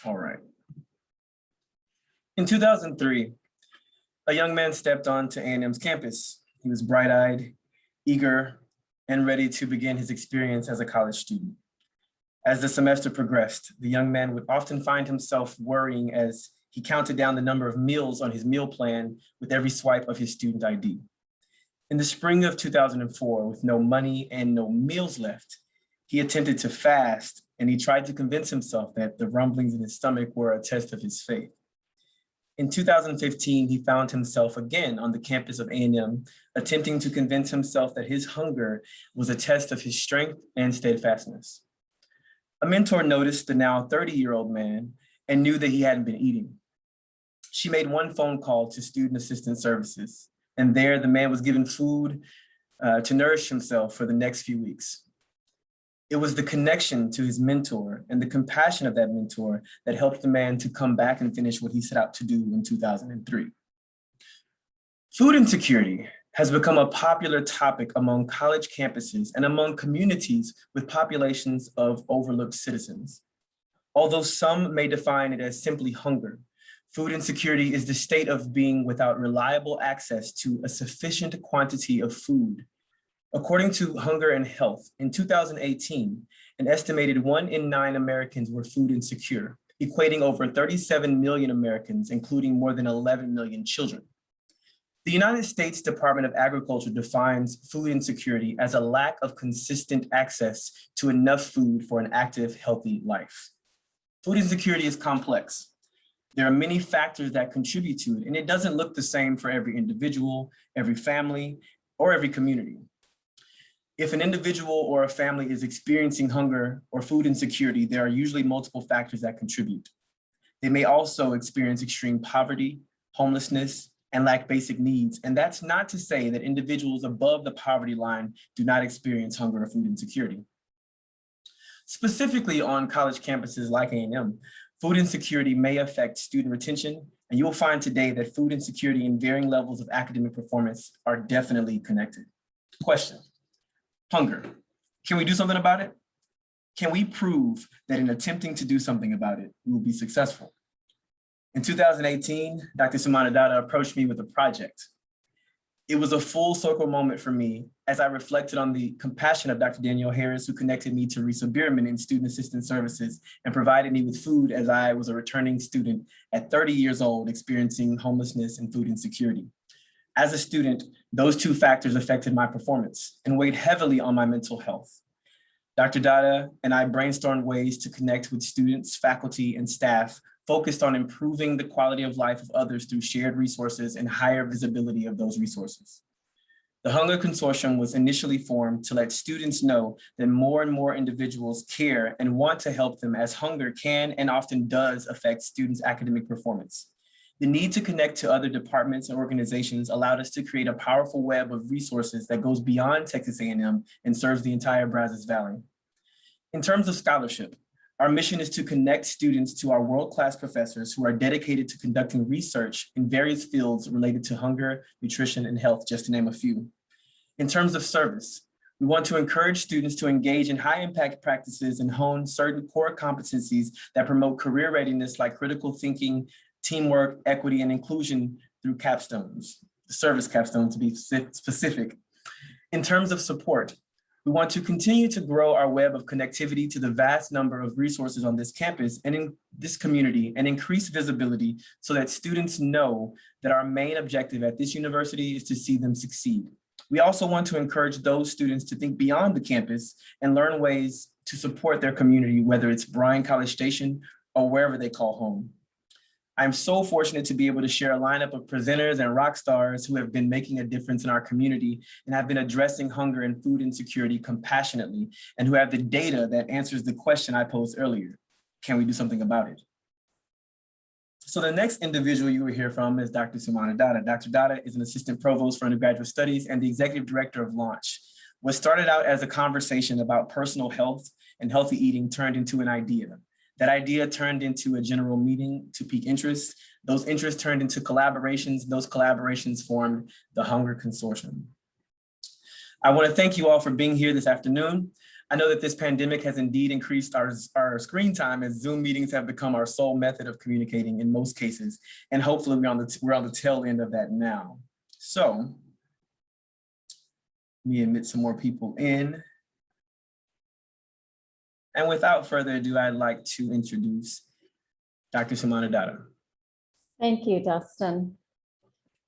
All right. In 2003, a young man stepped onto A&M's campus. He was bright-eyed, eager, and ready to begin his experience as a college student. As the semester progressed, the young man would often find himself worrying as he counted down the number of meals on his meal plan with every swipe of his student ID. In the spring of 2004, with no money and no meals left, he attempted to fast, and he tried to convince himself that the rumblings in his stomach were a test of his faith. In 2015, he found himself again on the campus of A&M, attempting to convince himself that his hunger was a test of his strength and steadfastness. A mentor noticed the now 30-year-old man and knew that he hadn't been eating. She made one phone call to Student Assistance Services, and there the man was given food to nourish himself for the next few weeks. It was the connection to his mentor and the compassion of that mentor that helped the man to come back and finish what he set out to do in 2003. Food insecurity has become a popular topic among college campuses and among communities with populations of overlooked citizens. Although some may define it as simply hunger, food insecurity is the state of being without reliable access to a sufficient quantity of food. According to Hunger and Health, in 2018, an estimated 1 in 9 Americans were food insecure, equating over 37 million Americans, including more than 11 million children. The United States Department of Agriculture defines food insecurity as a lack of consistent access to enough food for an active, healthy life. Food insecurity is complex. There are many factors that contribute to it, and it doesn't look the same for every individual, every family, or every community. If an individual or a family is experiencing hunger or food insecurity, there are usually multiple factors that contribute. They may also experience extreme poverty, homelessness, and lack basic needs. And that's not to say that individuals above the poverty line do not experience hunger or food insecurity. Specifically on college campuses like A&M, food insecurity may affect student retention, and you'll find today that food insecurity and varying levels of academic performance are definitely connected. Question. Hunger. Can we do something about it? Can we prove that in attempting to do something about it, we will be successful? In 2018, Dr. Sumana Dada approached me with a project. It was a full circle moment for me as I reflected on the compassion of Dr. Danielle Harris, who connected me to Risa Bierman in Student Assistance Services and provided me with food as I was a returning student at 30 years old experiencing homelessness and food insecurity. As a student, those two factors affected my performance and weighed heavily on my mental health. Dr. Dada and I brainstormed ways to connect with students, faculty, and staff focused on improving the quality of life of others through shared resources and higher visibility of those resources. The Hunger Consortium was initially formed to let students know that more and more individuals care and want to help them, as hunger can and often does affect students' academic performance. The need to connect to other departments and organizations allowed us to create a powerful web of resources that goes beyond Texas A&M and serves the entire Brazos Valley. In terms of scholarship, our mission is to connect students to our world-class professors who are dedicated to conducting research in various fields related to hunger, nutrition, and health, just to name a few. In terms of service, we want to encourage students to engage in high-impact practices and hone certain core competencies that promote career readiness, like critical thinking, teamwork, equity, and inclusion through capstones, the service capstone to be specific. In terms of support, we want to continue to grow our web of connectivity to the vast number of resources on this campus and in this community, and increase visibility so that students know that our main objective at this university is to see them succeed. We also want to encourage those students to think beyond the campus and learn ways to support their community, whether it's Bryan College Station or wherever they call home. I'm so fortunate to be able to share a lineup of presenters and rock stars who have been making a difference in our community and have been addressing hunger and food insecurity compassionately, and who have the data that answers the question I posed earlier: can we do something about it? So the next individual you will hear from is Dr. Sumana Dada. Dr. Dada is an assistant provost for undergraduate studies and the executive director of Launch. What started out as a conversation about personal health and healthy eating turned into an idea. That idea turned into a general meeting to pique interest. Those interests turned into collaborations. Those collaborations formed the Hunger Consortium. I want to thank you all for being here this afternoon. I know that this pandemic has indeed increased our screen time, as Zoom meetings have become our sole method of communicating in most cases. And hopefully we're on the tail end of that now. So let me admit some more people in. And without further ado, I'd like to introduce Dr. Samana Dada. Thank you, Dustin.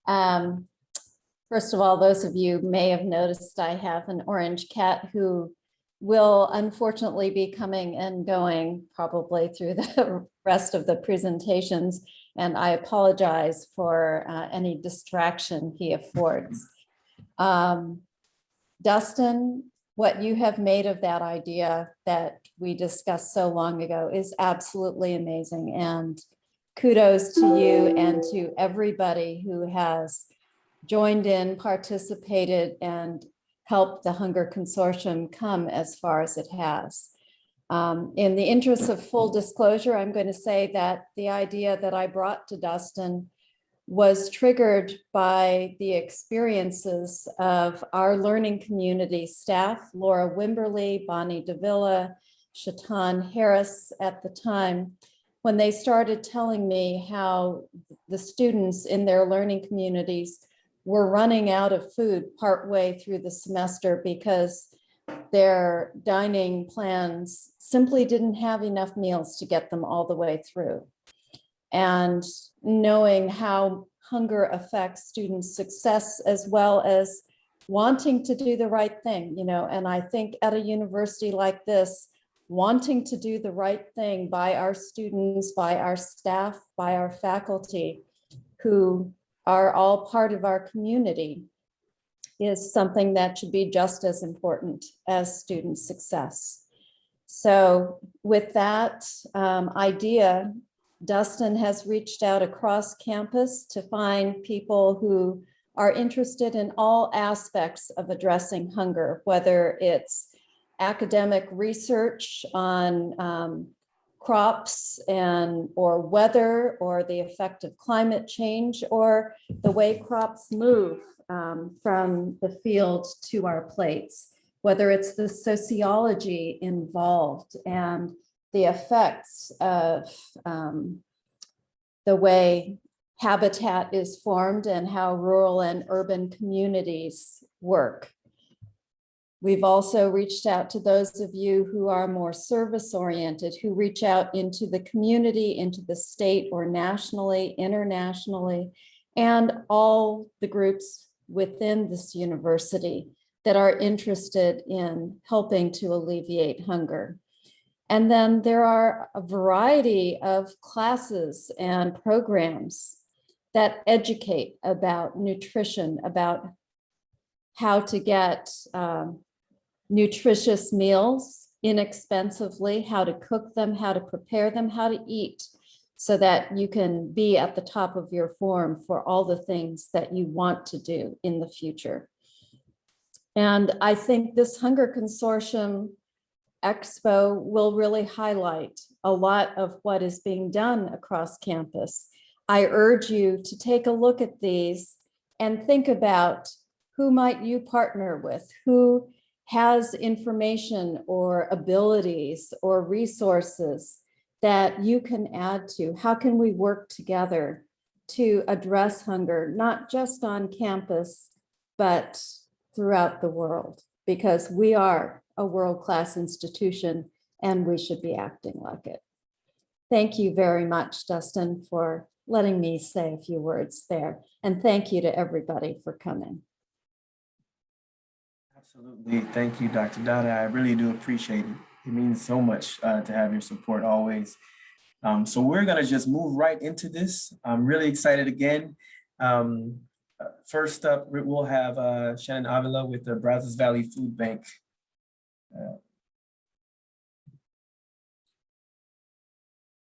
First of all, those of you may have noticed I have an orange cat who will unfortunately be coming and going probably through the rest of the presentations, and I apologize for any distraction he affords. Dustin, what you have made of that idea that we discussed so long ago is absolutely amazing, and kudos to you and to everybody who has joined in, participated, and helped the Hunger Consortium come as far as it has. In the interest of full disclosure, I'm going to say that the idea that I brought to Dustin was triggered by the experiences of our learning community staff, Laura Wimberly, Bonnie Davila, Shatan Harris at the time, when they started telling me how the students in their learning communities were running out of food partway through the semester because their dining plans simply didn't have enough meals to get them all the way through. And knowing how hunger affects students' success as well as wanting to do the right thing, you know, and I think at a university like this, wanting to do the right thing by our students, by our staff, by our faculty, who are all part of our community, is something that should be just as important as student success. So with that idea, Dustin has reached out across campus to find people who are interested in all aspects of addressing hunger, whether it's academic research on crops or weather or the effect of climate change or the way crops move from the field to our plates, whether it's the sociology involved and the effects of the way habitat is formed and how rural and urban communities work. We've also reached out to those of you who are more service-oriented, who reach out into the community, into the state or nationally, internationally, and all the groups within this university that are interested in helping to alleviate hunger. And then there are a variety of classes and programs that educate about nutrition, about how to get nutritious meals inexpensively, how to cook them, how to prepare them, how to eat, so that you can be at the top of your form for all the things that you want to do in the future. And I think this Hunger Consortium Expo will really highlight a lot of what is being done across campus. I urge you to take a look at these and think about who might you partner with, who has information or abilities or resources that you can add to. How can we work together to address hunger, not just on campus, but throughout the world? Because we are a world-class institution and we should be acting like it. Thank you very much, Dustin, for letting me say a few words there. And thank you to everybody for coming. Absolutely. Thank you, Dr. Dada. I really do appreciate it. It means so much to have your support always. So we're going to just move right into this. I'm really excited again. First up, we'll have Shannon Avila with the Brazos Valley Food Bank.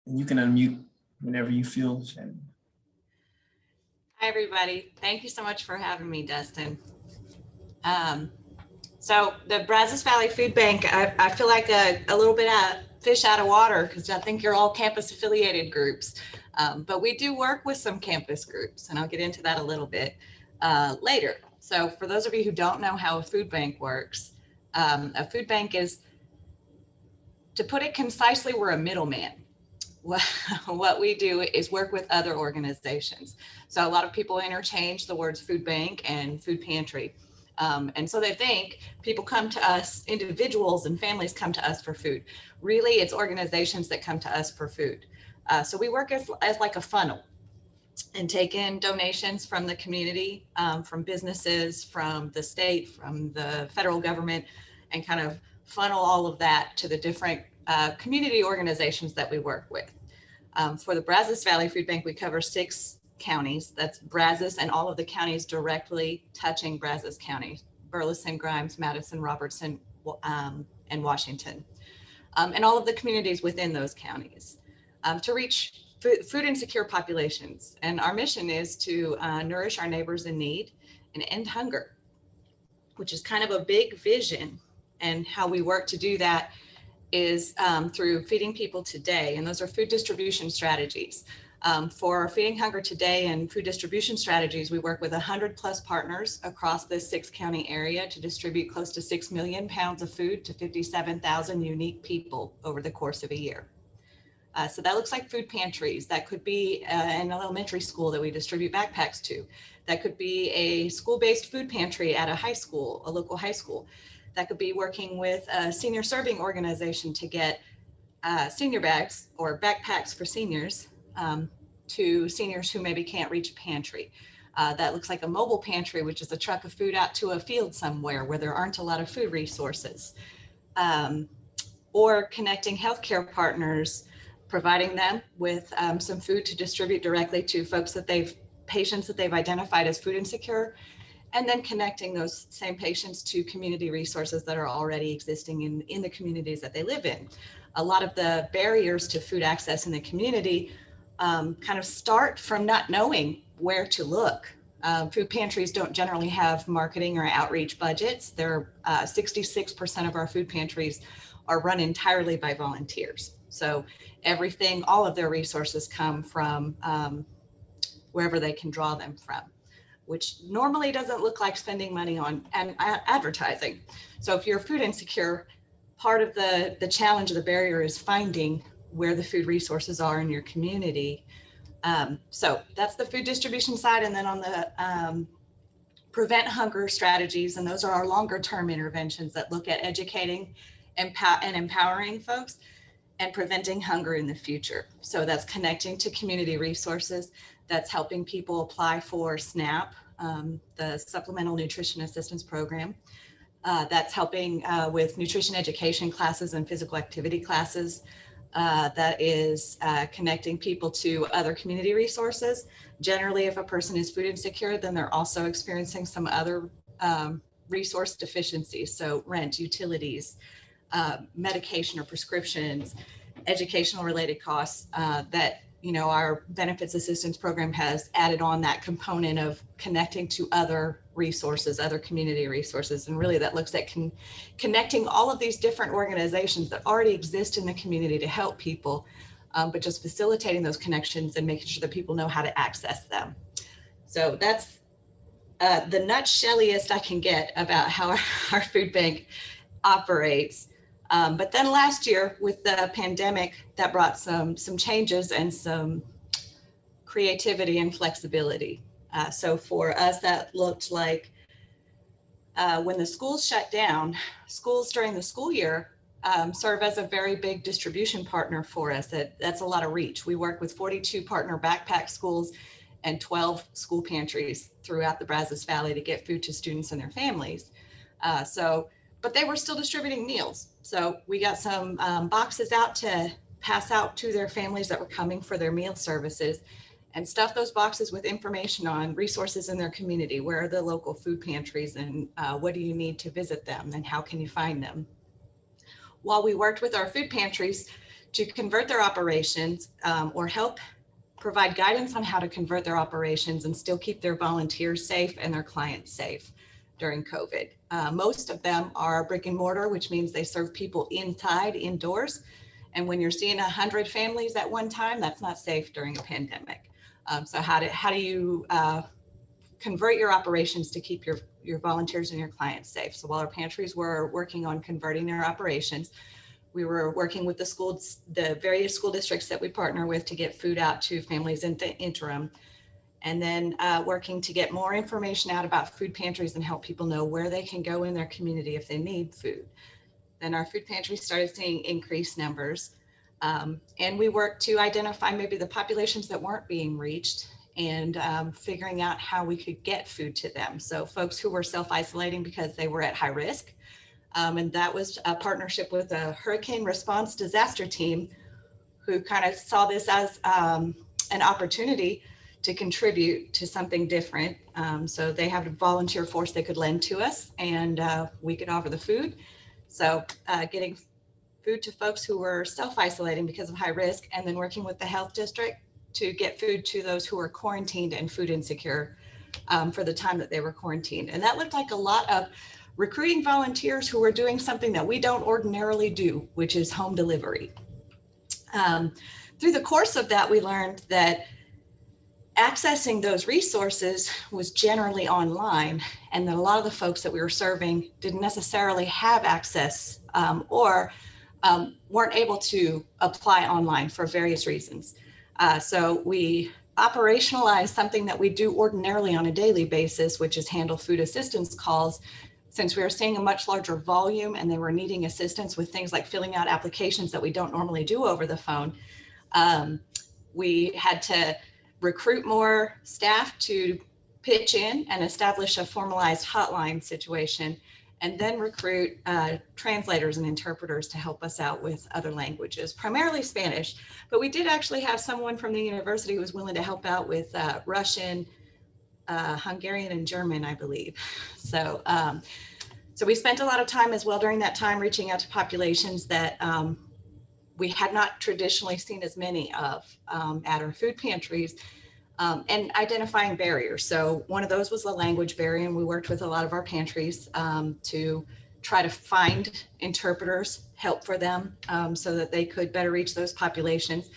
And you can unmute whenever you feel, Shannon. Hi, everybody. Thank you so much for having me, Dustin. So the Brazos Valley Food Bank, I feel like a little bit of fish out of water because I think you're all campus affiliated groups, but we do work with some campus groups, and I'll get into that a little bit later. So for those of you who don't know how a food bank works, a food bank is To put it concisely, we're a middleman. What we do is work with other organizations. So a lot of people interchange the words food bank and food pantry. And so they think people come to us, individuals and families come to us for food. Really, it's organizations that come to us for food. So we work as like a funnel and take in donations from the community, from businesses, from the state, from the federal government, and kind of funnel all of that to the different community organizations that we work with. For the Brazos Valley Food Bank, we cover 6 counties. That's Brazos and all of the counties directly touching Brazos County: Burleson, Grimes, Madison, Robertson, and Washington, and all of the communities within those counties, to reach food insecure populations. And our mission is to nourish our neighbors in need and end hunger, which is kind of a big vision. And how we work to do that is through Feeding People Today, and those are food distribution strategies. For Feeding Hunger Today and food distribution strategies, we work with 100+ partners across this 6-county area to distribute close to 6 million pounds of food to 57,000 unique people over the course of a year. So that looks like food pantries. That could be an elementary school that we distribute backpacks to. That could be a school-based food pantry at a high school, a local high school. That could be working with a senior serving organization to get senior bags or backpacks for seniors to seniors who maybe can't reach a pantry. That looks like a mobile pantry, which is a truck of food out to a field somewhere where there aren't a lot of food resources. Or connecting healthcare partners, providing them with some food to distribute directly to folks patients that they've identified as food insecure, and then connecting those same patients to community resources that are already existing in the communities that they live in. A lot of the barriers to food access in the community kind of start from not knowing where to look. Food pantries don't generally have marketing or outreach budgets. 66% of our food pantries are run entirely by volunteers. So all of their resources come from wherever they can draw them from, which normally doesn't look like spending money on advertising. So if you're food insecure, part of the challenge of the barrier is finding where the food resources are in your community. So that's the food distribution side. And then on the prevent hunger strategies, and those are our longer term interventions that look at educating and empowering folks and preventing hunger in the future. So that's connecting to community resources. That's helping people apply for SNAP, the Supplemental Nutrition Assistance Program. That's helping with nutrition education classes and physical activity classes. That is connecting people to other community resources. Generally, if a person is food insecure, then they're also experiencing some other resource deficiencies. So rent, utilities, medication or prescriptions, educational related costs that our benefits assistance program has added on that component of connecting to other resources, other community resources. And really that looks at connecting all of these different organizations that already exist in the community to help people, but just facilitating those connections and making sure that people know how to access them. So that's the nutshelliest I can get about how our food bank operates. But then last year with the pandemic, that brought some changes and some creativity and flexibility. So for us, that looked like when the schools shut down, schools during the school year serve as a very big distribution partner for us. That's a lot of reach. We work with 42 partner backpack schools and 12 school pantries throughout the Brazos Valley to get food to students and their families. But they were still distributing meals. So we got some boxes out to pass out to their families that were coming for their meal services, and stuff those boxes with information on resources in their community. Where are the local food pantries, and what do you need to visit them, and how can you find them? While we worked with our food pantries to convert their operations or help provide guidance on how to convert their operations and still keep their volunteers safe and their clients safe during COVID. Most of them are brick and mortar, which means they serve people indoors. And when you're seeing 100 families at one time, that's not safe during a pandemic. So how do you convert your operations to keep your volunteers and your clients safe? So while our pantries were working on converting their operations, We were working with the schools, the various school districts that we partner with to get food out to families in the interim. And then working to get more information out about food pantries and help people know where they can go in their community if they need food. Then our food pantries started seeing increased numbers. And we worked to identify maybe the populations that weren't being reached and figuring out how we could get food to them. So folks who were self-isolating because they were at high risk. And that was a partnership with a hurricane response disaster team who kind of saw this as an opportunity to contribute to something different. So they have a volunteer force they could lend to us, and we could offer the food. So getting food to folks who were self-isolating because of high risk, and then working with the health district to get food to those who were quarantined and food insecure for the time that they were quarantined. And that looked like a lot of recruiting volunteers who were doing something that we don't ordinarily do, which is home delivery. Through the course of that, we learned that accessing those resources was generally online, and that a lot of the folks that we were serving didn't necessarily have access or weren't able to apply online for various reasons. So we operationalized something that we do ordinarily on a daily basis, which is handle food assistance calls. Since we were seeing a much larger volume and they were needing assistance with things like filling out applications that we don't normally do over the phone, we had to recruit more staff to pitch in and establish a formalized hotline situation, and then recruit translators and interpreters to help us out with other languages, primarily Spanish. But we did actually have someone from the university who was willing to help out with Russian, Hungarian, and German, I believe. So, so we spent a lot of time as well during that time reaching out to populations that we had not traditionally seen as many of at our food pantries, and identifying barriers. So one of those was the language barrier, and we worked with a lot of our pantries to try to find interpreters, help for them so that they could better reach those populations.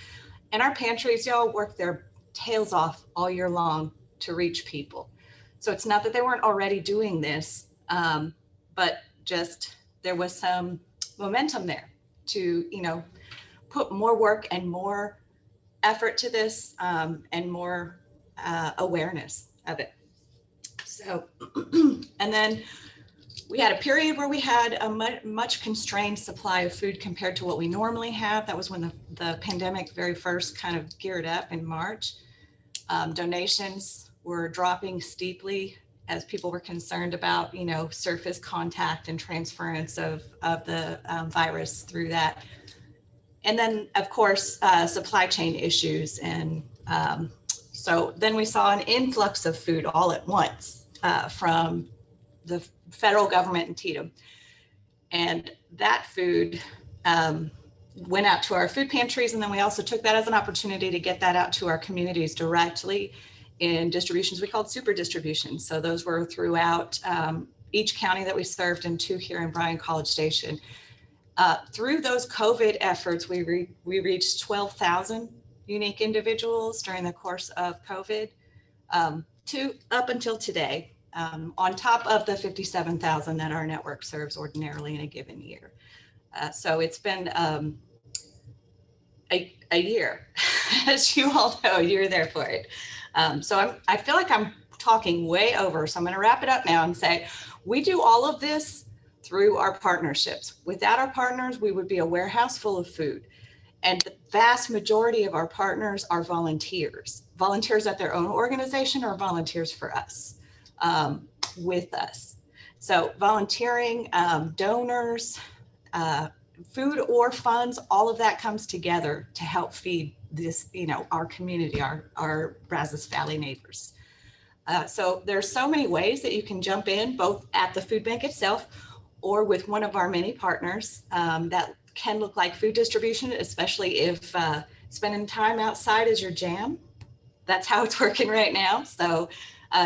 And our pantries, y'all, worked their tails off all year long to reach people. So it's not that they weren't already doing this, but just there was some momentum there to, you know, put more work and more effort to this and more awareness of it. So, and then we had a period where we had a much constrained supply of food compared to what we normally have. That was when the pandemic very first kind of geared up in March. Donations were dropping steeply as people were concerned about, you know, surface contact and transference of the virus through that. And then, of course, supply chain issues. And so then we saw an influx of food all at once from the federal government in Tatum. And that food went out to our food pantries. And then we also took that as an opportunity to get that out to our communities directly in distributions we called super distributions. So those were throughout each county that we served, and 2 here in Bryan College Station. Through those COVID efforts, we reached 12,000 unique individuals during the course of COVID to up until today, on top of the 57,000 that our network serves ordinarily in a given year. So it's been a year, as you all know, you're there for it. So I feel like I'm talking way over, so I'm gonna wrap it up now and say, we do all of this through our partnerships. Without our partners, we would be a warehouse full of food. And the vast majority of our partners are volunteers at their own organization or volunteers for us, with us. So volunteering, donors, food or funds, all of that comes together to help feed this, you know, our community, our Brazos Valley neighbors. So there's so many ways that you can jump in, both at the food bank itself or with one of our many partners. That can look like food distribution, especially if spending time outside is your jam. That's how it's working right now. So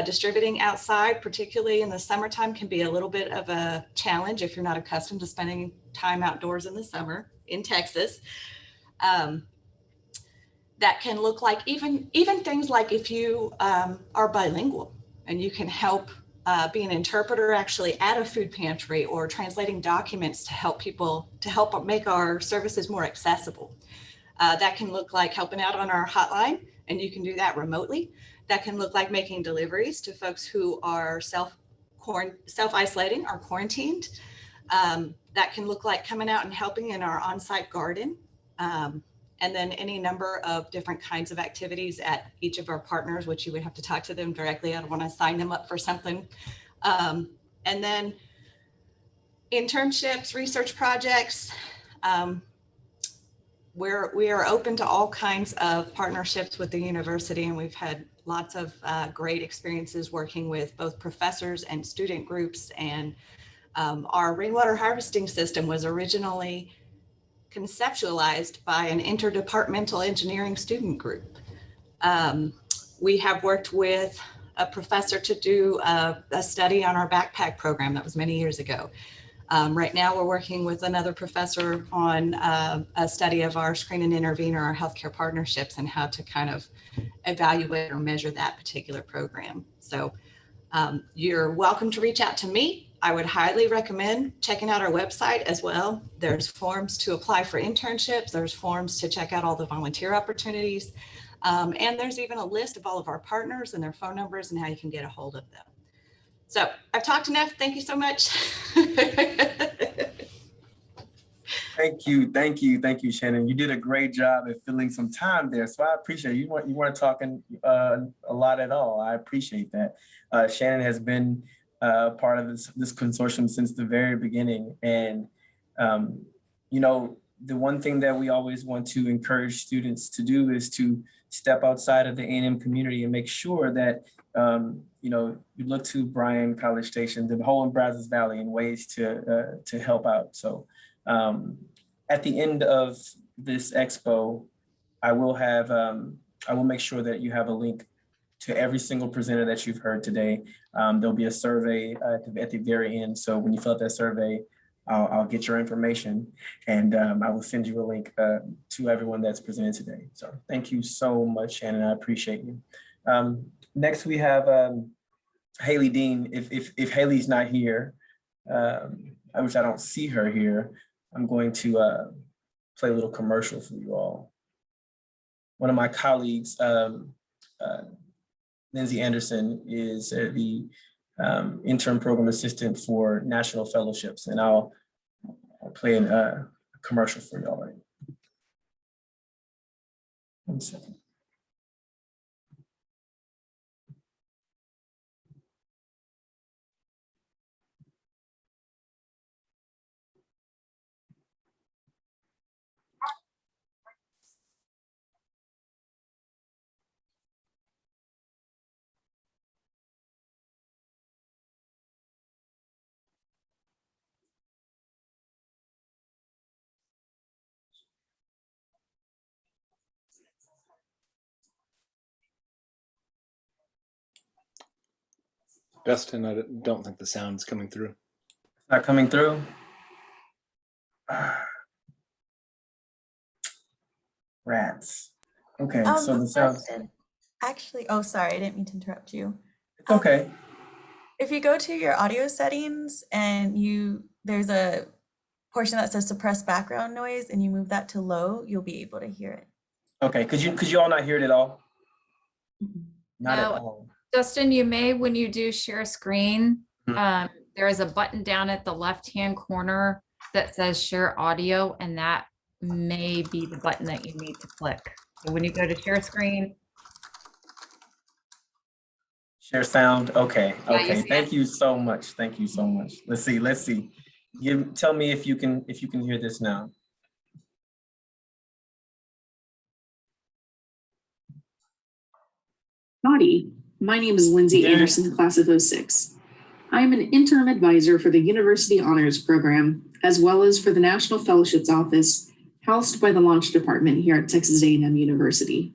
distributing outside, particularly in the summertime, can be a little bit of a challenge if you're not accustomed to spending time outdoors in the summer in Texas. That can look like even things like if you are bilingual and you can help be an interpreter actually at a food pantry, or translating documents to help make our services more accessible. That can look like helping out on our hotline, and you can do that remotely. That can look like making deliveries to folks who are self-isolating or quarantined. That can look like coming out and helping in our on-site garden. And then any number of different kinds of activities at each of our partners, which you would have to talk to them directly. I don't want to sign them up for something. And then internships, research projects. We are open to all kinds of partnerships with the university, and we've had lots of great experiences working with both professors and student groups. And our rainwater harvesting system was originally conceptualized by an interdepartmental engineering student group. We have worked with a professor to do a study on our backpack program. That was many years ago. Right now, we're working with another professor on a study of our screen and intervene, or our healthcare partnerships, and how to kind of evaluate or measure that particular program. So you're welcome to reach out to me. I would highly recommend checking out our website as well. There's forms to apply for internships. There's forms to check out all the volunteer opportunities. And there's even a list of all of our partners and their phone numbers and how you can get a hold of them. So I've talked enough. Thank you so much. Thank you, Shannon. You did a great job at filling some time there. So I appreciate it. You weren't talking a lot at all. I appreciate that. Shannon has been part of this consortium since the very beginning. And, the one thing that we always want to encourage students to do is to step outside of the A&M community and make sure that, you look to Bryan College Station, the whole in Brazos Valley, in ways to help out. So at the end of this expo, I will make sure that you have a link to every single presenter that you've heard today. There'll be a survey at the very end. So when you fill out that survey, I'll get your information, and I will send you a link to everyone that's presented today. So thank you so much, Shannon. I appreciate you. Next, we have Haley Dean. If Haley's not here, which I don't see her here, I'm going to play a little commercial for you all. One of my colleagues, Lindsay Anderson, is the intern program assistant for national fellowships, and I'll play a commercial for y'all. Right? 1 second. Dustin, I don't think the sound's coming through. Not coming through? Rats. Okay, so the sound. Actually, oh, sorry, I didn't mean to interrupt you. It's okay. If you go to your audio settings and there's a portion that says suppress background noise, and you move that to low, you'll be able to hear it. Okay, could you all not hear it at all? Not at all. Justin, you may, when you do share screen, there is a button down at the left-hand corner that says share audio, and that may be the button that you need to click. So when you go to share screen. Share sound, okay, Yeah, okay. Thank you so much. Thank you so much. Let's see. Tell me if you can hear this now. Howdy, my name is Lindsay Anderson, class of 06. I am an interim advisor for the University Honors Program, as well as for the National Fellowships Office, housed by the Launch Department here at Texas A&M University.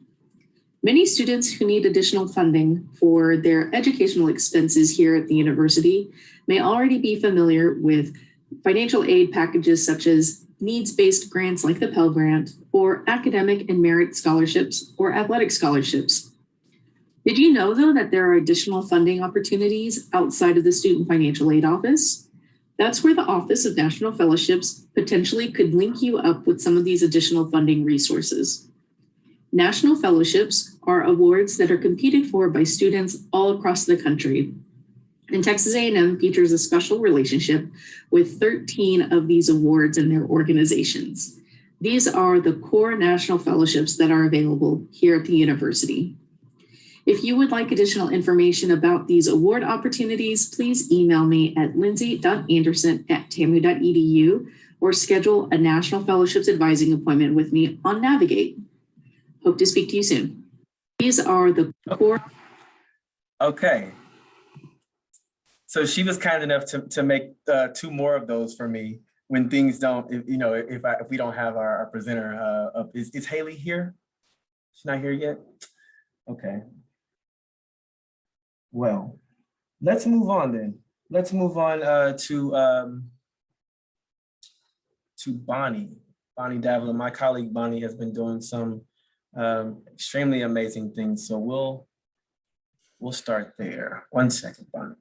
Many students who need additional funding for their educational expenses here at the university may already be familiar with financial aid packages such as needs-based grants like the Pell Grant, or academic and merit scholarships or athletic scholarships. Did you know, though, that there are additional funding opportunities outside of the Student Financial Aid Office? That's where the Office of National Fellowships potentially could link you up with some of these additional funding resources. National Fellowships are awards that are competed for by students all across the country. And Texas A&M features a special relationship with 13 of these awards and their organizations. These are the core national fellowships that are available here at the university. If you would like additional information about these award opportunities, please email me at lindsay.anderson@tamu.edu or schedule a National Fellowships Advising appointment with me on Navigate. Hope to speak to you soon. These are the core. Okay. So she was kind enough to make 2 more of those for me when things don't, if we don't have our presenter up. Is Haley here? She's not here yet? Okay. Well, let's move on then. Let's move on to Bonnie Davila. My colleague Bonnie has been doing some extremely amazing things. So we'll start there. 1 second, Bonnie.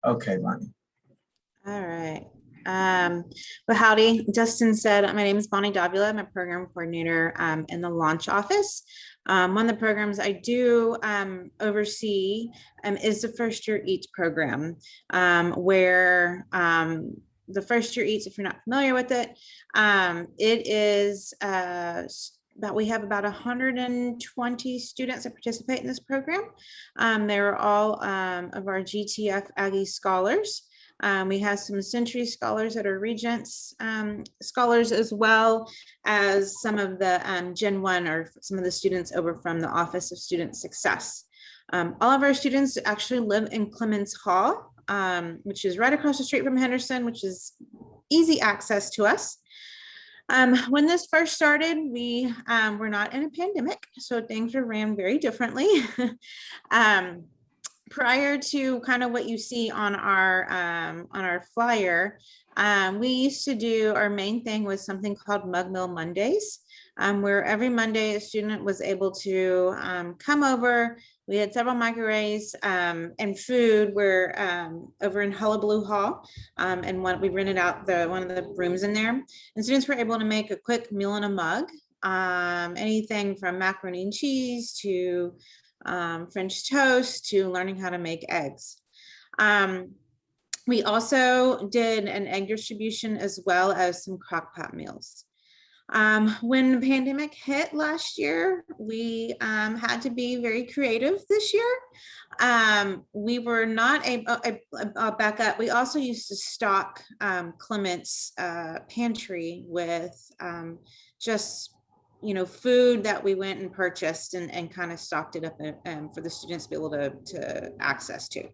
Okay, Bonnie. All right. Well, howdy. Justin said, my name is Bonnie Davila. I'm a program coordinator in the launch office. One of the programs I do oversee is the First Year Eats program, where the First Year Eats, if you're not familiar with it, it is we have about 120 students that participate in this program. They're all of our GTF Aggie scholars. We have some Century scholars that are Regents scholars, as well as some of the Gen 1 or some of the students over from the Office of Student Success. All of our students actually live in Clemens Hall, which is right across the street from Henderson, which is easy access to us. When this first started, we were not in a pandemic, so things were ran very differently. Prior to kind of what you see on our flyer, we used to do, our main thing was something called Mug Mill Mondays, where every Monday a student was able to come over. We had several microwaves and food. We're over in Hullabaloo Hall, and we rented out one of the rooms in there, and students were able to make a quick meal in a mug, anything from macaroni and cheese to French toast to learning how to make eggs. We also did an egg distribution as well as some crock pot meals. When the pandemic hit last year, we had to be very creative this year. We were not able, back up, we also used to stock Clement's pantry with just food that we went and purchased and kind of stocked it up for the students to be able to access to.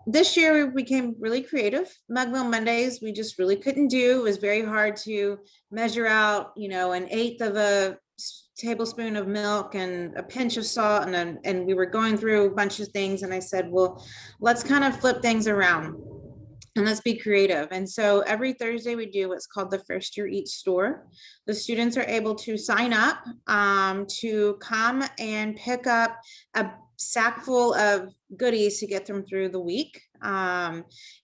This year we became really creative. Mug Mill Mondays, we just really couldn't do. It was very hard to measure out, an eighth of a tablespoon of milk and a pinch of salt. And we were going through a bunch of things. And I said, well, let's kind of flip things around and let's be creative. And so every Thursday we do what's called the First Year Eats store. The students are able to sign up to come and pick up a sack full of goodies to get them through the week.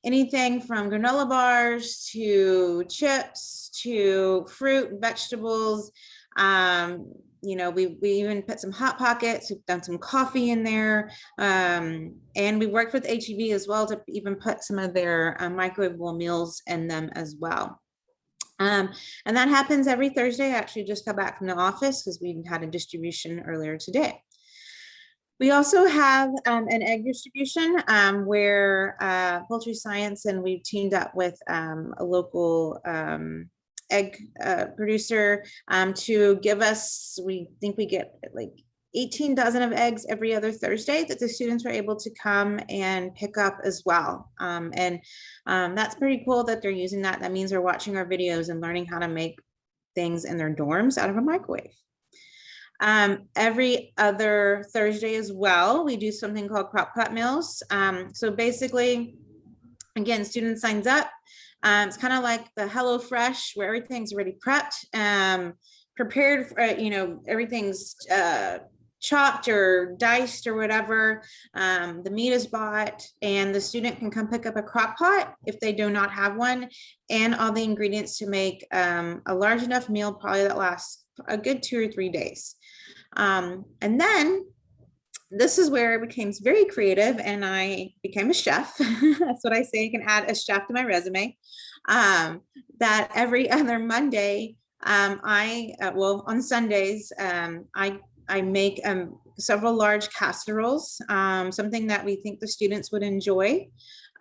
Anything from granola bars to chips to fruit and vegetables. We even put some Hot Pockets, we've done some coffee in there. And we worked with HEB as well to even put some of their microwavable meals in them as well. And that happens every Thursday. I actually just got back from the office because we had a distribution earlier today. We also have an egg distribution where Poultry Science, and we've teamed up with a local egg producer to give us, we think we get like 18 dozen of eggs every other Thursday that the students are able to come and pick up as well. And that's pretty cool that they're using that. That means they're watching our videos and learning how to make things in their dorms out of a microwave. Every other Thursday as well, we do something called crock pot meals. So basically, again, student signs up. It's kind of like the HelloFresh where everything's already prepped, prepared for, everything's chopped or diced or whatever. The meat is bought and the student can come pick up a crock pot if they do not have one, and all the ingredients to make a large enough meal, probably that lasts a good 2 or 3 days. And then this is where it became very creative and I became a chef. That's what I say. I can add a chef to my resume. That every other Monday, on Sundays, I make several large casseroles, something that we think the students would enjoy.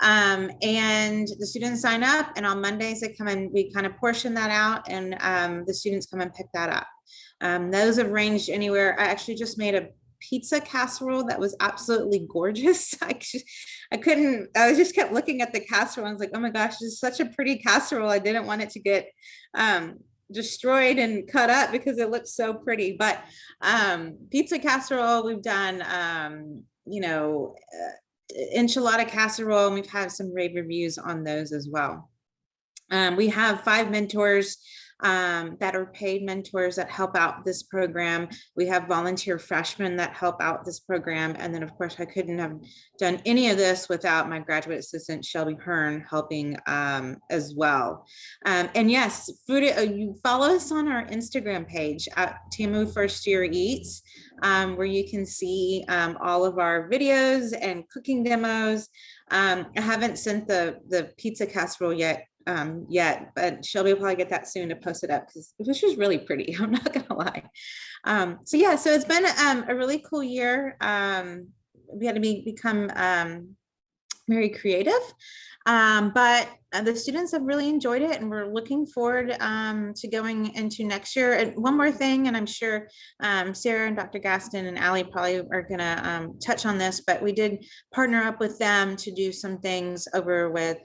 And the students sign up, and on Mondays they come and we kind of portion that out, and the students come and pick that up. Those have ranged anywhere. I actually just made a pizza casserole that was absolutely gorgeous. I just kept looking at the casserole. I was like, oh my gosh, this is such a pretty casserole. I didn't want it to get destroyed and cut up because it looks so pretty. But pizza casserole, we've done, enchilada casserole, and we've had some rave reviews on those as well. We have 5 mentors that are paid mentors that help out this program. We have volunteer freshmen that help out this program. And then of course, I couldn't have done any of this without my graduate assistant, Shelby Hearn, helping as well. And yes, you follow us on our Instagram page at TAMU First Year Eats, where you can see all of our videos and cooking demos. I haven't sent the pizza casserole yet, but Shelby will probably get that soon to post it up because this was really pretty. I'm not gonna lie. So it's been a really cool year. We had to become very creative, but the students have really enjoyed it, and we're looking forward to going into next year. And one more thing, and I'm sure Sarah and Dr. Gaston and Allie probably are gonna touch on this, but we did partner up with them to do some things over with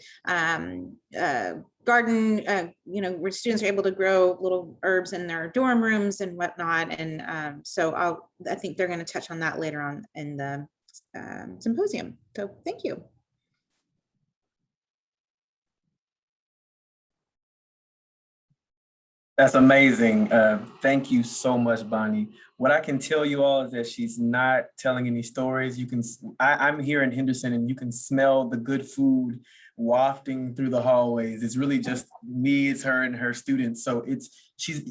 garden, where students are able to grow little herbs in their dorm rooms and whatnot. And so I think they're gonna touch on that later on in the symposium. So thank you. That's amazing. Thank you so much, Bonnie. What I can tell you all is that she's not telling any stories. I'm here in Henderson, and you can smell the good food wafting through the hallways. It's really just me, it's her, and her students. So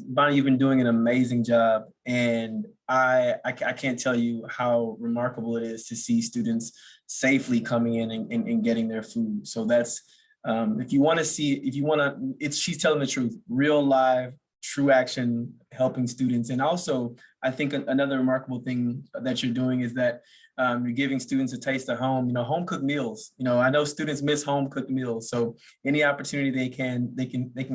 Bonnie, you've been doing an amazing job, and I can't tell you how remarkable it is to see students safely coming in and getting their food. So that's. She's telling the truth, real live, true action, helping students. And also, I think another remarkable thing that you're doing is that you're giving students a taste of home, home cooked meals. I know students miss home cooked meals. So any opportunity they can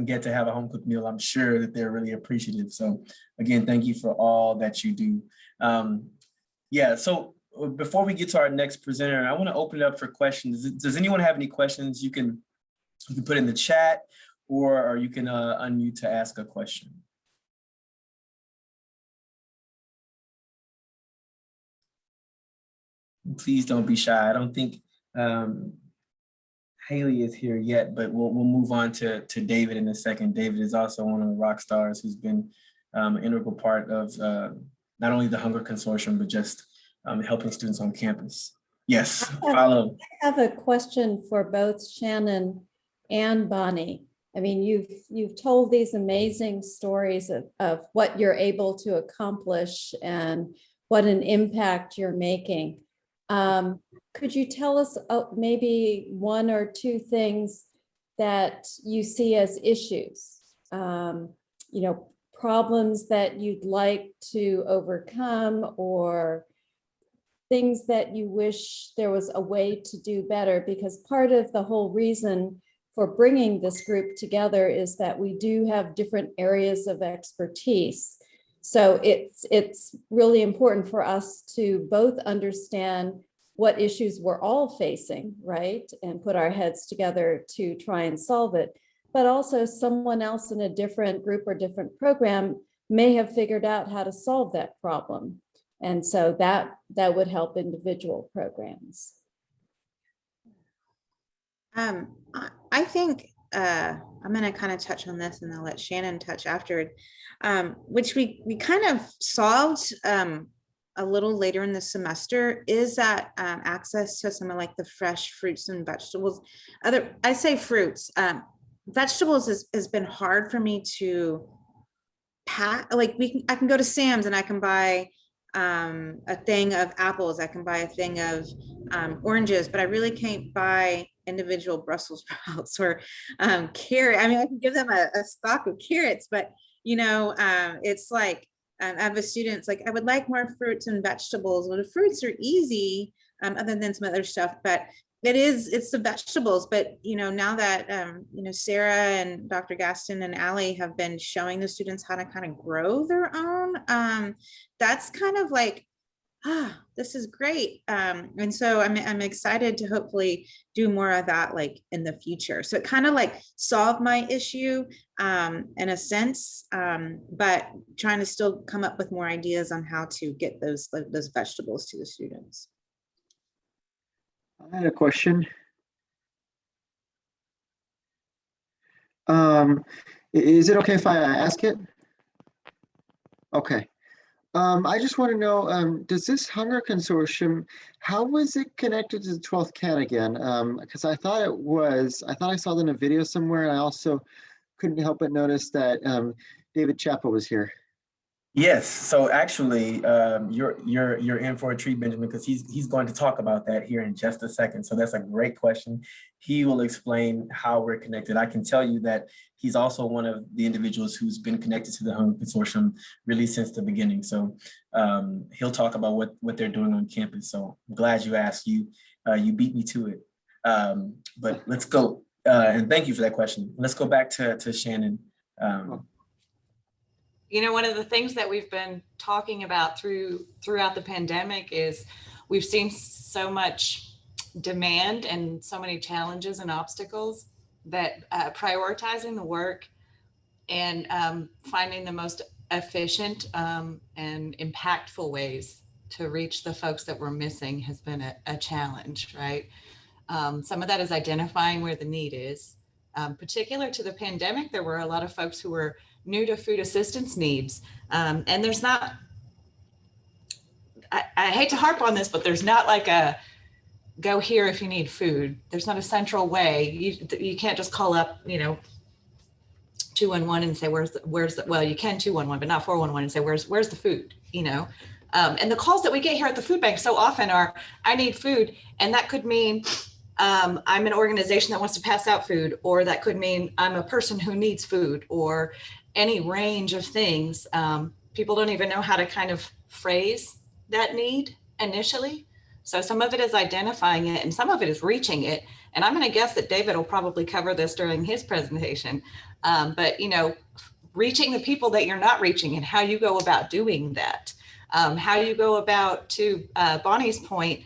get to have a home cooked meal, I'm sure that they're really appreciative. So again, thank you for all that you do. So before we get to our next presenter, I want to open it up for questions. Does anyone have any questions? You can put in the chat, or you can unmute to ask a question. Please don't be shy. I don't think Haley is here yet, but we'll move on to David in a second. David is also one of the rock stars who's been an integral part of not only the Hunger Consortium, but just helping students on campus. Yes, follow. I have a question for both Shannon and Bonnie. I mean, you've told these amazing stories of what you're able to accomplish and what an impact you're making. Could you tell us maybe 1 or 2 things that you see as issues? Problems that you'd like to overcome, or things that you wish there was a way to do better? Because part of the whole reason for bringing this group together is that we do have different areas of expertise. So it's really important for us to both understand what issues we're all facing, right? And put our heads together to try and solve it. But also someone else in a different group or different program may have figured out how to solve that problem. And so that would help individual programs. I think I'm going to kind of touch on this and I'll let Shannon touch afterward, which we kind of solved a little later in the semester, is that access to some of like the fresh fruits and vegetables. I say fruits, vegetables has been hard for me to pack. Like I can go to Sam's and I can buy a thing of apples, I can buy a thing of oranges, but I really can't buy individual Brussels sprouts or carrot. I mean, I can give them a stock of carrots, but you know, it's like I have a students like, I would like more fruits and vegetables. Well, the fruits are easy, other than some other stuff, but it's the vegetables. But you know, now that you know, Sarah and Dr. Gaston and Allie have been showing the students how to kind of grow their own, that's kind of like, this is great. And so I'm excited to hopefully do more of that like in the future. So it kind of like solved my issue in a sense, but trying to still come up with more ideas on how to get those vegetables to the students. I had a question. Is it okay if I ask it? Okay. I just want to know, does this Hunger Consortium, how was it connected to the 12th CAT again? Because I thought I saw it in a video somewhere. I also couldn't help but notice that David Chappell was here. Yes, so actually, you're in for a treat, Benjamin, because he's going to talk about that here in just a second. So that's a great question. He will explain how we're connected. I can tell you that he's also one of the individuals who's been connected to the Hunger Consortium really since the beginning. So he'll talk about what they're doing on campus. So I'm glad you asked. You beat me to it. But let's go. And thank you for that question. Let's go back to Shannon. You know, one of the things that we've been talking about throughout the pandemic is we've seen so much demand and so many challenges and obstacles that prioritizing the work and finding the most efficient and impactful ways to reach the folks that we're missing has been a challenge, right? Some of that is identifying where the need is. Particular to the pandemic, there were a lot of folks who were new to food assistance needs. And there's not, I hate to harp on this, but there's not like a go here if you need food. There's not a central way. You can't just call up, you know, 211 and say, where's the, well, you can 211, but not 411 and say, where's the food, you know? And the calls that we get here at the food bank so often are, I need food. And that could mean, I'm an organization that wants to pass out food, or that could mean I'm a person who needs food, or any range of things. People don't even know how to kind of phrase that need initially. So some of it is identifying it and some of it is reaching it. And I'm going to guess that David will probably cover this during his presentation. But, you know, reaching the people that you're not reaching and how you go about doing that. How you go about, to Bonnie's point,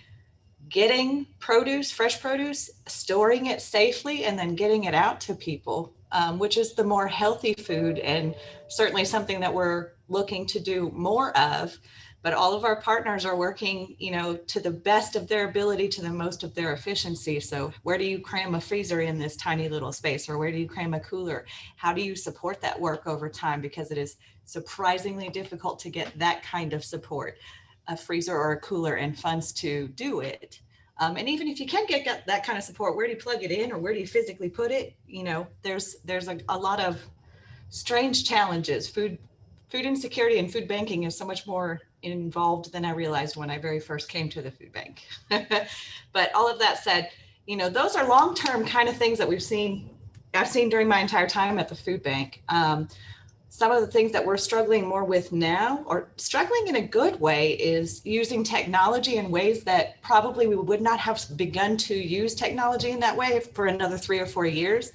getting produce, fresh produce, storing it safely, and then getting it out to people, which is the more healthy food, and certainly something that we're looking to do more of. But all of our partners are working, you know, to the best of their ability, to the most of their efficiency. So where do you cram a freezer in this tiny little space, or where do you cram a cooler? How do you support that work over time? Because it is surprisingly difficult to get that kind of support, a freezer or a cooler, and funds to do it. And even if you can get that kind of support, where do you plug it in, or where do you physically put it? You know, there's a lot of strange challenges. Food insecurity and food banking is so much more involved than I realized when I very first came to the food bank. But all of that said, you know, those are long-term kind of things that I've seen during my entire time at the food bank. Some of the things that we're struggling more with now, or struggling in a good way, is using technology in ways that probably we would not have begun to use technology in that way for another 3 or 4 years.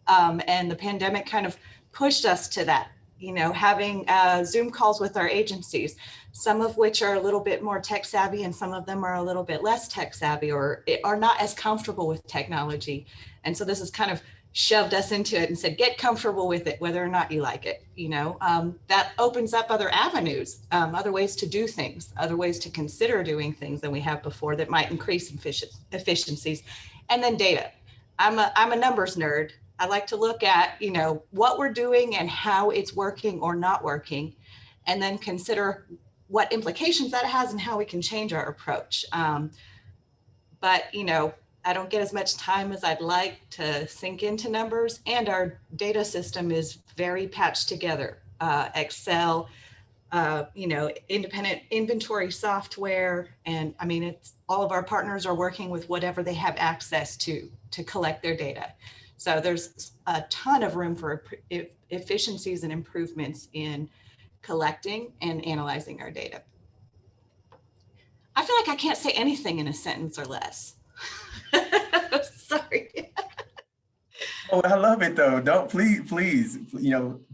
And the pandemic kind of pushed us to that, you know, having Zoom calls with our agencies, some of which are a little bit more tech savvy and some of them are a little bit less tech savvy, or are not as comfortable with technology. And so this is kind of shoved us into it and said, get comfortable with it, whether or not you like it. That opens up other avenues, other ways to do things, other ways to consider doing things than we have before that might increase efficiencies. And then data. I'm a numbers nerd. I like to look at, what we're doing and how it's working or not working, and then consider what implications that has and how we can change our approach. But I don't get as much time as I'd like to sink into numbers, and our data system is very patched together. Excel, independent inventory software, and it's all of our partners are working with whatever they have access to collect their data. So there's a ton of room for efficiencies and improvements in collecting and analyzing our data. I feel like I can't say anything in a sentence or less. Sorry. Oh, I love it though. Don't please,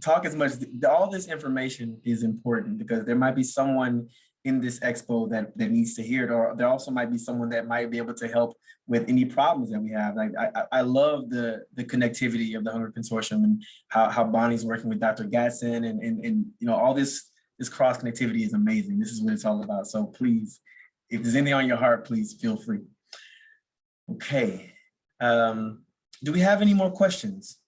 talk as much. All this information is important because there might be someone in this expo that needs to hear it, or there also might be someone that might be able to help with any problems that we have. Like I love the connectivity of the Hunger Consortium and how Bonnie's working with Dr. Gatson and all this cross connectivity is amazing. This is what it's all about. So please, if there's anything on your heart, please feel free. Okay. Do we have any more questions?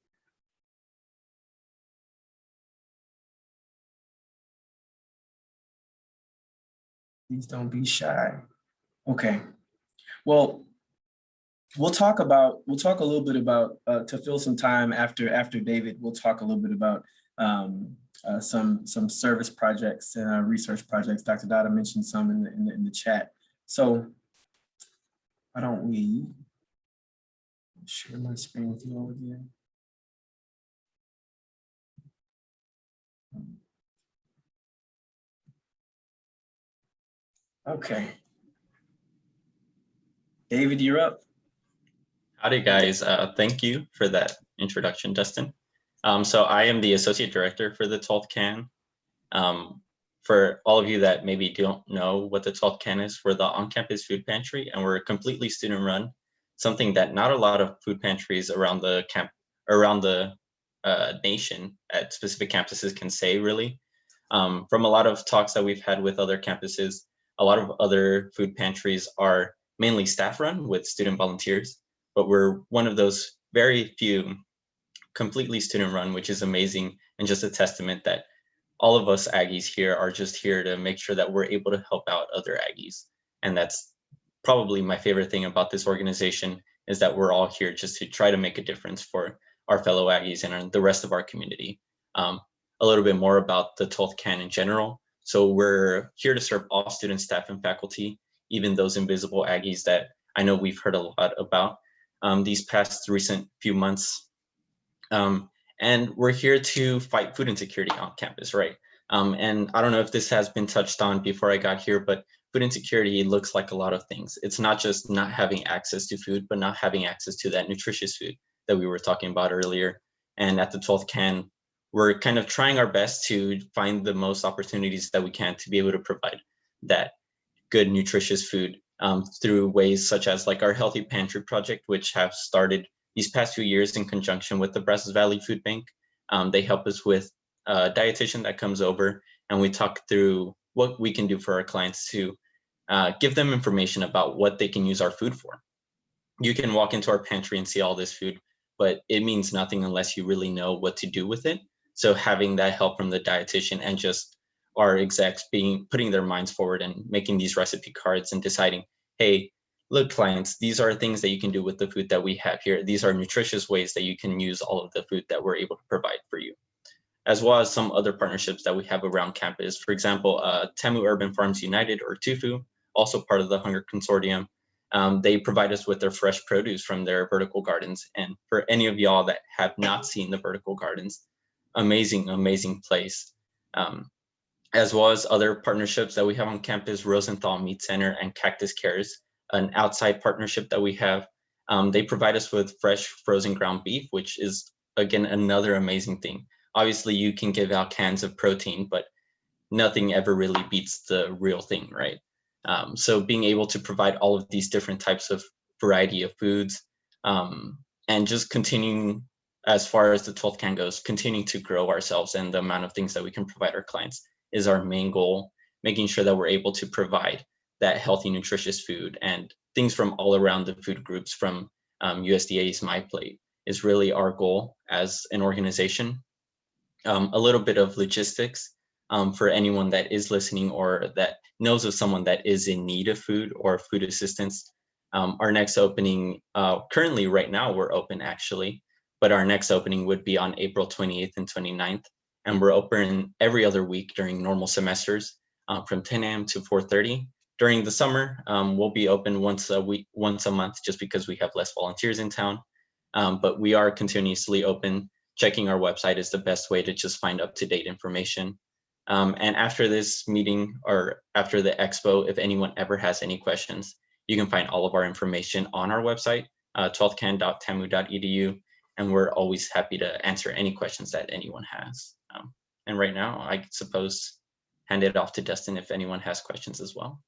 Please don't be shy. Okay. Well, we'll talk a little bit about to fill some time after David. We'll talk a little bit about some service projects and research projects. Dr. Dada mentioned some in the chat. So why don't we share my screen with you all again? Okay. David, you're up. Howdy, guys. Thank you for that introduction, Dustin. So I am the Associate Director for the 12th CAN. For all of you that maybe don't know what the 12th CAN is, we're the on-campus food pantry, and we're completely student-run, something that not a lot of food pantries around the nation at specific campuses can say, really. From a lot of talks that we've had with other campuses, a lot of other food pantries are mainly staff-run with student volunteers, but we're one of those very few completely student-run, which is amazing, and just a testament that all of us Aggies here are just here to make sure that we're able to help out other Aggies. And that's probably my favorite thing about this organization, is that we're all here just to try to make a difference for our fellow Aggies and the rest of our community. A little bit more about the 12th CAN in general. So we're here to serve all students, staff, and faculty, even those invisible Aggies that I know we've heard a lot about these past recent few months. And we're here to fight food insecurity on campus, right? And I don't know if this has been touched on before I got here, but food insecurity looks like a lot of things. It's not just not having access to food, but not having access to that nutritious food that we were talking about earlier. And at the 12th CAN, we're kind of trying our best to find the most opportunities that we can to be able to provide that good nutritious food through ways such as like our Healthy Pantry project, which have started these past few years in conjunction with the Brazos Valley Food Bank. They help us with a dietitian that comes over, and we talk through what we can do for our clients to give them information about what they can use our food for. You can walk into our pantry and see all this food, but it means nothing unless you really know what to do with it. So having that help from the dietitian and just our execs putting their minds forward and making these recipe cards and deciding, hey, look, clients, these are things that you can do with the food that we have here. These are nutritious ways that you can use all of the food that we're able to provide for you, as well as some other partnerships that we have around campus. For example, Temu Urban Farms United, or TUFU, also part of the Hunger Consortium. They provide us with their fresh produce from their vertical gardens. And for any of y'all that have not seen the vertical gardens, amazing, amazing place. As well as other partnerships that we have on campus, Rosenthal Meat Center and Cactus Cares, an outside partnership that we have. They provide us with fresh frozen ground beef, which is, again, another amazing thing. Obviously, you can give out cans of protein, but nothing ever really beats the real thing, right? So being able to provide all of these different types of variety of foods and just continuing as far as the 12th can goes, continuing to grow ourselves and the amount of things that we can provide our clients is our main goal, making sure that we're able to provide that healthy, nutritious food and things from all around the food groups from USDA's My Plate is really our goal as an organization. A little bit of logistics for anyone that is listening or that knows of someone that is in need of food or food assistance. Our next opening, currently right now we're open actually, but our next opening would be on April 28th and 29th. And we're open every other week during normal semesters from 10 a.m. to 4:30. During the summer, we'll be open once a month, just because we have less volunteers in town. But we are continuously open. Checking our website is the best way to just find up-to-date information. And after this meeting or after the expo, if anyone ever has any questions, you can find all of our information on our website, 12can.tamu.edu. And we're always happy to answer any questions that anyone has. And right now, I suppose hand it off to Dustin if anyone has questions as well.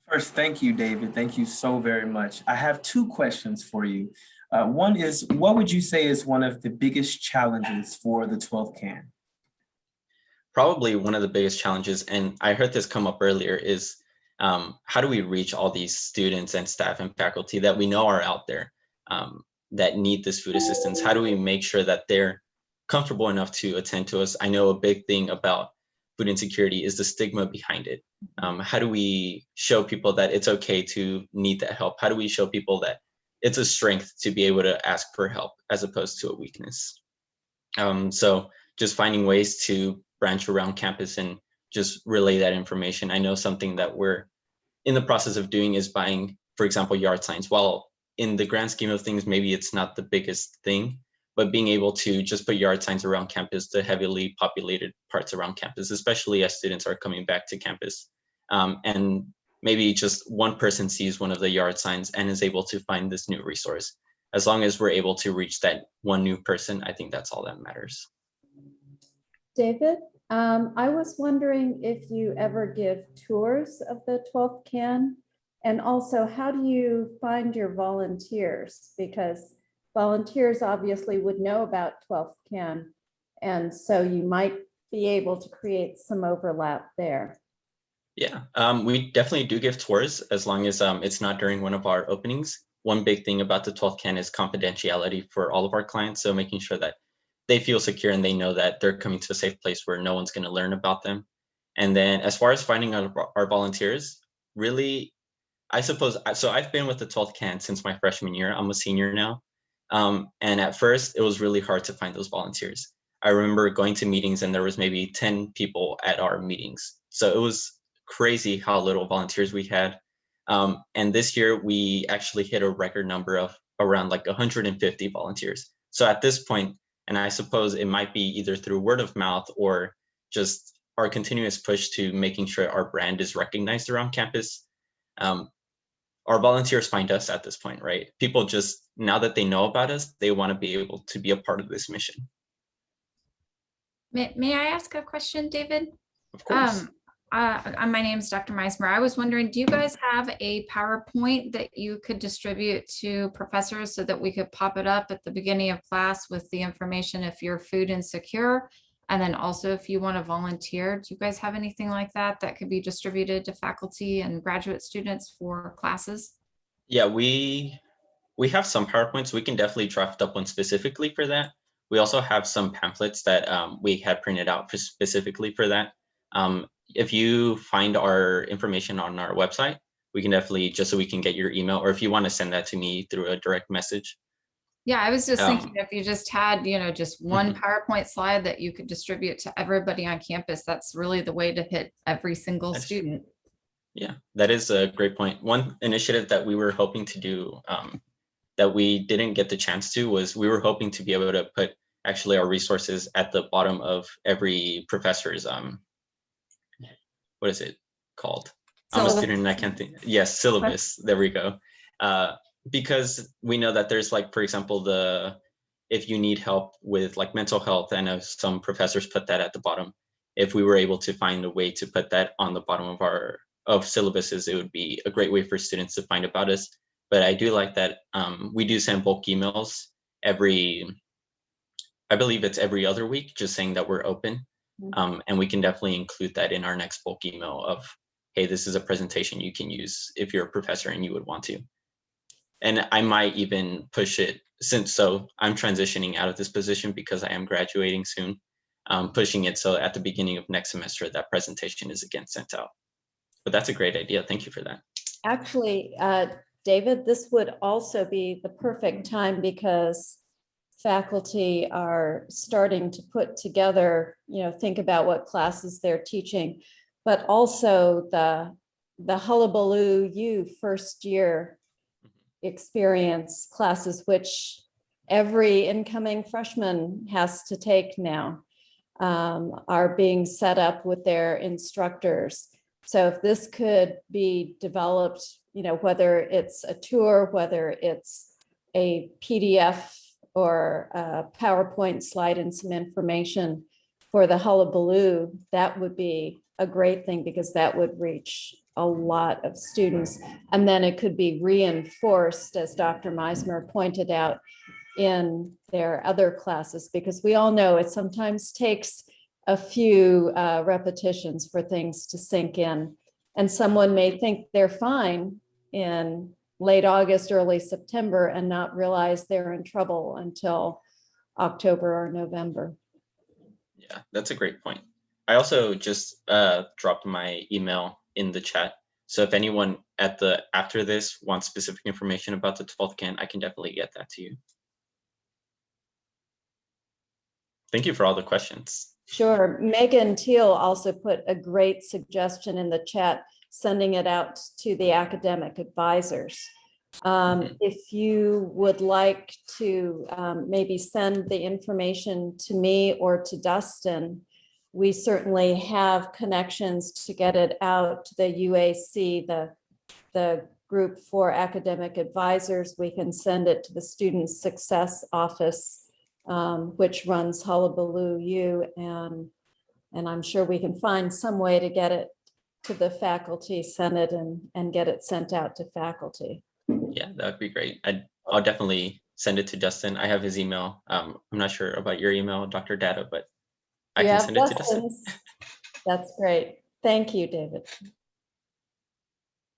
First, thank you, David. Thank you so very much. I have two questions for you. One is, what would you say is one of the biggest challenges for the 12th can? Probably one of the biggest challenges, and I heard this come up earlier, is how do we reach all these students and staff and faculty that we know are out there that need this food assistance? How do we make sure that they're comfortable enough to attend to us? I know a big thing about food insecurity is the stigma behind it. How do we show people that it's okay to need that help? How do we show people that it's a strength to be able to ask for help as opposed to a weakness? So just finding ways to branch around campus and just relay that information. I know something that we're in the process of doing is buying, for example, yard signs. While in the grand scheme of things, maybe it's not the biggest thing, but being able to just put yard signs around campus, the heavily populated parts around campus, especially as students are coming back to campus. And maybe just one person sees one of the yard signs and is able to find this new resource. As long as we're able to reach that one new person, I think that's all that matters. David, I was wondering if you ever give tours of the 12th can, and also how do you find your volunteers? Because volunteers obviously would know about 12th can, and so you might be able to create some overlap there. Yeah, we definitely do give tours as long as it's not during one of our openings. One big thing about the 12th can is confidentiality for all of our clients. So making sure that they feel secure and they know that they're coming to a safe place where no one's going to learn about them. And then as far as finding out our volunteers, really, I suppose, so I've been with the 12th can since my freshman year. I'm a senior now. And at first it was really hard to find those volunteers. I remember going to meetings and there was maybe 10 people at our meetings. So it was crazy how little volunteers we had. And this year we actually hit a record number of around like 150 volunteers. So at this point, and I suppose it might be either through word of mouth or just our continuous push to making sure our brand is recognized around campus, our volunteers find us at this point, right? People just, now that they know about us, they want to be able to be a part of this mission. May I ask a question, David? Of course. My name is Dr. Meismer. I was wondering, do you guys have a PowerPoint that you could distribute to professors so that we could pop it up at the beginning of class with the information if you're food insecure? And then also if you want to volunteer, do you guys have anything like that that could be distributed to faculty and graduate students for classes? Yeah, we have some PowerPoints. We can definitely draft up one specifically for that. We also have some pamphlets that we had printed out specifically for that. If you find our information on our website, we can definitely, just so we can get your email, or if you want to send that to me through a direct message. Yeah, I was just thinking if you just had, just one PowerPoint slide that you could distribute to everybody on campus, that's really the way to hit every single student. Yeah, that is a great point. One initiative that we were hoping to do that we didn't get the chance to was we were hoping to be able to put actually our resources at the bottom of every professor's what is it called? I'm a student and I can't think. Yes, syllabus. There we go. Because we know that there's like, for example, if you need help with like mental health, I know some professors put that at the bottom. If we were able to find a way to put that on the bottom of syllabuses, it would be a great way for students to find about us. But I do like that we do send bulk emails I believe it's every other week, just saying that we're open. And we can definitely include that in our next bulk email of, hey, this is a presentation you can use if you're a professor and you would want to. And I might even push it I'm transitioning out of this position because I am graduating soon, pushing it so at the beginning of next semester, that presentation is again sent out. But that's a great idea. Thank you for that. Actually, David, this would also be the perfect time because faculty are starting to put together, think about what classes they're teaching, but also the Hullabaloo U first year experience classes, which every incoming freshman has to take now, are being set up with their instructors. So if this could be developed, whether it's a tour, whether it's a PDF or a PowerPoint slide and some information for the Hullabaloo, that would be a great thing because that would reach a lot of students. And then it could be reinforced, as Dr. Meismer pointed out, in their other classes, because we all know it sometimes takes a few repetitions for things to sink in. And someone may think they're fine in late August, early September, and not realize they're in trouble until October or November. Yeah, that's a great point. I also just dropped my email in the chat. So if anyone after this wants specific information about the 12th Can, I can definitely get that to you. Thank you for all the questions. Sure. Megan Teal also put a great suggestion in the chat, sending it out to the academic advisors. If you would like to maybe send the information to me or to Dustin, we certainly have connections to get it out to the UAC, the group for academic advisors. We can send it to the Student Success Office, which runs Hullabaloo U, and I'm sure we can find some way to get it to the faculty senate and get it sent out to faculty. Yeah, that would be great. I'll definitely send it to Dustin. I have his email. I'm not sure about your email, Dr. Data, but I can send it to Dustin. That's great. Thank you, David.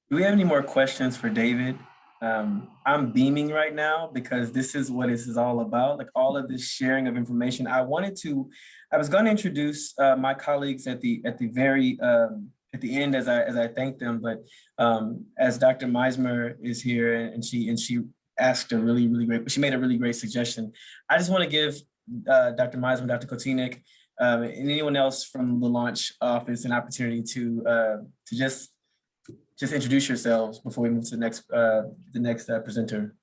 Do we have any more questions for David? I'm beaming right now because this is what this is all about, like all of this sharing of information. I was going to introduce my colleagues at the end as I thank them, but as Dr. Meismer is here and she asked she made a really great suggestion. I just want to give Dr. Meismer, Dr. Kotinik, and anyone else from the launch office an opportunity to just introduce yourselves before we move to the next presenter.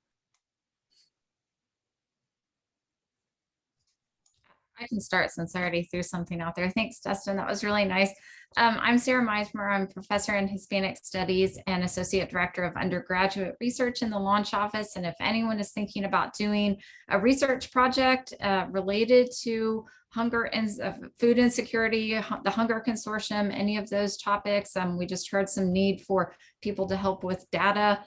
I can start since I already threw something out there. Thanks, Dustin. That was really nice. I'm Sarah Meismer. I'm professor in Hispanic Studies and Associate Director of Undergraduate Research in the Launch Office. And if anyone is thinking about doing a research project related to hunger and food insecurity, the Hunger Consortium, any of those topics, we just heard some need for people to help with data.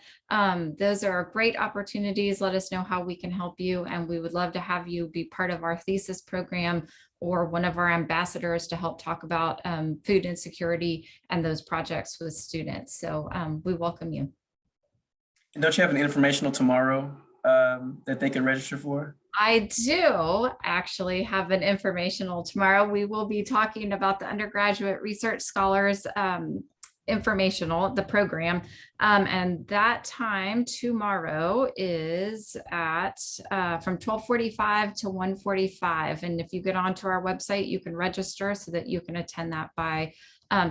Those are great opportunities. Let us know how we can help you. And we would love to have you be part of our thesis program or one of our ambassadors to help talk about food insecurity and those projects with students. So we welcome you. And don't you have an informational tomorrow that they can register for? I do actually have an informational tomorrow. We will be talking about the undergraduate research scholars informational, the program. And that time tomorrow is at from 12:45 to 1:45. And if you get onto our website, you can register so that you can attend that by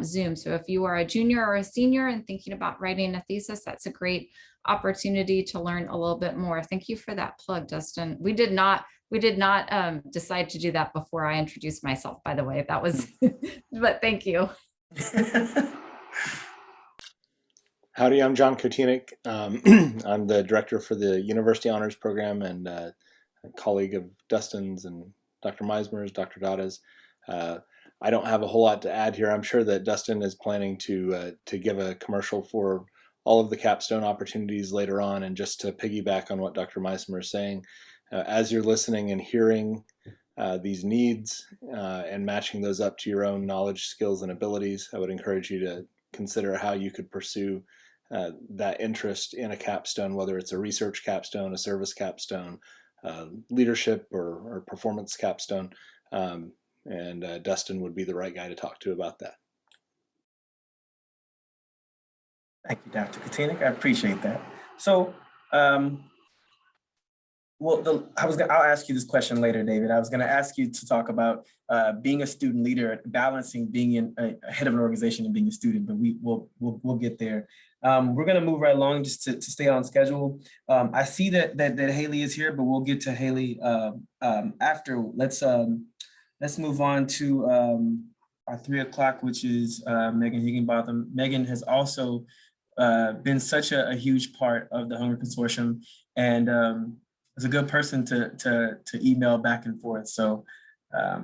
Zoom. So if you are a junior or a senior and thinking about writing a thesis, that's a great opportunity to learn a little bit more. Thank you for that plug, Dustin. We did not decide to do that before I introduced myself, by the way. That was, but thank you. Howdy, I'm John Kotinik. I'm the director for the University Honors Program and a colleague of Dustin's and Dr. Meismer's, Dr. Dada's. I don't have a whole lot to add here. I'm sure that Dustin is planning to give a commercial for all of the capstone opportunities later on. And just to piggyback on what Dr. Meismer is saying, as you're listening and hearing these needs and matching those up to your own knowledge, skills, and abilities, I would encourage you to consider how you could pursue that interest in a capstone, whether it's a research capstone, a service capstone, leadership or performance capstone. And Dustin would be the right guy to talk to about that. Thank you, Dr. Kotinik. I appreciate that. So, well, I'll ask you this question later, David. I was going to ask you to talk about being a student leader, balancing being a head of an organization and being a student, but we'll get there. We're going to move right along just to stay on schedule. I see that Haley is here, but we'll get to Haley after. Let's move on to our 3 o'clock, which is Megan Higginbotham. Megan has also been such a huge part of the Hunger Consortium, and is a good person to email back and forth. So let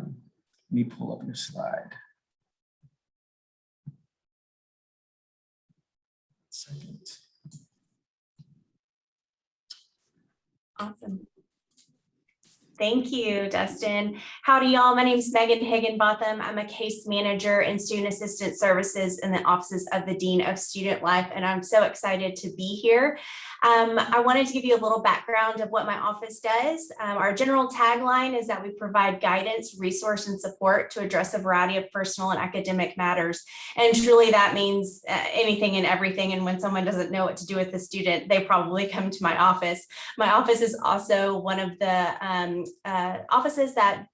me pull up your slide. Second. Awesome. Thank you, Dustin. Howdy, y'all. My name is Megan Higginbotham. I'm a case manager in student assistance services in the offices of the Dean of Student Life, and I'm so excited to be here. I wanted to give you a little background of what my office does. Our general tagline is that we provide guidance, resource, and support to address a variety of personal and academic matters. And truly that means anything and everything. And when someone doesn't know what to do with the student, they probably come to my office. My office is also one of the offices that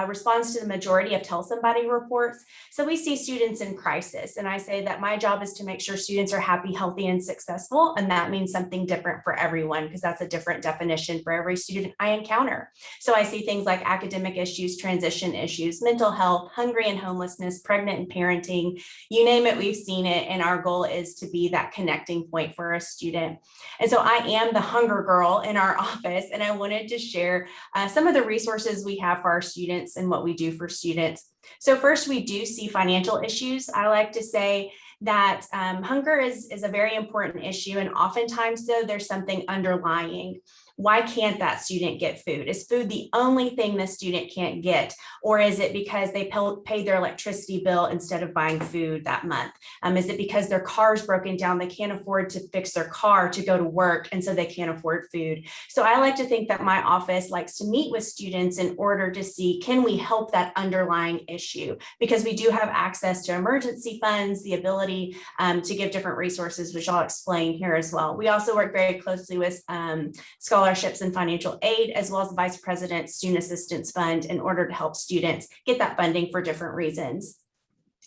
responds to the majority of Tell Somebody reports. So we see students in crisis, and I say that my job is to make sure students are happy, healthy, and successful, and that means something different for everyone because that's a different definition for every student I encounter. So I see things like academic issues, transition issues, mental health, hungry and homelessness, pregnant and parenting, you name it, we've seen it, and our goal is to be that connecting point for a student. And so I am the hunger girl in our office, and I wanted to share some of the resources we have for our students and what we do for students. So first, we do see financial issues. I like to say that hunger is a very important issue, and oftentimes though there's something underlying. Why can't that student get food? Is food the only thing the student can't get? Or is it because they paid their electricity bill instead of buying food that month? Is it because their car's broken down, they can't afford to fix their car to go to work, and so they can't afford food? So I like to think that my office likes to meet with students in order to see, can we help that underlying issue? Because we do have access to emergency funds, the ability to give different resources, which I'll explain here as well. We also work very closely with scholarships and financial aid, as well as the Vice President's Student Assistance Fund in order to help students get that funding for different reasons.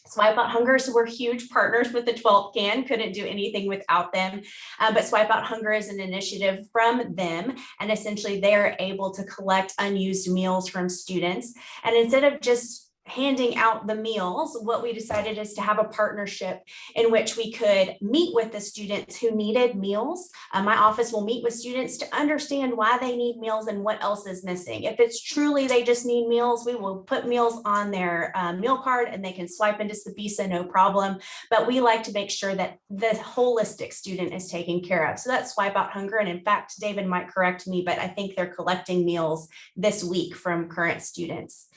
Swipe Out Hunger, so we're huge partners with the 12th Can, couldn't do anything without them. But Swipe Out Hunger is an initiative from them, and essentially they are able to collect unused meals from students. And instead of just handing out the meals, what we decided is to have a partnership in which we could meet with the students who needed meals. My office will meet with students to understand why they need meals and what else is missing. If it's truly they just need meals, we will put meals on their meal card and they can swipe into Sabisa, no problem. But we like to make sure that the holistic student is taken care of. So that's Swipe Out Hunger. And in fact, David might correct me, but I think they're collecting meals this week from current students.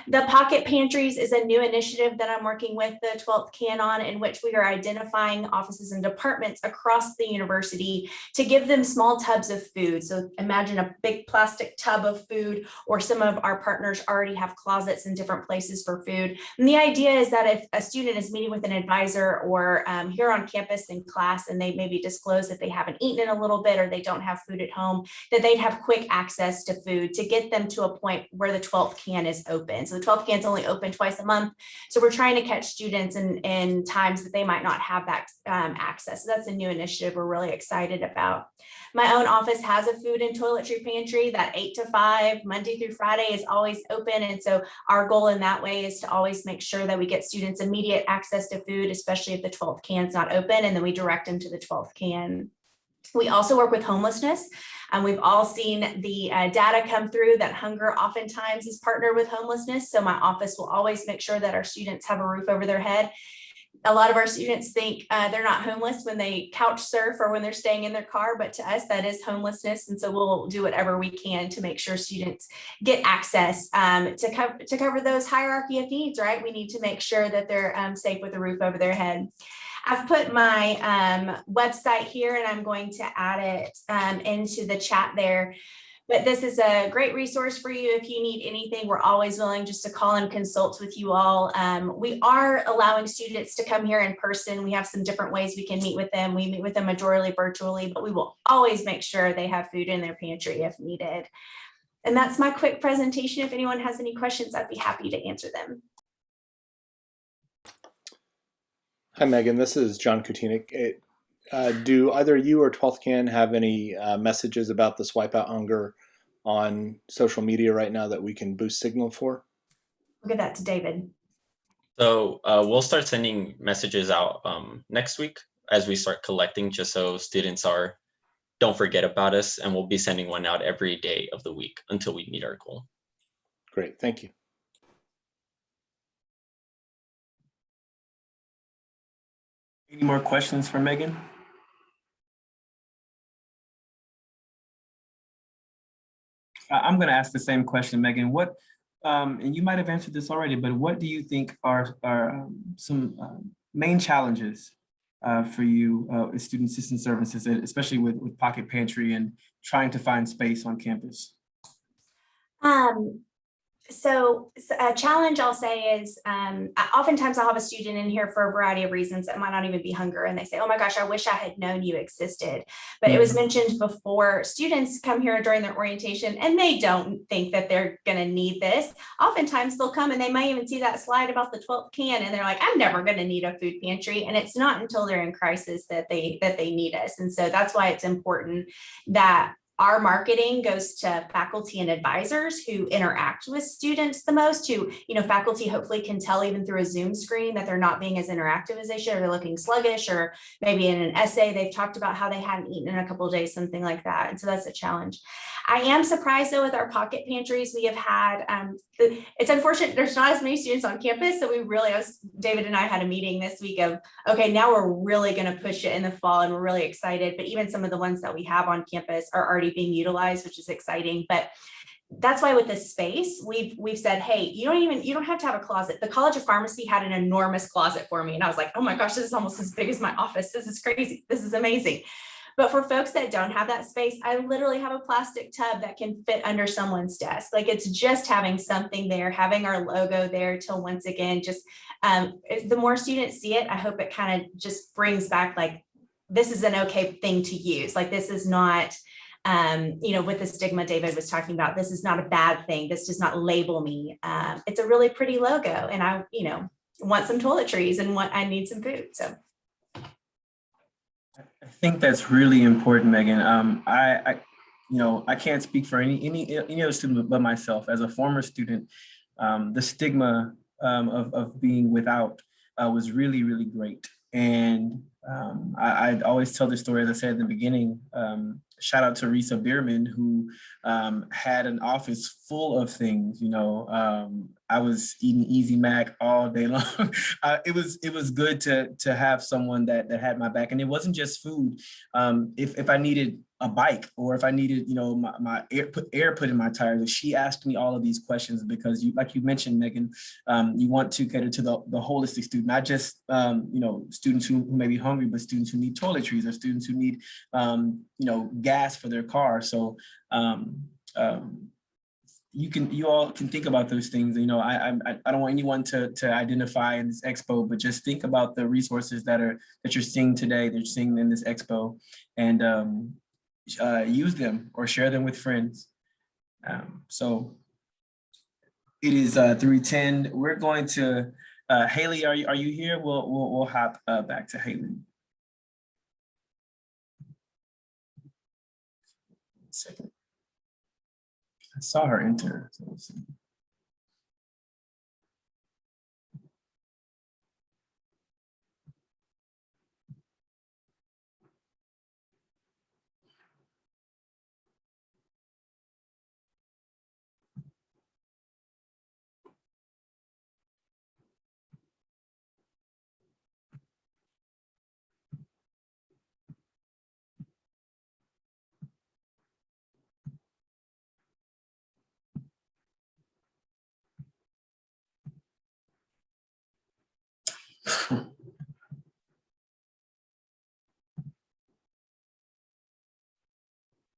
The Pocket Pantries is a new initiative that I'm working with the 12th Can on, in which we are identifying offices and departments across the university to give them small tubs of food. So imagine a big plastic tub of food, or some of our partners already have closets in different places for food. And the idea is that if a student is meeting with an advisor or here on campus in class, and they maybe disclose that they haven't eaten in a little bit or they don't have food at home, that they'd have quick access to food to get them to a point where the 12th Can is open. So the 12th Can's only open twice a month. So we're trying to catch students in times that they might not have that access. So that's a new initiative we're really excited about. My own office has a food and toiletry pantry that 8 to 5, Monday through Friday is always open. And so our goal in that way is to always make sure that we get students immediate access to food, especially if the 12th Can's not open, and then we direct them to the 12th Can. We also work with homelessness. We've all seen the data come through that hunger oftentimes is partnered with homelessness. So my office will always make sure that our students have a roof over their head. A lot of our students think they're not homeless when they couch surf or when they're staying in their car, but to us that is homelessness. And so we'll do whatever we can to make sure students get access to cover those hierarchy of needs, right? We need to make sure that they're safe with a roof over their head. I've put my website here and I'm going to add it into the chat there. But this is a great resource for you. If you need anything, we're always willing just to call and consult with you all. We are allowing students to come here in person. We have some different ways we can meet with them. We meet with them majorly virtually, but we will always make sure they have food in their pantry if needed. And that's my quick presentation. If anyone has any questions, I'd be happy to answer them. Hi, Megan. This is John Kutinik. Do either you or 12th Can have any messages about the Swipe Out Hunger on social media right now that we can boost signal for? I'll give that to David. So we'll start sending messages out next week as we start collecting, just so students don't forget about us, and we'll be sending one out every day of the week until we meet our goal. Great, thank you. Any more questions for Megan? I'm going to ask the same question, Megan. What, and you might have answered this already, but what do you think are some main challenges for you as student assistance services, especially with Pocket Pantry and trying to find space on campus? So a challenge I'll say is oftentimes I'll have a student in here for a variety of reasons. It might not even be hunger. And they say, oh my gosh, I wish I had known you existed. But it was mentioned before, students come here during their orientation and they don't think that they're going to need this. Oftentimes they'll come and they might even see that slide about the 12th can and they're like, I'm never going to need a food pantry. And it's not until they're in crisis that they need us. And so that's why it's important that our marketing goes to faculty and advisors who interact with students the most, who, faculty hopefully can tell even through a Zoom screen that they're not being as interactive as they should, or they're looking sluggish, or maybe in an essay, they've talked about how they hadn't eaten in a couple of days, something like that. And so that's a challenge. I am surprised though, with our pocket pantries, we have had, it's unfortunate, there's not as many students on campus. So David and I had a meeting this week of, okay, now we're really going to push it in the fall and we're really excited. But even some of the ones that we have on campus are already being utilized, which is exciting. But that's why with this space, we've said, hey, you don't have to have a closet. The College of Pharmacy had an enormous closet for me. And I was like, oh my gosh, this is almost as big as my office. This is crazy. This is amazing. But for folks that don't have that space, I literally have a plastic tub that can fit under someone's desk. Like, it's just having something there, having our logo there to, once again, just the more students see it, I hope it kind of just brings back, like, this is an okay thing to use. Like, this is not, with the stigma David was talking about, this is not a bad thing. This does not label me. It's a really pretty logo, and I, want some toiletries and I need some food. So I think that's really important, Megan. I can't speak for any other student but myself. As a former student, the stigma of being without was really, really great. And I always tell this story, as I said in the beginning. Shout out to Risa Bierman, who had an office full of things. I was eating Easy Mac all day long. It was good to have someone that had my back, and it wasn't just food. If I needed a bike, or if I needed, my air put in my tires, she asked me all of these questions because, like you mentioned, Megan, you want to cater to the holistic student, not just students who may be hungry, but students who need toiletries, or students who need gas for their car. So you all can think about those things. I don't want anyone to identify in this expo, but just think about the resources that you're seeing today, that you're seeing in this expo, and use them or share them with friends. So it is 3:10. We're going to Haley. Are you here? We'll hop back to Haley. 1 second. I saw her enter. So let's see.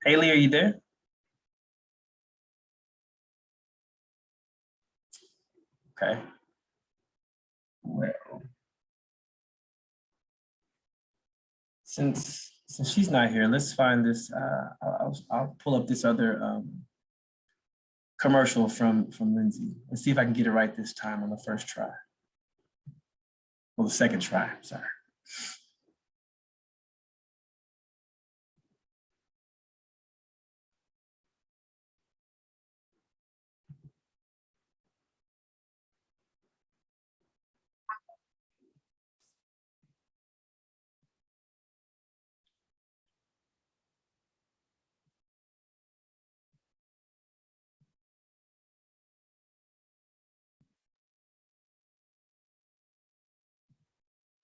Haley, are you there? Okay. Well, since she's not here, let's find this. I'll pull up this other commercial from Lindsay and see if I can get it right this time on the first try. Well, the second try, sorry.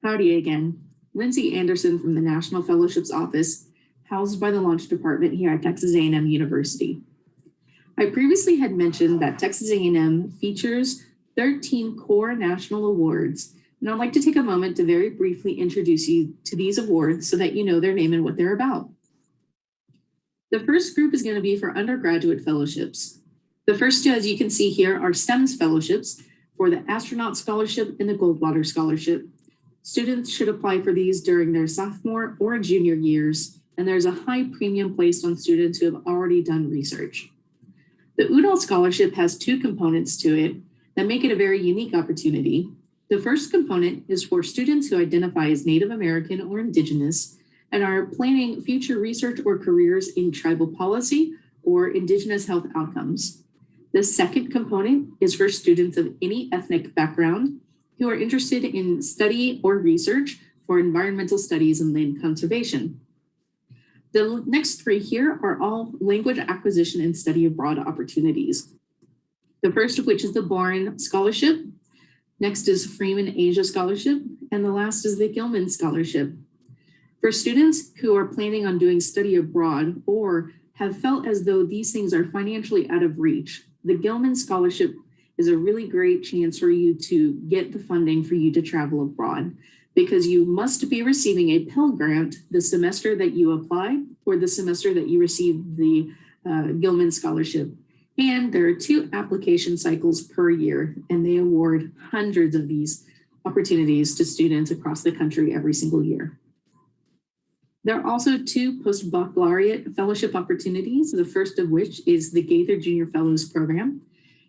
Howdy again. Lindsay Anderson from the National Fellowships Office, housed by the Launch Department here at Texas A&M University. I previously had mentioned that Texas A&M features 13 core national awards, and I'd like to take a moment to very briefly introduce you to these awards so that you know their name and what they're about. The first group is going to be for undergraduate fellowships. The first two, as you can see here, are STEMS fellowships for the Astronaut Scholarship and the Goldwater Scholarship. Students should apply for these during their sophomore or junior years, and there's a high premium placed on students who have already done research. The Udall Scholarship has two components to it that make it a very unique opportunity. The first component is for students who identify as Native American or Indigenous and are planning future research or careers in tribal policy or Indigenous health outcomes. The second component is for students of any ethnic background who are interested in study or research for environmental studies and land conservation. The next three here are all language acquisition and study abroad opportunities. The first of which is the Boren Scholarship. Next is Freeman Asia Scholarship. And the last is the Gilman Scholarship. For students who are planning on doing study abroad or have felt as though these things are financially out of reach, the Gilman Scholarship is a really great chance for you to get the funding for you to travel abroad, because you must be receiving a Pell Grant the semester that you apply or the semester that you receive the Gilman Scholarship. And there are 2 application cycles per year, and they award hundreds of these opportunities to students across the country every single year. There are also 2 post-baccalaureate fellowship opportunities, the first of which is the Gaither Junior Fellows Program.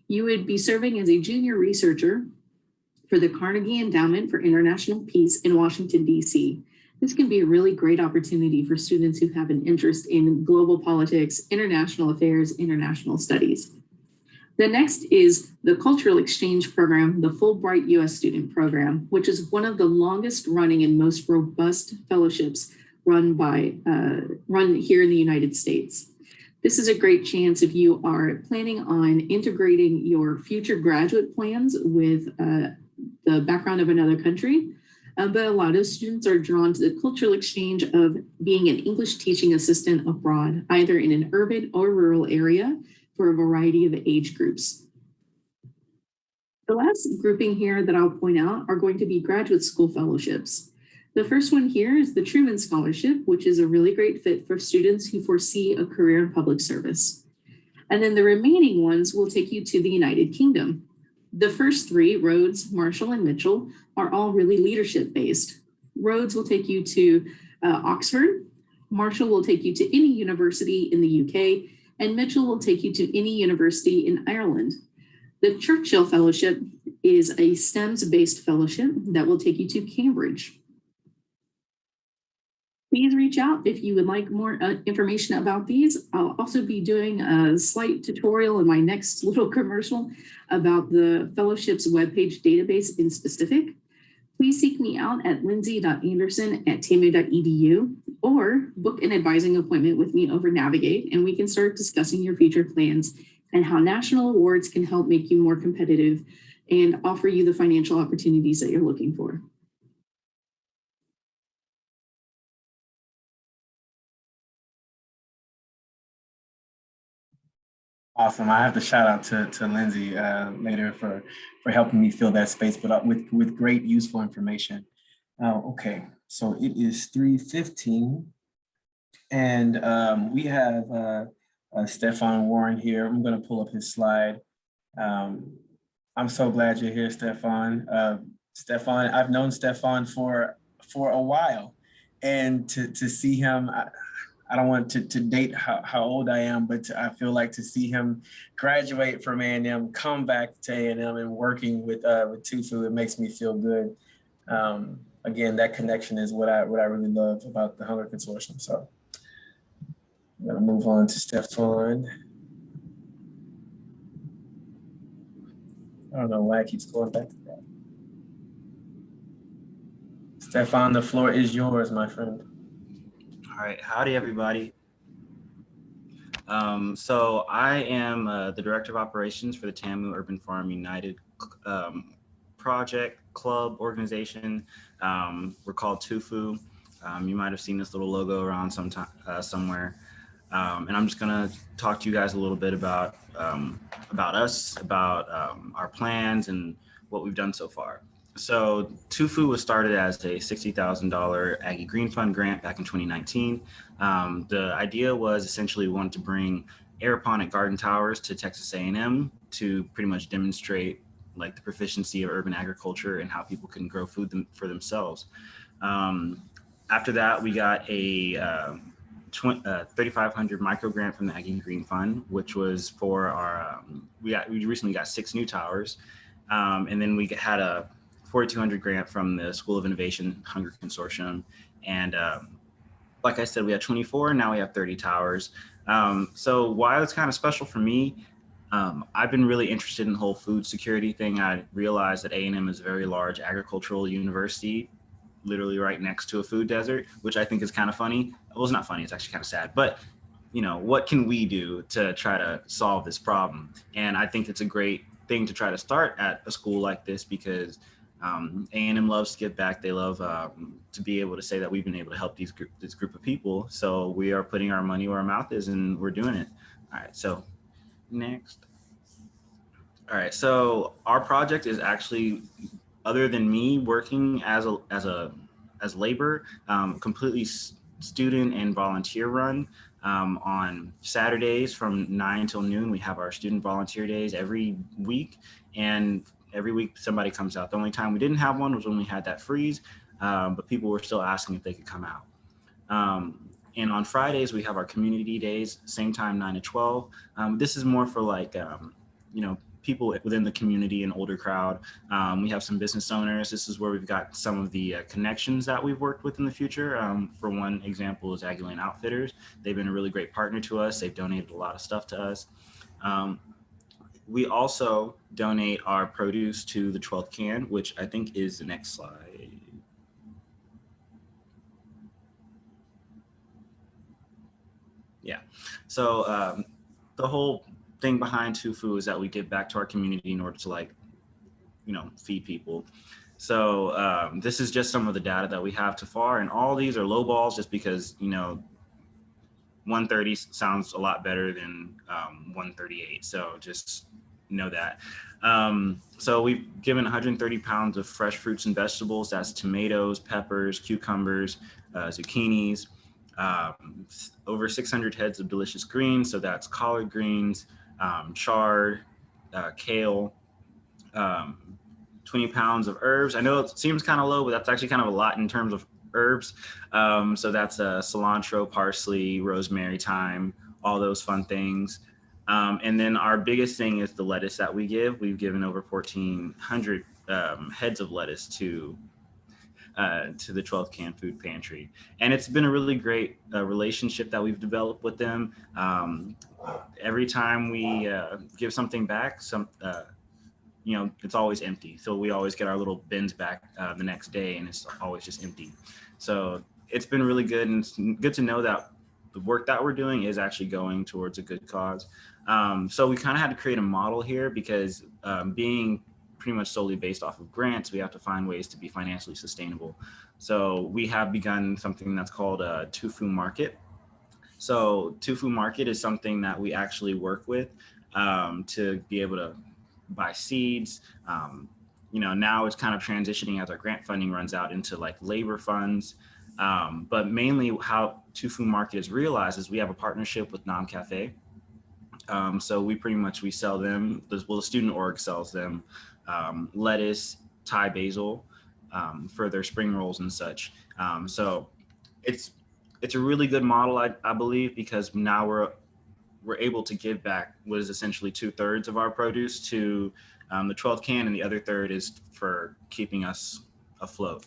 You would be serving as a junior researcher for the Carnegie Endowment for International Peace in Washington, D.C. This can be a really great opportunity for students who have an interest in global politics, international affairs, international studies. The next is the Cultural Exchange Program, the Fulbright U.S. Student Program, which is one of the longest running and most robust fellowships run here in the United States. This is a great chance if you are planning on integrating your future graduate plans with the background of another country. But a lot of students are drawn to the cultural exchange of being an English teaching assistant abroad, either in an urban or rural area for a variety of age groups. The last grouping here that I'll point out are going to be graduate school fellowships. The first one here is the Truman Scholarship, which is a really great fit for students who foresee a career in public service. And then the remaining ones will take you to the United Kingdom. The first 3, Rhodes, Marshall, and Mitchell, are all really leadership based. Rhodes will take you to Oxford, Marshall will take you to any university in the UK, and Mitchell will take you to any university in Ireland. The Churchill Fellowship is a STEMS-based fellowship that will take you to Cambridge. Please reach out if you would like more information about these. I'll also be doing a slight tutorial in my next little commercial about the fellowship's webpage database in specific. Please seek me out at lindsay.anderson@tamu.edu or book an advising appointment with me over Navigate, and we can start discussing your future plans and how national awards can help make you more competitive and offer you the financial opportunities that you're looking for. Awesome. I have to shout out to Lindsay later for helping me fill that space, but with great useful information. Okay, so it is 3:15, and we have Stefan Warren here. I'm going to pull up his slide. I'm so glad you're here, Stefan. Stefan, I've known Stefan for a while, and to see him. I don't want to date how old I am, but I feel like to see him graduate from A&M, come back to A&M and working with Tufu, it makes me feel good. Again, that connection is what I really love about the Hunger Consortium. So I'm gonna move on to Stefan. I don't know why it keeps going back to that. Stefan, the floor is yours, my friend. All right, howdy everybody. So I am the Director of Operations for the TAMU Urban Farm United project, club, organization. We're called TUFU. You might have seen this little logo around somewhere. And I'm just gonna talk to you guys a little bit about us, about our plans and what we've done so far. So TUFU was started as a $60,000 Aggie Green Fund grant back in 2019. The idea was essentially we wanted to bring aeroponic garden towers to Texas A&M to pretty much demonstrate like the proficiency of urban agriculture and how people can grow food for themselves. After that, we got a 3,500 micro grant from the Aggie Green Fund, which was for our, we recently got 6 new towers. And then we had a 4,200 grant from the School of Innovation Hunger Consortium. And like I said, we had 24, now we have 30 towers. So why it's kind of special for me, I've been really interested in the whole food security thing. I realized that A&M is a very large agricultural university, literally right next to a food desert, which I think is kind of funny. Well, it's not funny, it's actually kind of sad, but you know, what can we do to try to solve this problem? And I think it's a great thing to try to start at a school like this because A&M loves to give back. They love to be able to say that we've been able to help this group of people. So we are putting our money where our mouth is and we're doing it. All right, so next. All right, so our project is actually, other than me working as labor, completely student and volunteer run. On Saturdays from 9 till noon, we have our student volunteer days every week, and every week somebody comes out. The only time we didn't have one was when we had that freeze, but people were still asking if they could come out. And on Fridays, we have our community days, same time, 9 to 12. This is more for like, you know, people within the community and older crowd. We have some business owners. This is where we've got some of the connections that we've worked with in the future. For one example is Aggieland Outfitters. They've been a really great partner to us. They've donated a lot of stuff to us. We also donate our produce to the 12th Can, which I think is the next slide. Yeah, so the whole thing behind TUFU is that we give back to our community in order to, like, you know, feed people. So this is just some of the data that we have so far, and all these are low balls just because, you know, 130 sounds a lot better than 138. So just know that. So we've given 130 pounds of fresh fruits and vegetables. That's tomatoes, peppers, cucumbers, zucchinis, over 600 heads of delicious greens. So that's collard greens, chard, kale, 20 pounds of herbs. I know it seems kind of low, but that's actually kind of a lot in terms of herbs. So that's cilantro, parsley, rosemary, thyme, all those fun things. And then our biggest thing is the lettuce that we give. We've given over 1,400 heads of lettuce to the 12th Can Food Pantry. And it's been a really great relationship that we've developed with them. Every time we give something back, you know, it's always empty. So we always get our little bins back the next day and it's always just empty. So it's been really good, and it's good to know that the work that we're doing is actually going towards a good cause. So we kind of had to create a model here because being pretty much solely based off of grants, we have to find ways to be financially sustainable. So we have begun something that's called a TUFU Market. So TUFU Market is something that we actually work with to be able to buy seeds. Now it's kind of transitioning as our grant funding runs out into like labor funds. But mainly how Tofu Market is realized is we have a partnership with Nam Cafe. So we sell them, the student org sells them lettuce, Thai basil for their spring rolls and such. So it's a really good model, I believe, because now we're able to give back what is essentially 2/3 of our produce to the 12th can, and the other third is for keeping us afloat.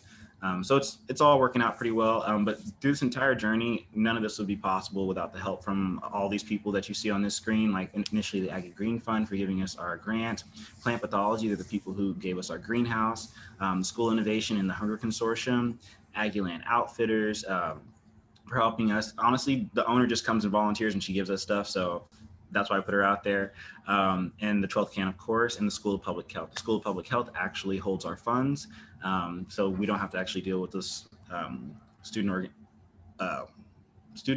So it's all working out pretty well. But through this entire journey, none of this would be possible without the help from all these people that you see on this screen, like initially the Aggie Green Fund for giving us our grant, Plant Pathology, they're the people who gave us our greenhouse, School Innovation and the Hunger Consortium, Aggieland Outfitters, for helping us. Honestly, the owner just comes and volunteers and she gives us stuff. So that's why I put her out there. And the 12th can, of course, and the School of Public Health. The School of Public Health actually holds our funds. So we don't have to actually deal with this student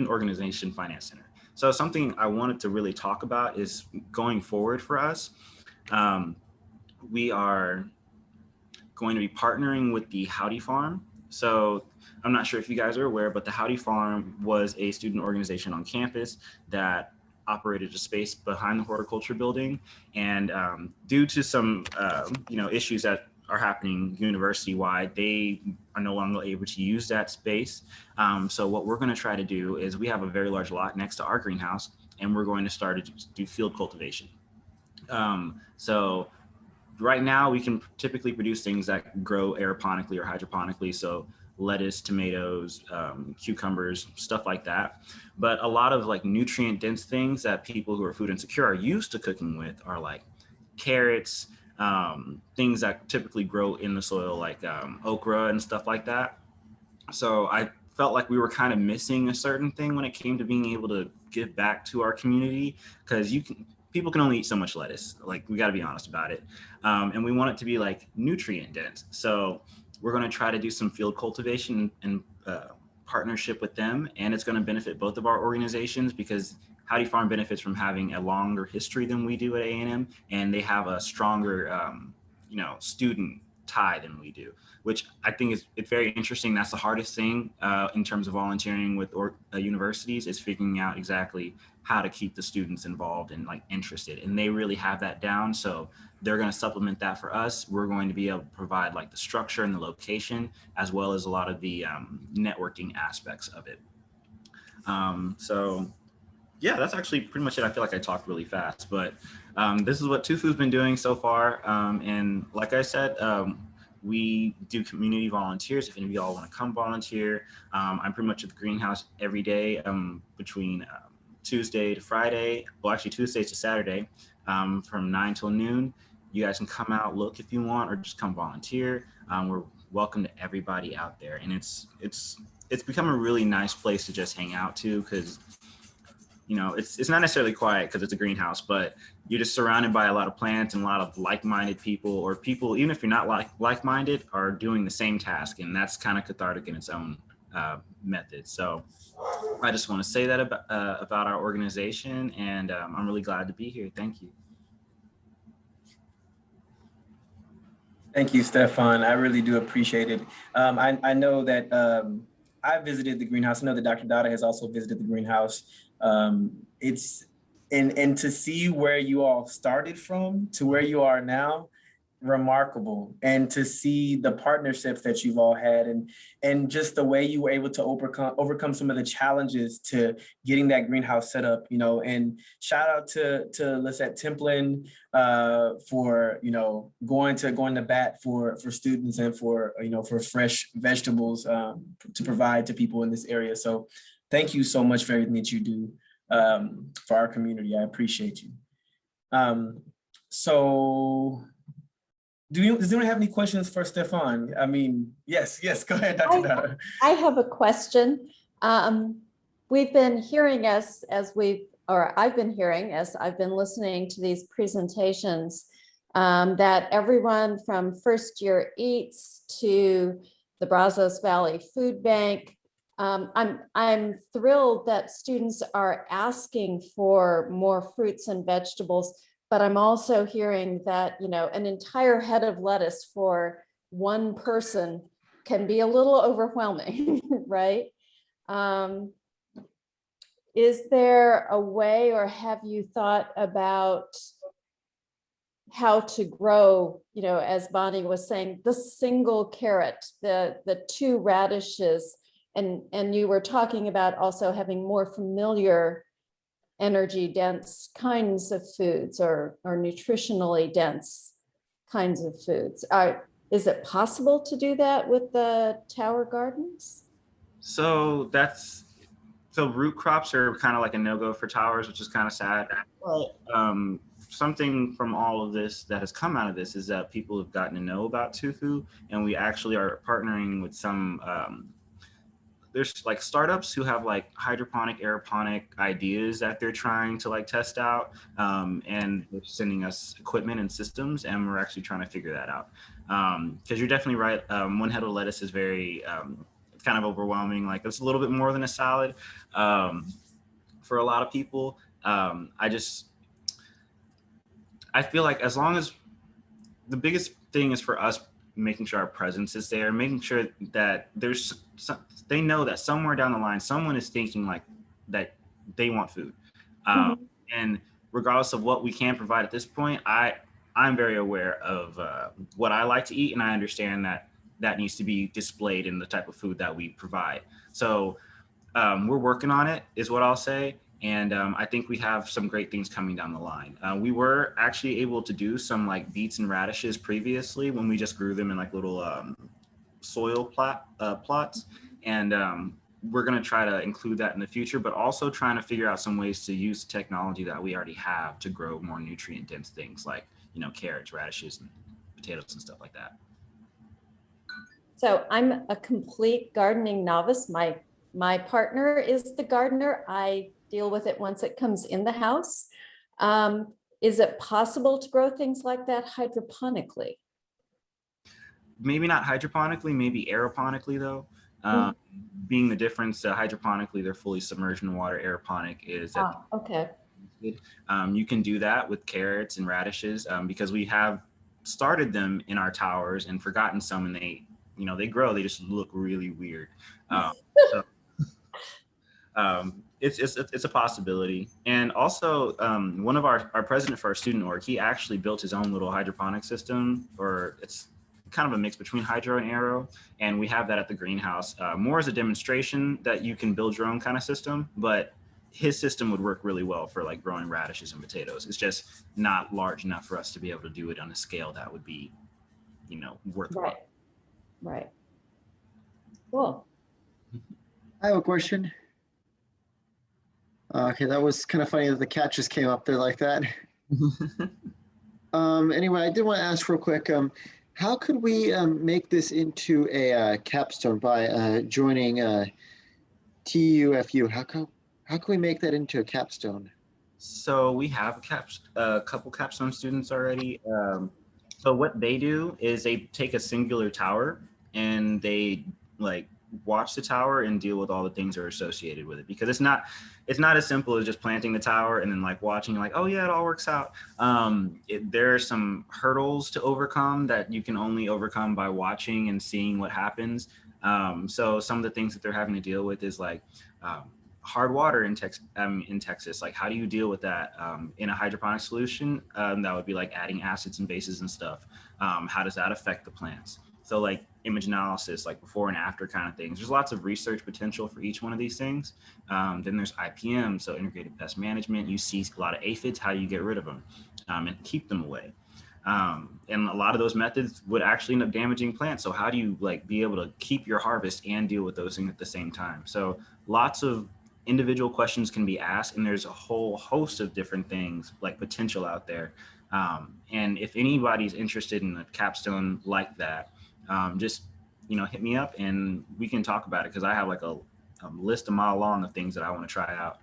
organization finance center. So something I wanted to really talk about is going forward for us. We are going to be partnering with the Howdy Farm. So I'm not sure if you guys are aware, but the Howdy Farm was a student organization on campus that operated a space behind the horticulture building. And due to some issues that are happening university-wide, they are no longer able to use that space. So what we're going to try to do is we have a very large lot next to our greenhouse, and we're going to start to do field cultivation. So right now we can typically produce things that grow aeroponically or hydroponically. So lettuce, tomatoes, cucumbers, stuff like that. But a lot of like nutrient dense things that people who are food insecure are used to cooking with are like carrots, things that typically grow in the soil, like okra and stuff like that. So I felt like we were kind of missing a certain thing when it came to being able to give back to our community, because people can only eat so much lettuce. Like, we got to be honest about it. And we want it to be like nutrient dense. So we're going to try to do some field cultivation and partnership with them. And it's going to benefit both of our organizations, because Howdy Farm benefits from having a longer history than we do at A&M, and they have a stronger, student tie than we do, which I think it's very interesting. That's the hardest thing in terms of volunteering with universities, is figuring out exactly how to keep the students involved and like interested. And they really have that down. So they're going to supplement that for us. We're going to be able to provide like the structure and the location, as well as a lot of the networking aspects of it. So yeah, that's actually pretty much it. I feel like I talked really fast, but this is what Tofu's been doing so far. And like I said, we do community volunteers. If any of y'all want to come volunteer, I'm pretty much at the greenhouse every day between Tuesday to Friday. Well, actually Tuesdays to Saturday from 9 till noon. You guys can come out, look if you want, or just come volunteer. We're welcome to everybody out there. And it's become a really nice place to just hang out to, because it's not necessarily quiet because it's a greenhouse, but you're just surrounded by a lot of plants and a lot of like-minded people, or people, even if you're not like-minded, are doing the same task. And that's kind of cathartic in its own method. So I just want to say that about our organization, and I'm really glad to be here. Thank you. Thank you, Stefan. I really do appreciate it. I know that I visited the greenhouse. I know that Dr. Dada has also visited the greenhouse. It's and to see where you all started from to where you are now, remarkable. And to see the partnerships that you've all had, and just the way you were able to overcome some of the challenges to getting that greenhouse set up, and shout out to Lisette Templin for going to bat for students and for for fresh vegetables to provide to people in this area. So thank you so much for everything that you do for our community. I appreciate you. So does anyone have any questions for Stefan? I mean, yes, go ahead, Dr. Dada. I have a question. We've been hearing as I've been hearing as I've been listening to these presentations, that everyone from First Year Eats to the Brazos Valley Food Bank, I'm thrilled that students are asking for more fruits and vegetables, but I'm also hearing that, you know, an entire head of lettuce for one person can be a little overwhelming, right? Is there a way, or have you thought about how to grow, you know, as Bonnie was saying, the single carrot, the 2 radishes, and you were talking about also having more familiar energy dense kinds of foods, or nutritionally dense kinds of foods. Is it possible to do that with the tower gardens? So root crops are kind of like a no-go for towers, which is kind of sad. But something from all of this that has come out of this is that people have gotten to know about tofu, and we actually are partnering with some there's like startups who have like hydroponic, aeroponic ideas that they're trying to like test out, and they're sending us equipment and systems, and we're actually trying to figure that out. Because you're definitely right. One head of lettuce is very it's kind of overwhelming. Like it's a little bit more than a salad for a lot of people. I feel like as long as the biggest thing is for us making sure our presence is there, making sure that they know that somewhere down the line, someone is thinking like that they want food. And regardless of what we can provide at this point, I'm very aware of what I like to eat, and I understand that needs to be displayed in the type of food that we provide. So we're working on it, is what I'll say. And I think we have some great things coming down the line. We were actually able to do some like beets and radishes previously when we just grew them in like little soil plots. And we're going to try to include that in the future, but also trying to figure out some ways to use technology that we already have to grow more nutrient dense things like, you know, carrots, radishes, and potatoes and stuff like that. So I'm a complete gardening novice. My partner is the gardener. I deal with it once it comes in the house. Is it possible to grow things like that hydroponically? Maybe not hydroponically, maybe aeroponically though. Being the difference, hydroponically, they're fully submerged in water. Aeroponic is okay. You can do that with carrots and radishes because we have started them in our towers and forgotten some, and they, you know, they grow. They just look really weird. It's a possibility. And also, one of our president for our student org, he actually built his own little hydroponic system, or it's kind of a mix between hydro and aero. And we have that at the greenhouse, more as a demonstration that you can build your own kind of system, but his system would work really well for like growing radishes and potatoes. It's just not large enough for us to be able to do it on a scale that would be, you know, worthwhile. Right. Cool. I have a question. Okay, that was kind of funny that the cat just came up there like that. Anyway, I did want to ask real quick, how could we make this into a capstone by joining TUFU? How can we make that into a capstone? So we have a couple capstone students already. So what they do is they take a singular tower and they like watch the tower and deal with all the things that are associated with it, because it's not as simple as just planting the tower and then like watching like, oh yeah, it all works out. There are some hurdles to overcome that you can only overcome by watching and seeing what happens. So some of the things that they're having to deal with is like hard water in Texas. Like, how do you deal with that in a hydroponic solution? That would be like adding acids and bases and stuff. How does that affect the plants? So like image analysis, like before and after kind of things. There's lots of research potential for each one of these things. Then there's IPM, so integrated pest management. You see a lot of aphids. How do you get rid of them and keep them away? And a lot of those methods would actually end up damaging plants. So how do you like be able to keep your harvest and deal with those things at the same time? So lots of individual questions can be asked, and there's a whole host of different things like potential out there. And if anybody's interested in a capstone like that, just, you know, hit me up and we can talk about it, because I have like a list a mile long of things that I want to try out.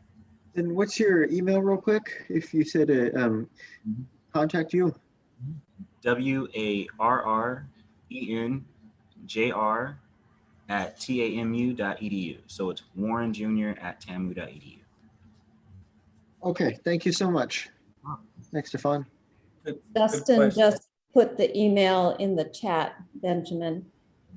And what's your email real quick, if you said contact you? WARRENJR at tamu.edu. So it's Warren Jr. at tamu.edu. Okay, thank you so much. Thanks, Stefan. Good Dustin question. just put the email in the chat, Benjamin.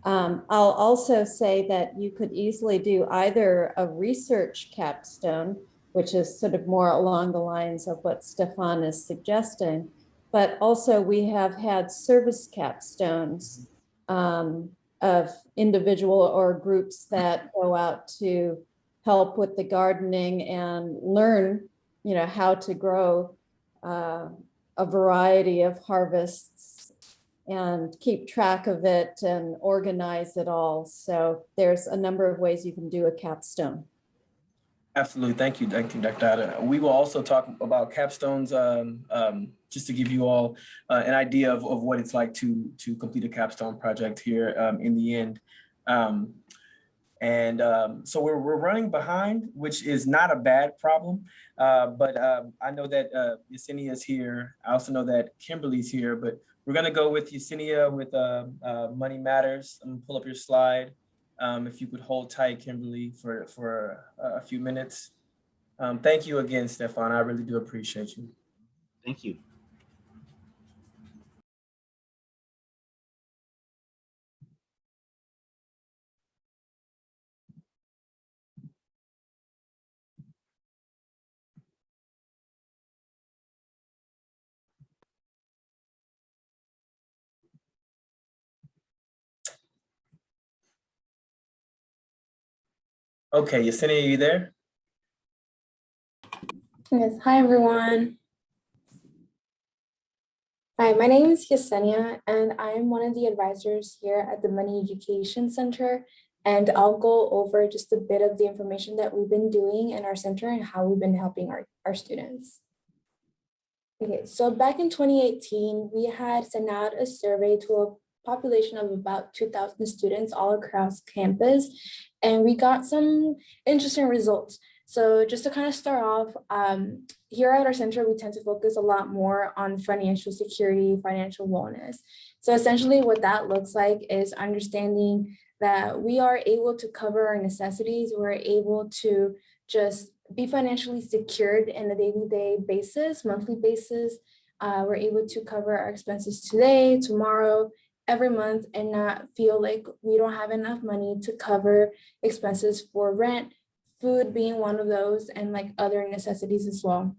I'll also say that you could easily do either a research capstone, which is sort of more along the lines of what Stefan is suggesting, but also we have had service capstones of individual or groups that go out to help with the gardening and learn, how to grow a variety of harvests and keep track of it and organize it all. So there's a number of ways you can do a capstone. Absolutely. Thank you, Dr. Ada. We will also talk about capstones, just to give you all an idea of what it's like to complete a capstone project here in the end. So we're running behind, which is not a bad problem. But I know that Yesenia is here. I also know that Kimberly's here, but we're gonna go with Yesenia with Money Matters. I'm gonna pull up your slide. If you could hold tight, Kimberly, for a few minutes. Thank you again, Stefan. I really do appreciate you. Thank you. Okay, Yesenia, are you there? Yes. Hi, everyone. Hi, my name is Yesenia, and I am one of the advisors here at the Money Education Center. And I'll go over just a bit of the information that we've been doing in our center and how we've been helping our students. Okay, so back in 2018, we had sent out a survey to a population of about 2,000 students all across campus, and we got some interesting results. So just to kind of start off, here at our center, we tend to focus a lot more on financial security, financial wellness. So essentially what that looks like is understanding that we are able to cover our necessities. We're able to just be financially secured in a day-to-day basis, monthly basis. We're able to cover our expenses today, tomorrow, every month, and not feel like we don't have enough money to cover expenses for rent, food being one of those, and like other necessities as well.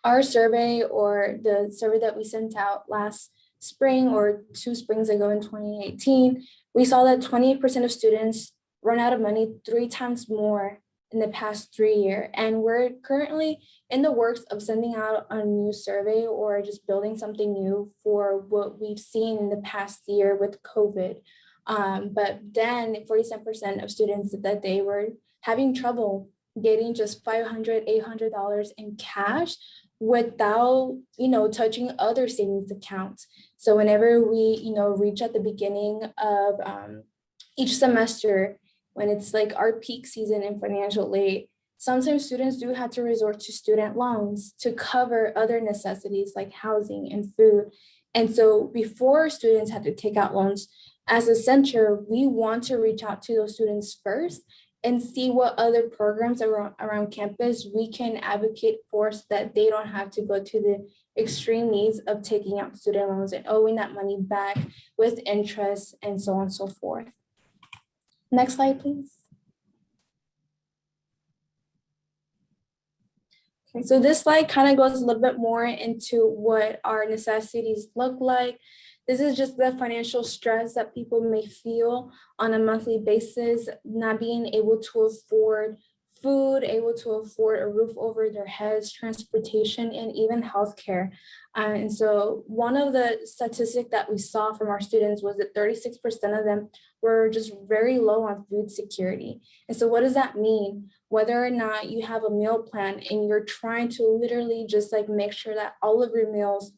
Our survey, or the survey that we sent out last spring or 2 springs ago in 2018, we saw that 28% of students run out of money 3 times more in the past 3 years. And we're currently in the works of sending out a new survey or just building something new for what we've seen in the past year with COVID. But then 47% of students said that they were having trouble getting just $500, $800 in cash without, touching other savings accounts. So whenever we, reach at the beginning of each semester, when it's like our peak season in financial aid, sometimes students do have to resort to student loans to cover other necessities like housing and food. And so before students have to take out loans, as a center, we want to reach out to those students first and see what other programs around campus we can advocate for so that they don't have to go to the extreme needs of taking out student loans and owing that money back with interest and so on and so forth. Next slide, please. Okay, so this slide kind of goes a little bit more into what our necessities look like. This is just the financial stress that people may feel on a monthly basis, not being able to afford food, able to afford a roof over their heads, transportation, and even healthcare. And so one of the statistics that we saw from our students was that 36% of them were just very low on food security. And so what does that mean? Whether or not you have a meal plan and you're trying to literally just like make sure that all of your meals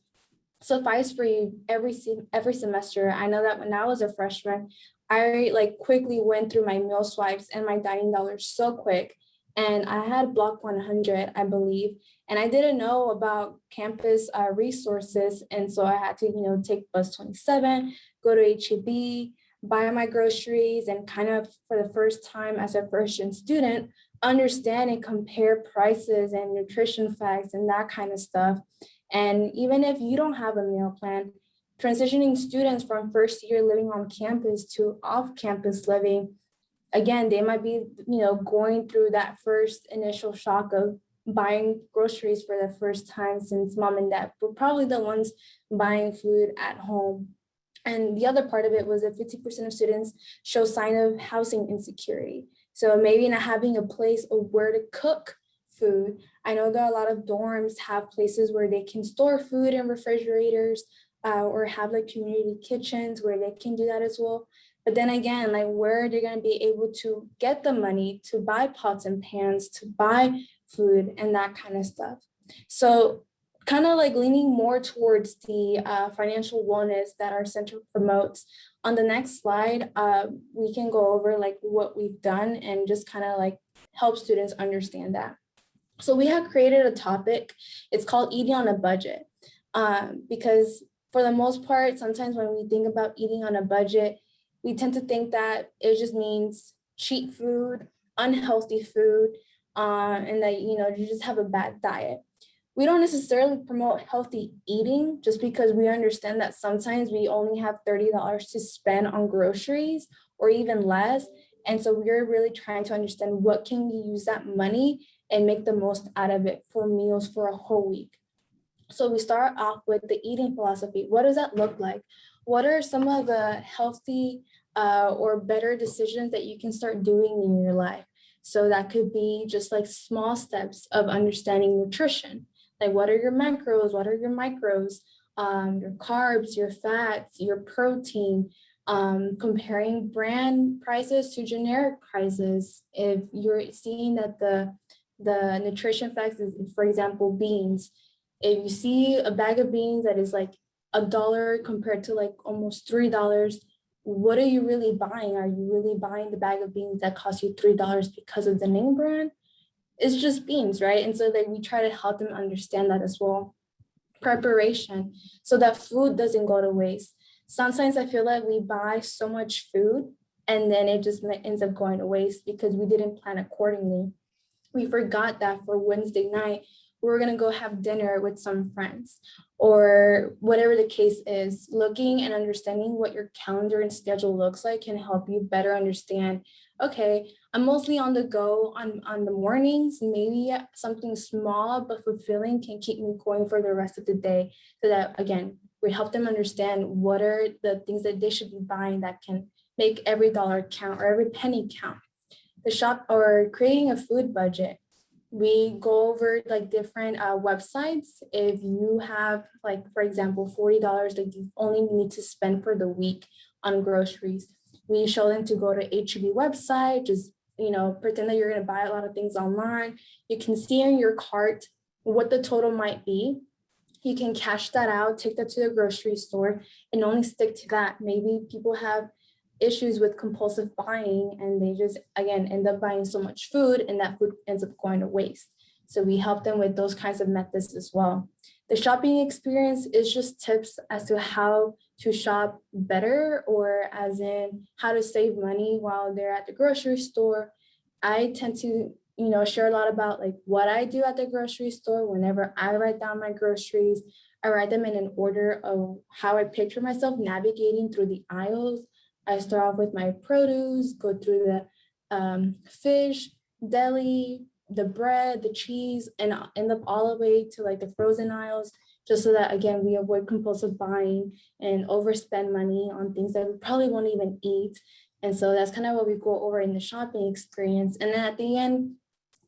suffice for you every semester. I know that when I was a freshman, I like quickly went through my meal swipes and my dining dollars so quick. And I had Block 100, I believe, and I didn't know about campus resources. And so I had to, take bus 27, go to HEB, buy my groceries and kind of for the first time as a first-gen student, understand and compare prices and nutrition facts and that kind of stuff. And even if you don't have a meal plan, transitioning students from first year living on campus to off-campus living, again, they might be, going through that first initial shock of buying groceries for the first time since mom and dad were probably the ones buying food at home. And the other part of it was that 50% of students show sign of housing insecurity. So maybe not having a place of where to cook food. I know that a lot of dorms have places where they can store food in refrigerators, or have like community kitchens where they can do that as well. But then again, like where they're going to be able to get the money to buy pots and pans, to buy food and that kind of stuff. So kind of like leaning more towards the financial wellness that our center promotes. On the next slide, we can go over like what we've done and just kind of like help students understand that. So we have created a topic. It's called eating on a budget, because for the most part, sometimes when we think about eating on a budget, we tend to think that it just means cheap food, unhealthy food, and that, you just have a bad diet. We don't necessarily promote healthy eating just because we understand that sometimes we only have $30 to spend on groceries or even less. And so we're really trying to understand what can we use that money and make the most out of it for meals for a whole week. So we start off with the eating philosophy. What does that look like? What are some of the healthy or better decisions that you can start doing in your life? So that could be just like small steps of understanding nutrition. Like what are your macros? What are your micros? Your carbs, your fats, your protein, comparing brand prices to generic prices. If you're seeing that the nutrition facts is, for example, beans. If you see a bag of beans that is like $1 compared to like almost $3, what are you really buying? Are you really buying the bag of beans that cost you $3 because of the name brand? It's just beans, right? And so like we try to help them understand that as well. Preparation, so that food doesn't go to waste. Sometimes I feel like we buy so much food and then it just ends up going to waste because we didn't plan accordingly. We forgot that for Wednesday night, we were gonna go have dinner with some friends or whatever the case is. Looking and understanding what your calendar and schedule looks like can help you better understand, okay, I'm mostly on the go on the mornings, maybe something small but fulfilling can keep me going for the rest of the day. So that again, we help them understand what are the things that they should be buying that can make every dollar count or every penny count. The shop or creating a food budget. We go over like different websites. If you have like, for example, $40 that you only need to spend for the week on groceries, we show them to go to HEB website, just, pretend that you're going to buy a lot of things online. You can see in your cart what the total might be. You can cash that out, take that to the grocery store and only stick to that. Maybe people have issues with compulsive buying and they just, again, end up buying so much food and that food ends up going to waste. So we help them with those kinds of methods as well. The shopping experience is just tips as to how to shop better, or as in how to save money while they're at the grocery store. I tend to, share a lot about like what I do at the grocery store. Whenever I write down my groceries, I write them in an order of how I picture myself navigating through the aisles. I start off with my produce, go through the fish, deli, the bread, the cheese, and end up all the way to like the frozen aisles, just so that, again, we avoid compulsive buying and overspend money on things that we probably won't even eat. And so that's kind of what we go over in the shopping experience. And then at the end,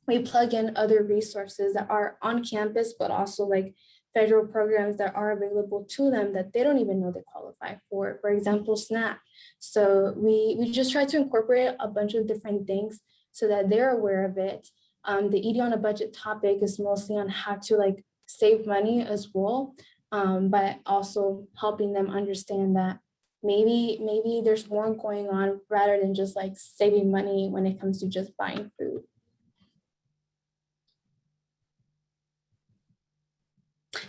we plug in other resources that are on campus, but also like federal programs that are available to them that they don't even know they qualify for example, SNAP. So we just try to incorporate a bunch of different things so that they're aware of it. The eating on a budget topic is mostly on how to like save money as well, but also helping them understand that maybe there's more going on rather than just like saving money when it comes to just buying food.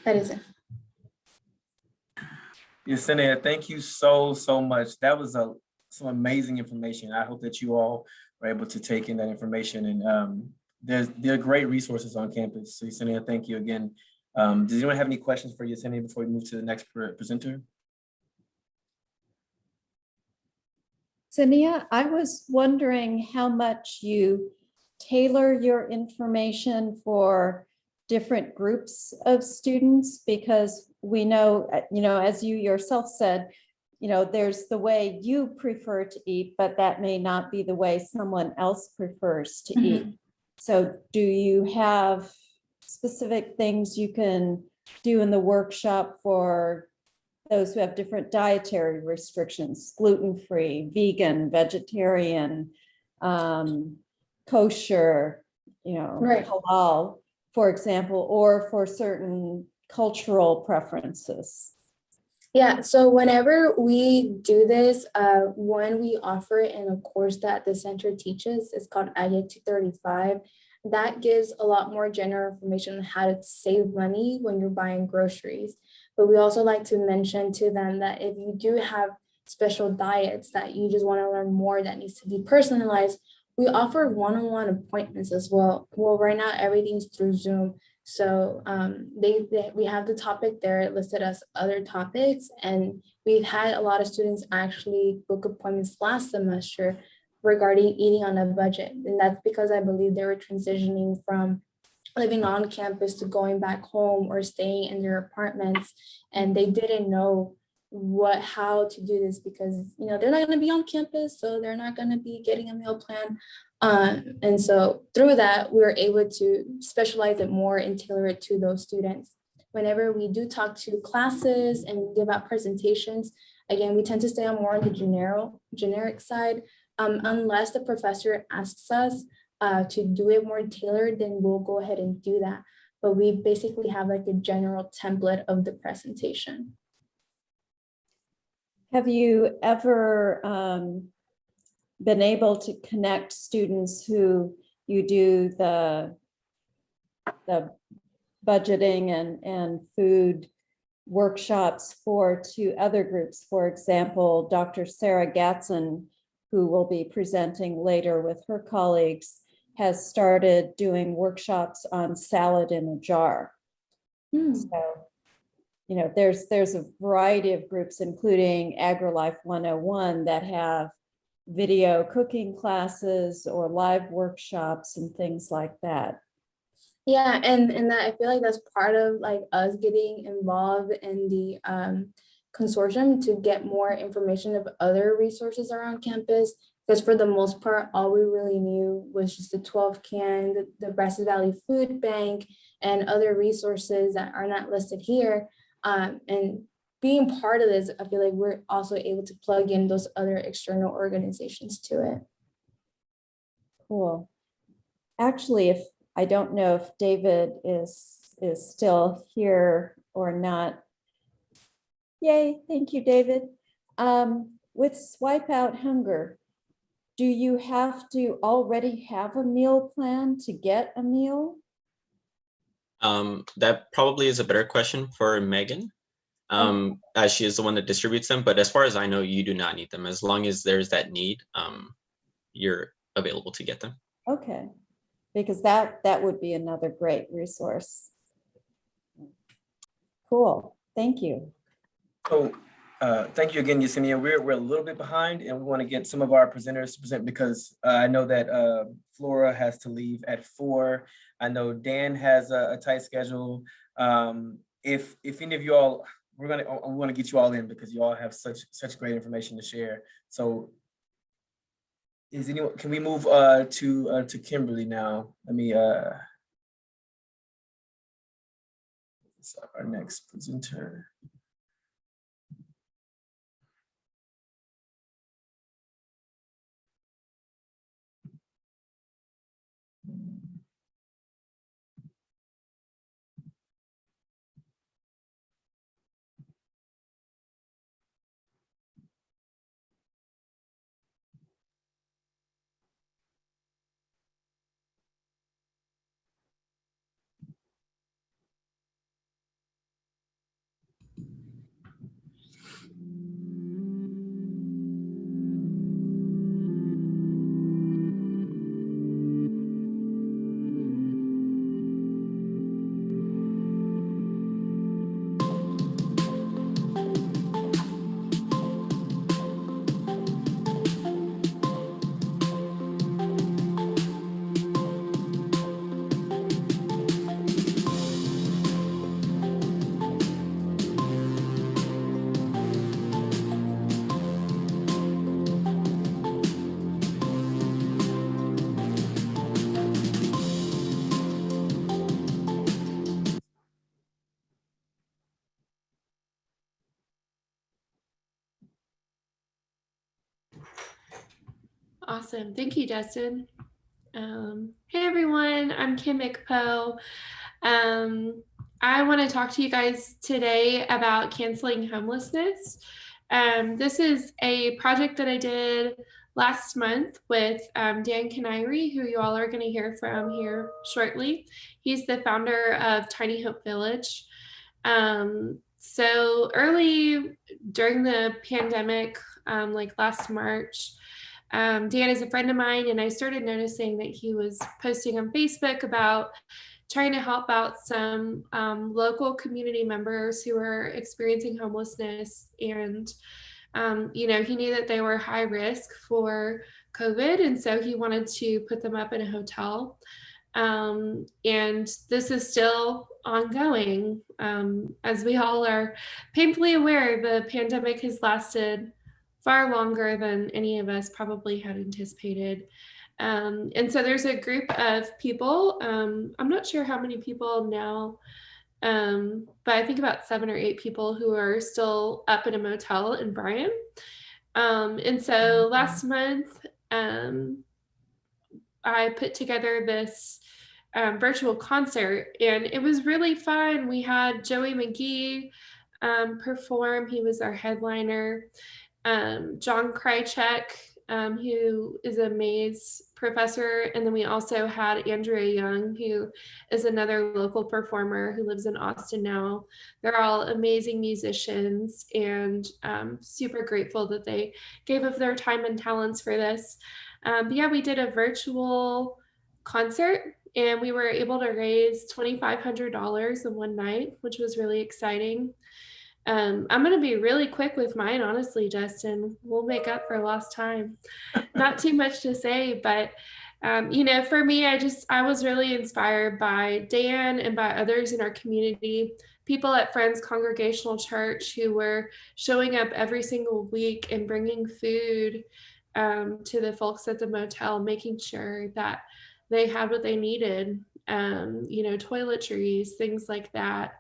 That is it. Yesenia, thank you so much. That was some amazing information. I hope that you all were able to take in that information, and there are great resources on campus. So Yesenia, thank you again. Does anyone have any questions for Yesenia before we move to the next presenter? Sania, I was wondering how much you tailor your information for different groups of students, because we know, as you yourself said, there's the way you prefer to eat, but that may not be the way someone else prefers to eat. So do you have specific things you can do in the workshop for those who have different dietary restrictions, gluten-free, vegan, vegetarian, kosher, Right. halal, for example, or for certain cultural preferences? Yeah, so whenever we do this, when we offer it in a course that the center teaches, it's called IDEA 235. That gives a lot more general information on how to save money when you're buying groceries. But we also like to mention to them that if you do have special diets that you just want to learn more that needs to be personalized, we offer one-on-one appointments as well. Well, right now everything's through Zoom. So we have the topic there listed as other topics, and we've had a lot of students actually book appointments last semester regarding eating on a budget. And that's because I believe they were transitioning from living on campus to going back home or staying in their apartments, and they didn't know how to do this because they're not going to be on campus, so they're not going to be getting a meal plan. And so through that, we were able to specialize it more and tailor it to those students. Whenever we do talk to classes and give out presentations, again, we tend to stay on more on the generic side. Unless the professor asks us to do it more tailored, then we'll go ahead and do that. But we basically have like a general template of the presentation. Have you ever been able to connect students who you do the budgeting and food workshops for to other groups? For example, Dr. Sarah Gatson, who will be presenting later with her colleagues, has started doing workshops on salad in a jar. So, there's a variety of groups, including AgriLife 101, that have video cooking classes or live workshops and things like that. Yeah, and that I feel like that's part of like us getting involved in the consortium to get more information of other resources around campus. Because for the most part, all we really knew was just the 12 can, the Brazos Valley Food Bank, and other resources that are not listed here. And being part of this, I feel like we're also able to plug in those other external organizations to it. Cool. Actually, I don't know if David is still here or not. Yay, thank you, David. With Swipe Out Hunger, do you have to already have a meal plan to get a meal? That probably is a better question for Megan, as she is the one that distributes them. But as far as I know, you do not need them. As long as there's that need, you're available to get them. Okay, because that would be another great resource. Cool, thank you. So thank you again, Yesenia. We're a little bit behind, and we want to get some of our presenters to present because I know that Flora has to leave at 4. I know Dan has a tight schedule. If any of you all, we want to get you all in because you all have such great information to share. So can we move to Kimberly now? Let me our next presenter. Awesome. Thank you, Justin. Hey everyone, I'm Kim McPoe. I want to talk to you guys today about canceling homelessness. This is a project that I did last month with Dan Canary, who you all are going to hear from here shortly. He's the founder of Tiny Hope Village. So early during the pandemic, like last March, Dan is a friend of mine, and I started noticing that he was posting on Facebook about trying to help out some local community members who are experiencing homelessness. And, you know, he knew that they were high risk for COVID, and so he wanted to put them up in a hotel. And this is still ongoing. As we all are painfully aware, the pandemic has lasted far longer than any of us probably had anticipated. And so there's a group of people, I'm not sure how many people now, but I think about 7 or 8 people who are still up in a motel in Bryan. And so last month, I put together this virtual concert, and it was really fun. We had Joey McGee perform. He was our headliner. John Krychek, who is a Mays professor. And then we also had Andrea Young, who is another local performer who lives in Austin now. They're all amazing musicians, and super grateful that they gave up their time and talents for this. But yeah, we did a virtual concert, and we were able to raise $2,500 in one night, which was really exciting. I'm going to be really quick with mine, honestly, Justin. We'll make up for lost time. Not too much to say, but you know, for me, I was really inspired by Dan and by others in our community, people at Friends Congregational Church who were showing up every single week and bringing food to the folks at the motel, making sure that they had what they needed, you know, toiletries, things like that.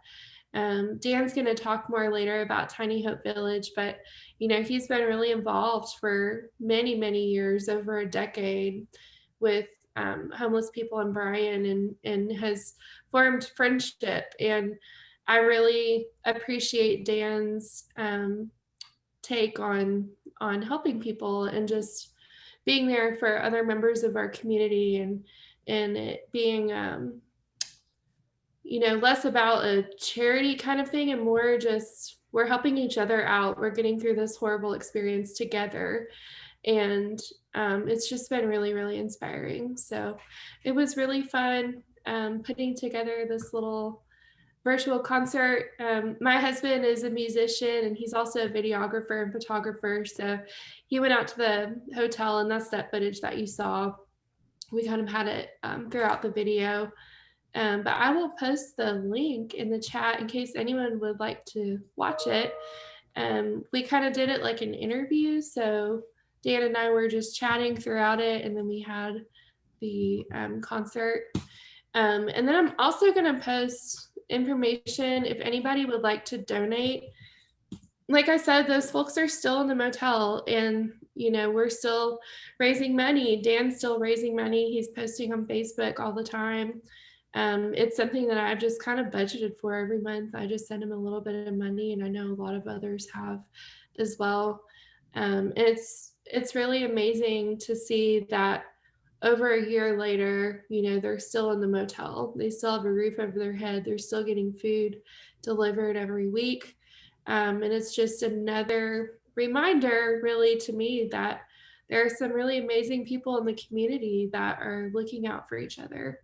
Dan's going to talk more later about Tiny Hope Village, but, you know, he's been really involved for many, many years, over a decade, with homeless people in Bryan, and has formed friendship. And I really appreciate Dan's take on helping people and just being there for other members of our community, and it being you know, less about a charity kind of thing and more just we're helping each other out. We're getting through this horrible experience together. And it's just been really, really inspiring. So it was really fun putting together this little virtual concert. My husband is a musician, and he's also a videographer and photographer. So he went out to the hotel, and that's that footage that you saw. We kind of had it throughout the video. But I will post the link in the chat in case anyone would like to watch it. We kind of did it like an interview. So Dan and I were just chatting throughout it, and then we had the concert. And then I'm also going to post information if anybody would like to donate. Like I said, those folks are still in the motel, and you know, we're still raising money. Dan's still raising money. He's posting on Facebook all the time. It's something that I've just kind of budgeted for every month. I just send him a little bit of money, and I know a lot of others have as well. It's really amazing to see that over a year later, you know, they're still in the motel. They still have a roof over their head. They're still getting food delivered every week. And it's just another reminder, really, to me that there are some really amazing people in the community that are looking out for each other.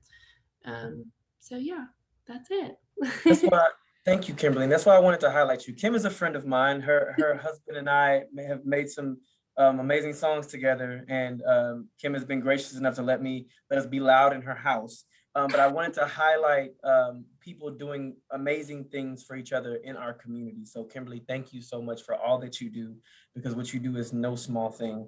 So yeah, that's it. That's why, thank you, Kimberly. And that's why I wanted to highlight you. Kim is a friend of mine. Her husband and I have made some amazing songs together, and Kim has been gracious enough to let us be loud in her house. But I wanted to highlight people doing amazing things for each other in our community. So Kimberly, thank you so much for all that you do, because what you do is no small thing.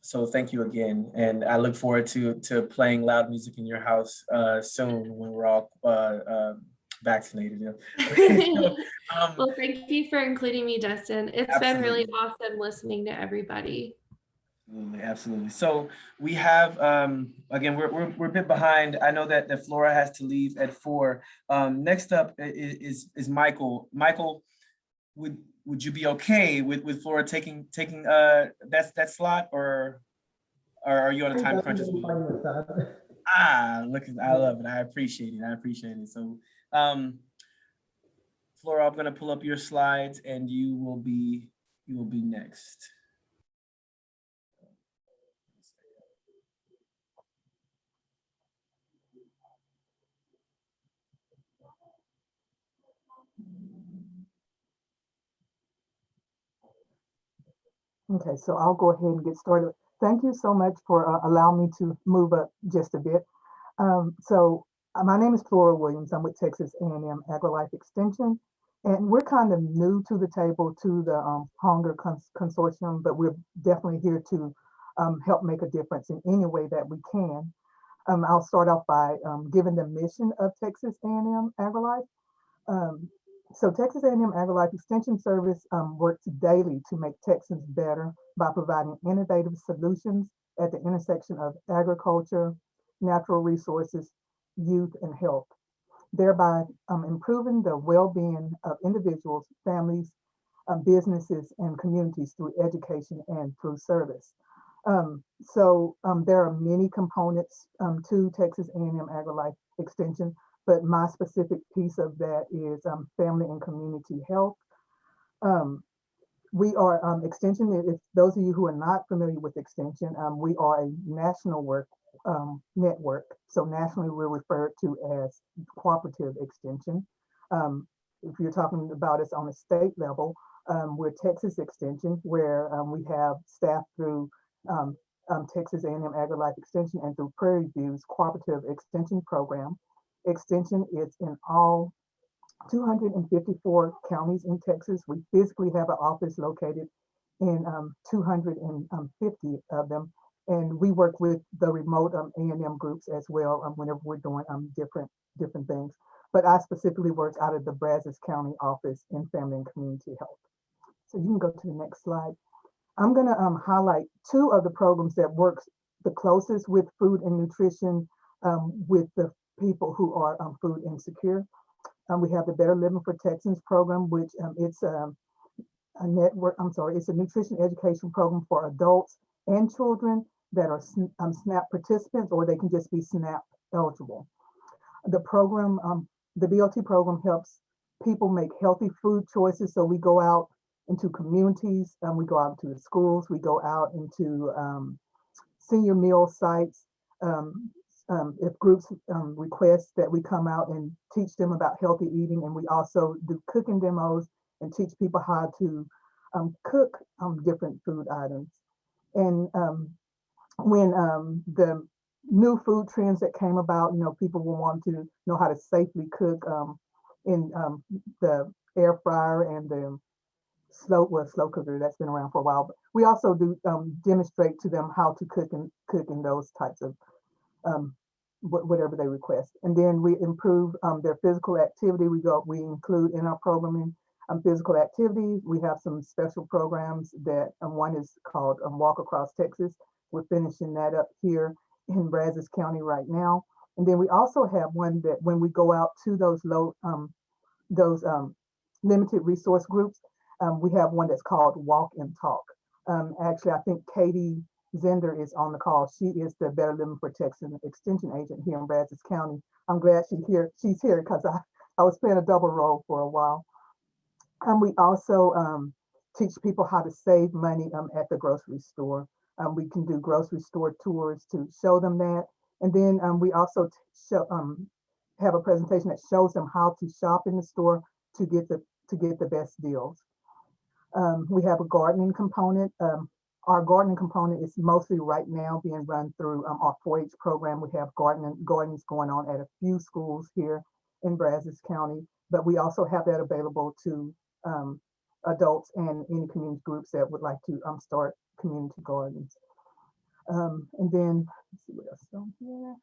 So thank you again. And I look forward to playing loud music in your house soon when we're all vaccinated. Well, thank you for including me, Justin. It's Absolutely. been really awesome listening to everybody. Absolutely, absolutely. So we have again, we're a bit behind. I know that Flora has to leave at 4. Next up is Michael. Michael, would you be okay with Flora taking that slot, or are you on a time crunch as well? Look, I love it. I appreciate it. I appreciate it. So, Flora, I'm gonna pull up your slides, and you will be next. Okay, so I'll go ahead and get started. Thank you so much for allowing me to move up just a bit. My name is Flora Williams. I'm with Texas A&M AgriLife Extension, and we're kind of new to the table to the Hunger Consortium, but we're definitely here to help make a difference in any way that we can. I'll start off by giving the mission of Texas A&M AgriLife. So Texas A&M AgriLife Extension Service works daily to make Texans better by providing innovative solutions at the intersection of agriculture, natural resources, youth, and health, thereby improving the well-being of individuals, families, businesses, and communities through education and through service. There are many components to Texas A&M AgriLife Extension, but my specific piece of that is family and community health. We are Extension. If those of you who are not familiar with Extension, we are a national network. So nationally, we're referred to as cooperative Extension. If you're talking about us on a state level, we're Texas Extension, where we have staff through Texas A&M AgriLife Extension and through Prairie View's cooperative extension program. Extension is in all 254 counties in Texas. We physically have an office located in 250 of them. And we work with the remote A&M groups as well whenever we're doing different things. But I specifically work out of the Brazos County office in family and community health. So you can go to the next slide. I'm gonna highlight 2 of the programs that works the closest with food and nutrition with the people who are food insecure. We have the Better Living for Texans program, which it's a nutrition education program for adults and children that are SNAP participants, or they can just be SNAP eligible. The program, the BLT program helps people make healthy food choices. So we go out into communities, we go out into the schools, we go out into senior meal sites. If groups request that we come out and teach them about healthy eating, and we also do cooking demos and teach people how to cook different food items. And when the new food trends that came about, people will want to know how to safely cook in the air fryer and the slow cooker that's been around for a while. But we also do demonstrate to them how to cook in those types of whatever they request. And then we improve their physical activity. We include in our programming physical activity. We have some special programs that one is called Walk Across Texas. We're finishing that up here in Brazos County right now. And then we also have one that when we go out to those limited resource groups, we have one that's called Walk and Talk. Actually, I think Katie Zender is on the call. She is the Better Living for Texas Extension agent here in Brazos County. I'm glad she's here because I was playing a double role for a while. And we also teach people how to save money at the grocery store. We can do grocery store tours to show them that. And then we also have a presentation that shows them how to shop in the store to get the best deals. We have a gardening component. Our gardening component is mostly right now being run through our 4-H program. We have gardens going on at a few schools here in Brazos County, but we also have that available to adults and any community groups that would like to start community gardens. And then, let's see what else is on here.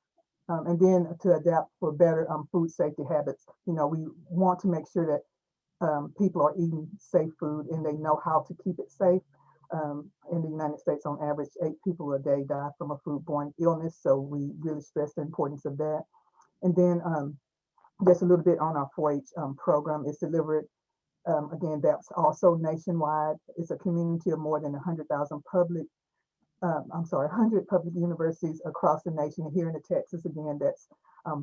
And then to adapt for better food safety habits. We want to make sure that people are eating safe food and they know how to keep it safe. in the United States, on average, 8 people a day die from a foodborne illness. So we really stress the importance of that. And then just a little bit on our 4-H program. It's delivered, again, that's also nationwide. It's a community of more than 100,000 100 public universities across the nation. And here in the Texas, again, that's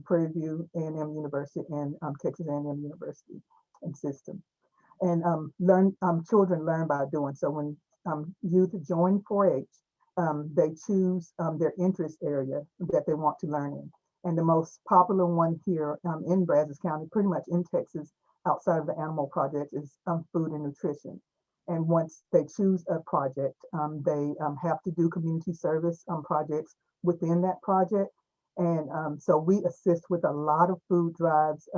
Prairie View A&M University and Texas A&M University and system. And children learn by doing. So when youth join 4-H, they choose their interest area that they want to learn in. And the most popular one here in Brazos County, pretty much in Texas, outside of the animal projects, is food and nutrition. And once they choose a project, they have to do community service projects within that project. And so we assist with a lot of food drives.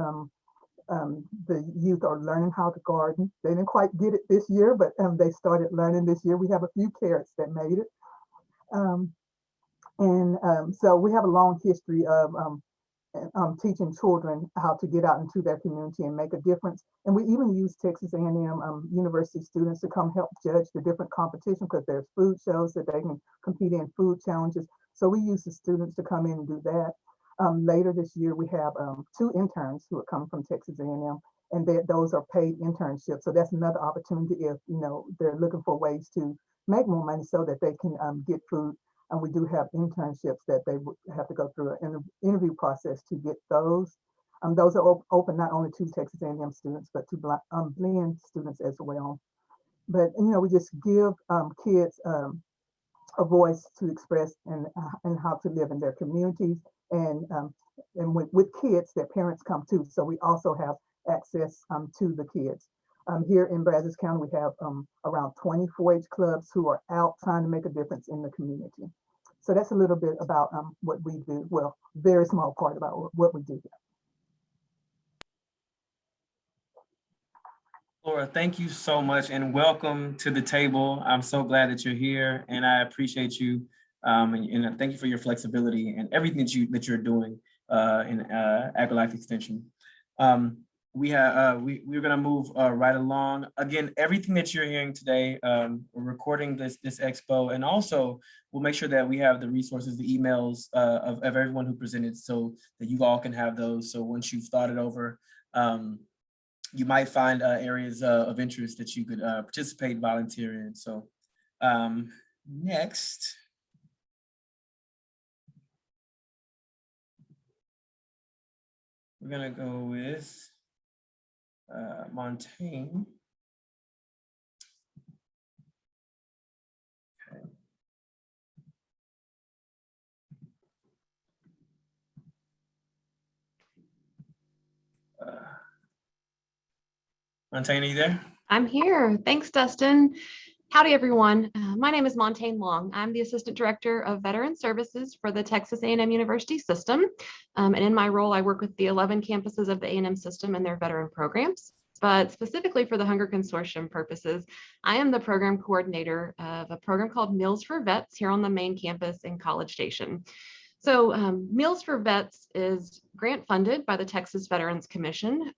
The youth are learning how to garden. They didn't quite get it this year, but they started learning this year. We have a few carrots that made it. So we have a long history of teaching children how to get out into their community and make a difference. And we even use Texas A&M University students to come help judge the different competitions, because there's food shows that they can compete in, food challenges. So we use the students to come in and do that. Later this year, we have 2 interns who are coming from Texas A&M, and those are paid internships. So that's another opportunity if they're looking for ways to make more money so that they can get food. And we do have internships that they would have to go through an interview process to get those. Those are open not only to Texas A&M students, but to Blinn students as well. But we just give kids a voice to express and how to live in their communities. And with kids, their parents come too. So we also have access to the kids. Here in Brazos County, we have around 20 4-H clubs who are out trying to make a difference in the community. So that's a little bit about what we do. Well, very small part about what we do here. Laura, thank you so much and welcome to the table. I'm so glad that you're here and I appreciate you. And thank you for your flexibility and everything that you're doing in AgriLife Extension. We're gonna move right along. Again, everything that you're hearing today, we're recording this expo, and also we'll make sure that we have the resources, the emails of everyone who presented, so that you all can have those. So once you've thought it over, you might find areas of interest that you could participate, volunteer in. So next. We're gonna go with Montaigne. Okay. Montaigne, are you there? I'm here. Thanks, Dustin. Howdy, everyone. My name is Montaigne Long. I'm the Assistant Director of Veteran Services for the Texas A&M University System. And in my role, I work with the 11 campuses of the A&M system and their veteran programs. But specifically for the Hunger Consortium purposes, I am the program coordinator of a program called Meals for Vets here on the main campus in College Station. So Meals for Vets is grant funded by the Texas Veterans Commission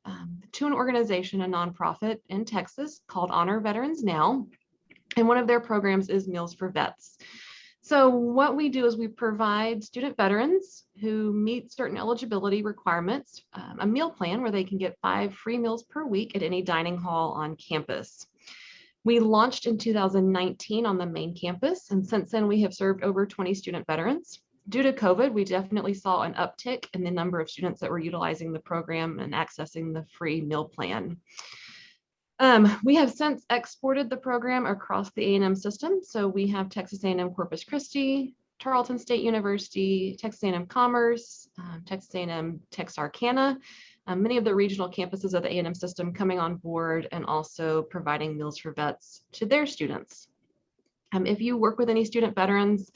to an organization, a nonprofit in Texas called Honor Veterans Now. And one of their programs is Meals for Vets. So what we do is we provide student veterans who meet certain eligibility requirements, a meal plan where they can get 5 free meals per week at any dining hall on campus. We launched in 2019 on the main campus, and since then we have served over 20 student veterans. Due to COVID, we definitely saw an uptick in the number of students that were utilizing the program and accessing the free meal plan. We have since exported the program across the A&M system. So we have Texas A&M Corpus Christi, Tarleton State University, Texas A&M Commerce, Texas A&M Texarkana, many of the regional campuses of the A&M system coming on board and also providing Meals for Vets to their students. If you work with any student veterans,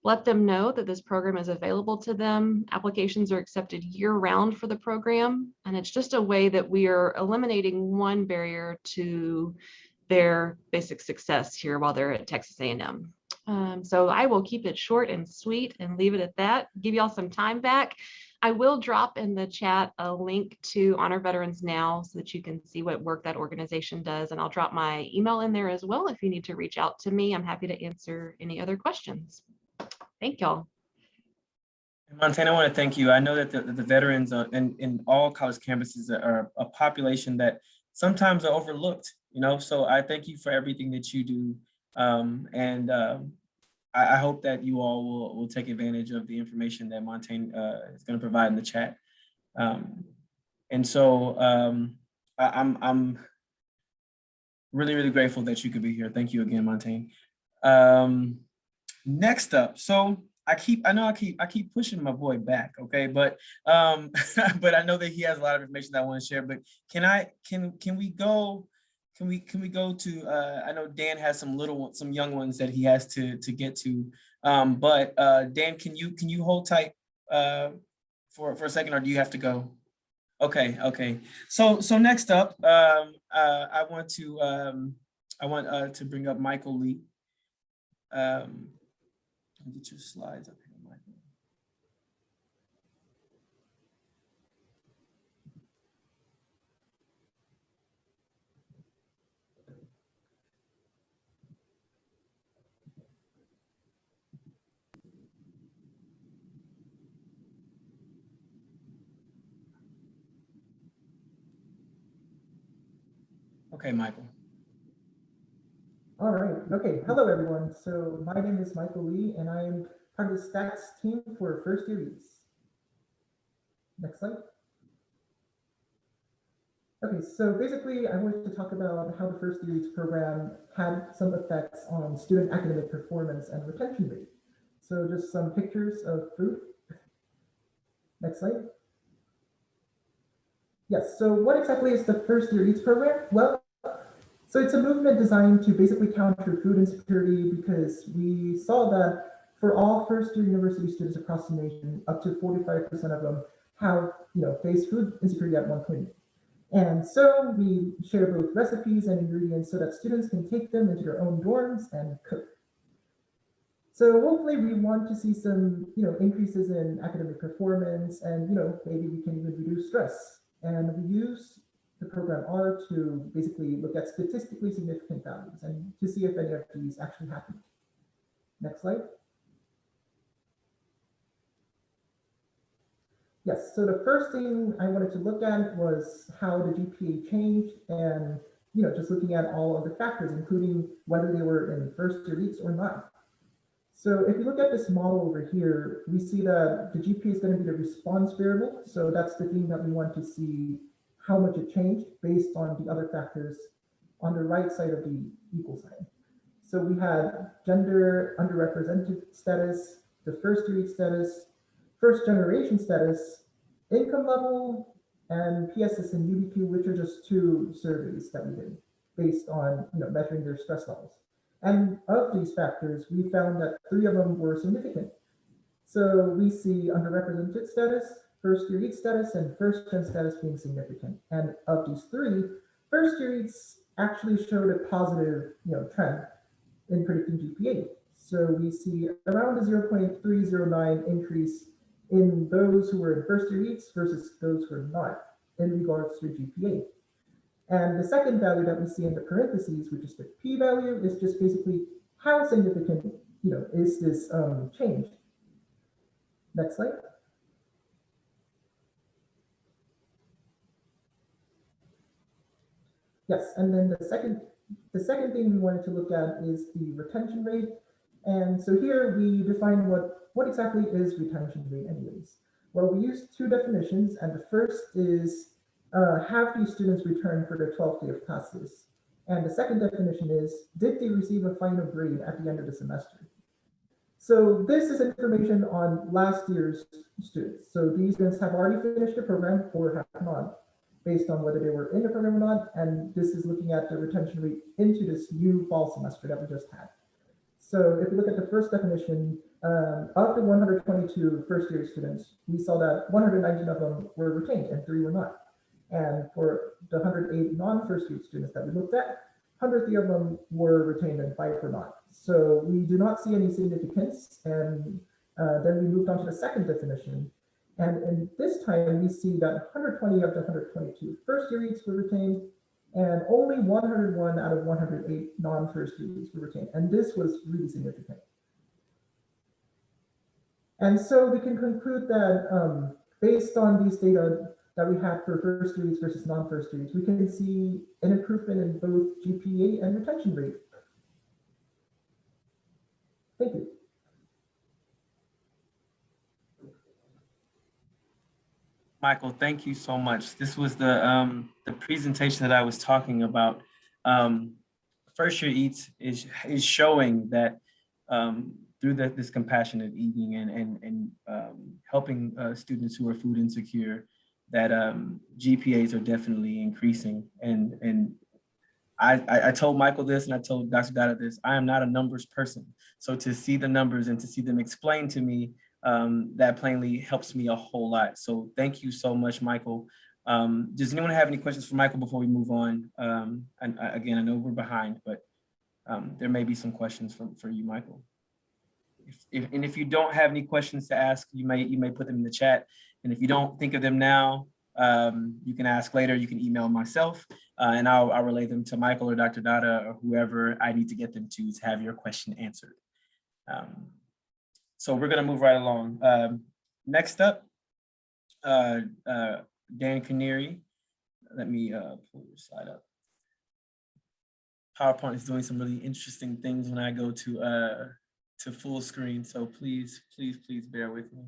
let them know that this program is available to them. Applications are accepted year-round for the program, and it's just a way that we are eliminating one barrier to their basic success here while they're at Texas A&M. So I will keep it short and sweet and leave it at that, give y'all some time back. I will drop in the chat a link to Honor Veterans Now so that you can see what work that organization does. And I'll drop my email in there as well if you need to reach out to me. I'm happy to answer any other questions. Thank y'all. Montana, I want to thank you. I know that the veterans in all college campuses are a population that sometimes are overlooked, you know, so I thank you for everything that you do. I hope that you all will take advantage of the information that Montaigne is going to provide in the chat. I'm really, really grateful that you could be here. Thank you again, Montaigne. Next up, so I keep pushing my boy back, okay, but but I know that he has a lot of information that I want to share. But can we go to I know Dan has some young ones that he has to get to, but Dan, can you hold tight for a second, or do you have to go? Okay. So next up, I want to bring up Michael Lee. Get your slides up here, Michael. Okay, Michael. All right. Okay. Hello, everyone. So my name is Michael Lee, and I am part of the stats team for first year reads. Next slide. Okay. So basically, I wanted to talk about how the first year reads program had some effects on student academic performance and retention rate. So just some pictures of food. Next slide. Yes. So what exactly is the first year reads program? Well, so it's a movement designed to basically counter food insecurity, because we saw that for all first-year university students across the nation, up to 45% of them have, faced food insecurity at one point. And so we share both recipes and ingredients so that students can take them into their own dorms and cook. So hopefully we want to see some, increases in academic performance, and maybe we can even reduce stress. And we use the program R to basically look at statistically significant values and to see if any of these actually happened. Next slide. Yes, so the first thing I wanted to look at was how the GPA changed, and just looking at all of the factors, including whether they were in first year reads or not. So if you look at this model over here, we see that the GPA is going to be the response variable. So that's the thing that we want to see how much it changed based on the other factors on the right side of the equal sign. So we had gender underrepresented status, the first year read status, first generation status, income level, and PSS and UDQ, which are just two surveys that we did based on measuring their stress levels. And of these factors, we found that 3 of them were significant. So we see underrepresented status, first year read status, and first gen status being significant. And of these 3, first year reads actually showed a positive trend in predicting GPA. So we see around a 0.309 increase in those who were in first year reads versus those who are not in regards to GPA. And the second value that we see in the parentheses, which is the p-value, is just basically how significant is this change. Next slide. Yes, and then the second thing we wanted to look at is the retention rate. And so here we define what exactly is retention rate anyways. Well, we use 2 definitions, and the first is have these students return for their 12th day of classes. And the second definition is, did they receive a final grade at the end of the semester? So this is information on last year's students. So these students have already finished the program or have not, based on whether they were in the program or not. And this is looking at the retention rate into this new fall semester that we just had. So if we look at the first definition, of the 122 first year students, we saw that 119 of them were retained and 3 were not. And for the 108 non-first year students that we looked at, 103 of them were retained and 5 were not. So we do not see any significance. And then we moved on to the second definition. And this time we see that 120 of the 122 first-year eats were retained, and only 101 out of 108 non-first-year eats were retained. And this was really significant. And so we can conclude that based on these data that we had for first-year eats versus non-first-year eats, we can see an improvement in both GPA and retention rate. Thank you. Michael, thank you so much. This was the presentation that I was talking about. First Year Eats is showing that through this compassionate eating and helping students who are food insecure, that GPAs are definitely increasing. And I told Michael this, and I told Dr. Dada this. I am not a numbers person, so to see the numbers and to see them explained to me, that plainly helps me a whole lot. So thank you so much, Michael. Does anyone have any questions for Michael before we move on? And again, I know we're behind, but there may be some questions for you, Michael. If you don't have any questions to ask, you may put them in the chat. And if you don't think of them now, you can ask later. You can email myself, and I'll relay them to Michael or Dr. Dada or whoever I need to get them to have your question answered. So we're going to move right along. Next up, Dan Canary. Let me pull your slide up. PowerPoint is doing some really interesting things when I go to full screen. So please bear with me.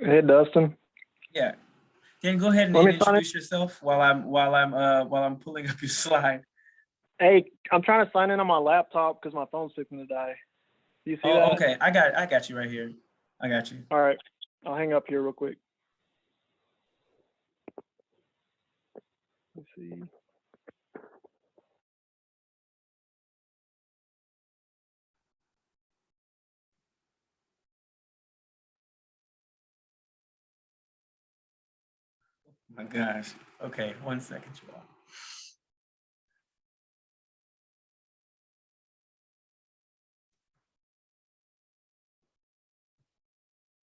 Hey, Dustin. Yeah, Dan, go ahead and introduce yourself while I'm pulling up your slide. Hey, I'm trying to sign in on my laptop because my phone's fixing to die. Do you see that? Okay, I got you right here. I got you. All right, I'll hang up here real quick. Let's see. My gosh. Okay, 1 second, y'all.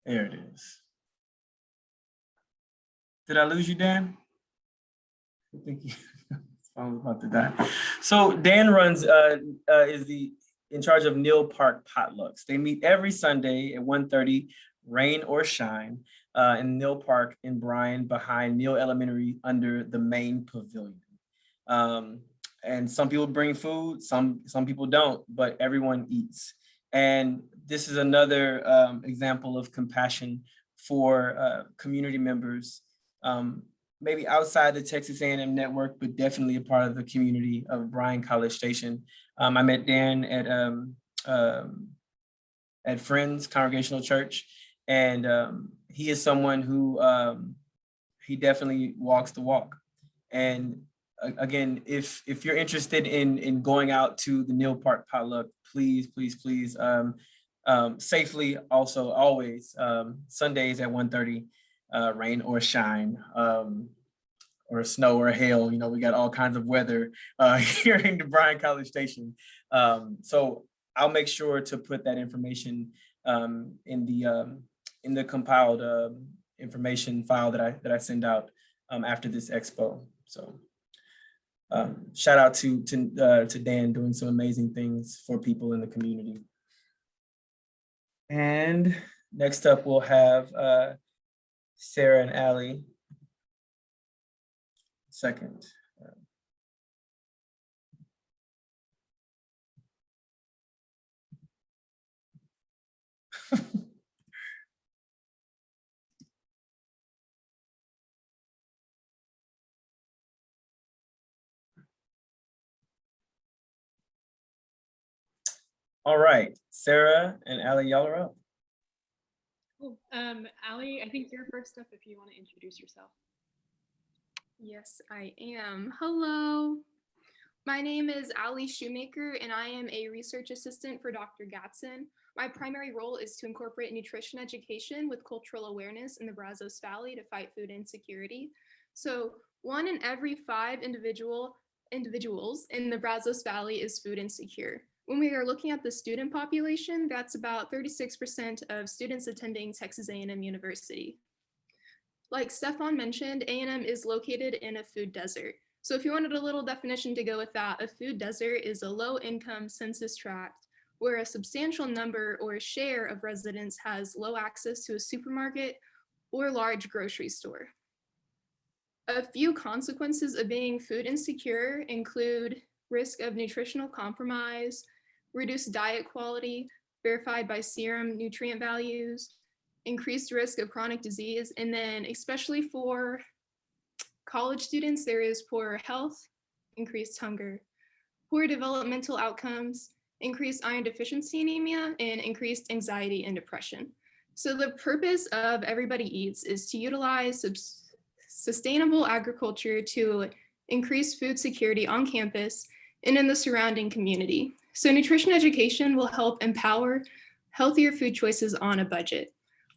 There it is. Did I lose you, Dan? I think his phone's about to die. So Dan runs is in charge of Neal Park potlucks. They meet every Sunday at 1:30, rain or shine, in Neal Park in Bryan behind Neal Elementary under the main pavilion. And some people bring food, some people don't, but everyone eats. And this is another example of compassion for community members, maybe outside the Texas A&M network, but definitely a part of the community of Bryan College Station. I met Dan at Friends Congregational Church, and he is someone who he definitely walks the walk. And again, if you're interested in going out to the Neal Park potluck, please, safely, also always, Sundays at 1:30, rain or shine, or snow or hail. You know, we got all kinds of weather here in the Bryan College Station. So I'll make sure to put that information in the compiled information file that I send out after this expo. So shout out to Dan doing some amazing things for people in the community. And next up, we'll have Sarah and Allie. Second. All right, Sarah and Allie, y'all are up. Cool. Allie, I think you're first up if you want to introduce yourself. Yes, I am. Hello. My name is Ali Shoemaker, and I am a research assistant for Dr. Gatson. My primary role is to incorporate nutrition education with cultural awareness in the Brazos Valley to fight food insecurity. So 1 in every 5 individuals in the Brazos Valley is food insecure. When we are looking at the student population, that's about 36% of students attending Texas A&M University. Like Stefan mentioned, A&M is located in a food desert. So if you wanted a little definition to go with that, a food desert is a low-income census tract where a substantial number or share of residents has low access to a supermarket or large grocery store. A few consequences of being food insecure include risk of nutritional compromise, reduced diet quality verified by serum nutrient values, increased risk of chronic disease, and then especially for college students, there is poorer health, increased hunger, poor developmental outcomes, increased iron deficiency anemia, and increased anxiety and depression. So the purpose of Everybody Eats is to utilize sustainable agriculture to increase food security on campus and in the surrounding community. So nutrition education will help empower healthier food choices on a budget.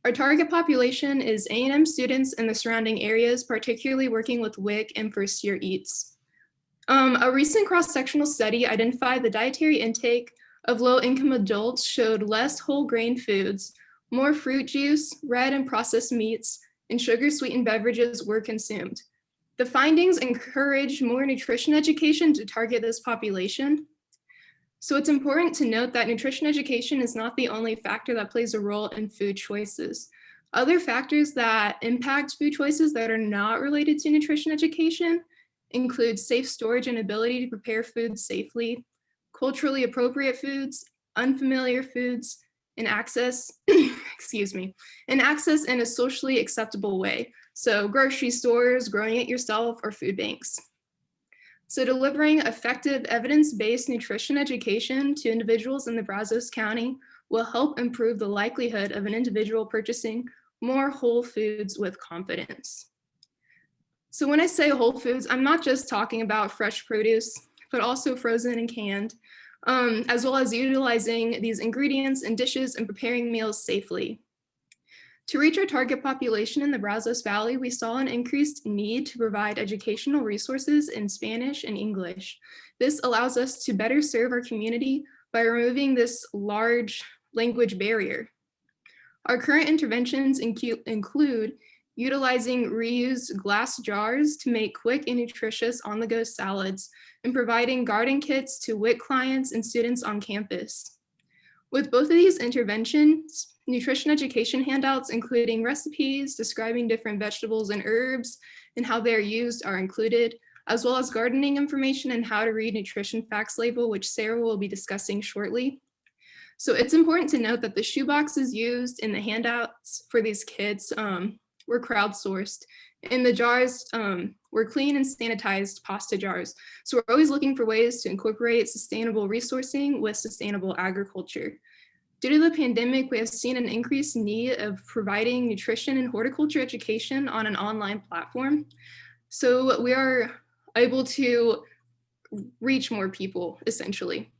Our target population is A&M students in the surrounding areas, particularly working with WIC and first-year eats. A recent cross-sectional study identified the dietary intake of low-income adults showed less whole grain foods, more fruit juice, red and processed meats, and sugar-sweetened beverages were consumed. The findings encourage more nutrition education to target this population. So it's important to note that nutrition education is not the only factor that plays a role in food choices. Other factors that impact food choices that are not related to nutrition education include safe storage and ability to prepare foods safely, culturally appropriate foods, unfamiliar foods, and access, and access in a socially acceptable way. So grocery stores, growing it yourself, or food banks. So delivering effective evidence-based nutrition education to individuals in the Brazos County will help improve the likelihood of an individual purchasing more whole foods with confidence. So when I say whole foods, I'm not just talking about fresh produce, but also frozen and canned, as well as utilizing these ingredients in dishes and preparing meals safely. To reach our target population in the Brazos Valley, we saw an increased need to provide educational resources in Spanish and English. This allows us to better serve our community by removing this large language barrier. Our current interventions include utilizing reused glass jars to make quick and nutritious on-the-go salads, and providing garden kits to WIC clients and students on campus. With both of these interventions, nutrition education handouts, including recipes describing different vegetables and herbs and how they're used, are included, as well as gardening information and how to read nutrition facts label, which Sarah will be discussing shortly. So it's important to note that the shoeboxes used in the handouts for these kits were crowdsourced, and the jars were clean and sanitized pasta jars. So we're always looking for ways to incorporate sustainable resourcing with sustainable agriculture. Due to the pandemic, we have seen an increased need of providing nutrition and horticulture education on an online platform. So we are able to reach more people, essentially.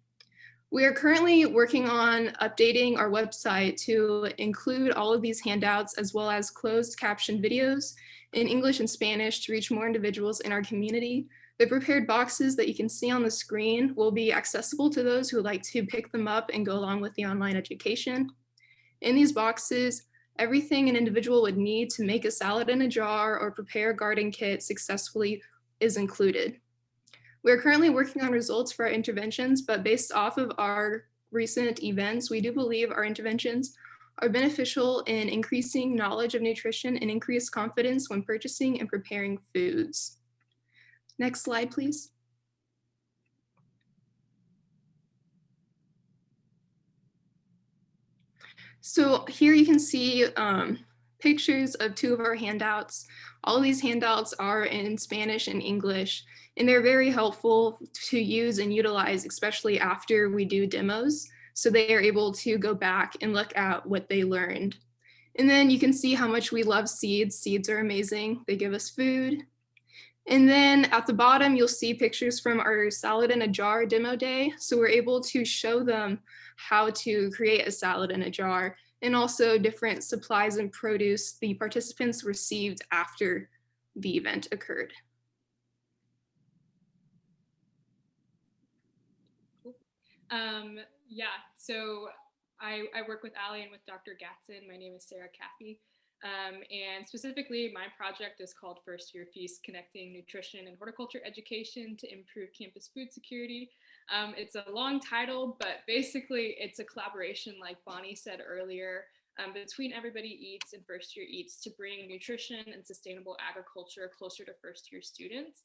We are currently working on updating our website to include all of these handouts, as well as closed caption videos in English and Spanish to reach more individuals in our community. The prepared boxes that you can see on the screen will be accessible to those who would like to pick them up and go along with the online education. In these boxes, everything an individual would need to make a salad in a jar or prepare a garden kit successfully is included. We're currently working on results for our interventions, but based off of our recent events, we do believe our interventions are beneficial in increasing knowledge of nutrition and increased confidence when purchasing and preparing foods. Next slide, please. So here you can see pictures of 2 of our handouts. All of these handouts are in Spanish and English, and they're very helpful to use and utilize, especially after we do demos. So they are able to go back and look at what they learned. And then you can see how much we love seeds. Seeds are amazing. They give us food. And then at the bottom, you'll see pictures from our salad in a jar demo day. So we're able to show them how to create a salad in a jar, and also different supplies and produce the participants received after the event occurred. Yeah, so I work with Ali and with Dr. Gatson. My name is Sarah Caffey. And specifically, my project is called First Year Feast, Connecting Nutrition and Horticulture Education to Improve Campus Food Security. It's a long title, but basically it's a collaboration, like Bonnie said earlier, between Everybody Eats and First Year Eats to bring nutrition and sustainable agriculture closer to first year students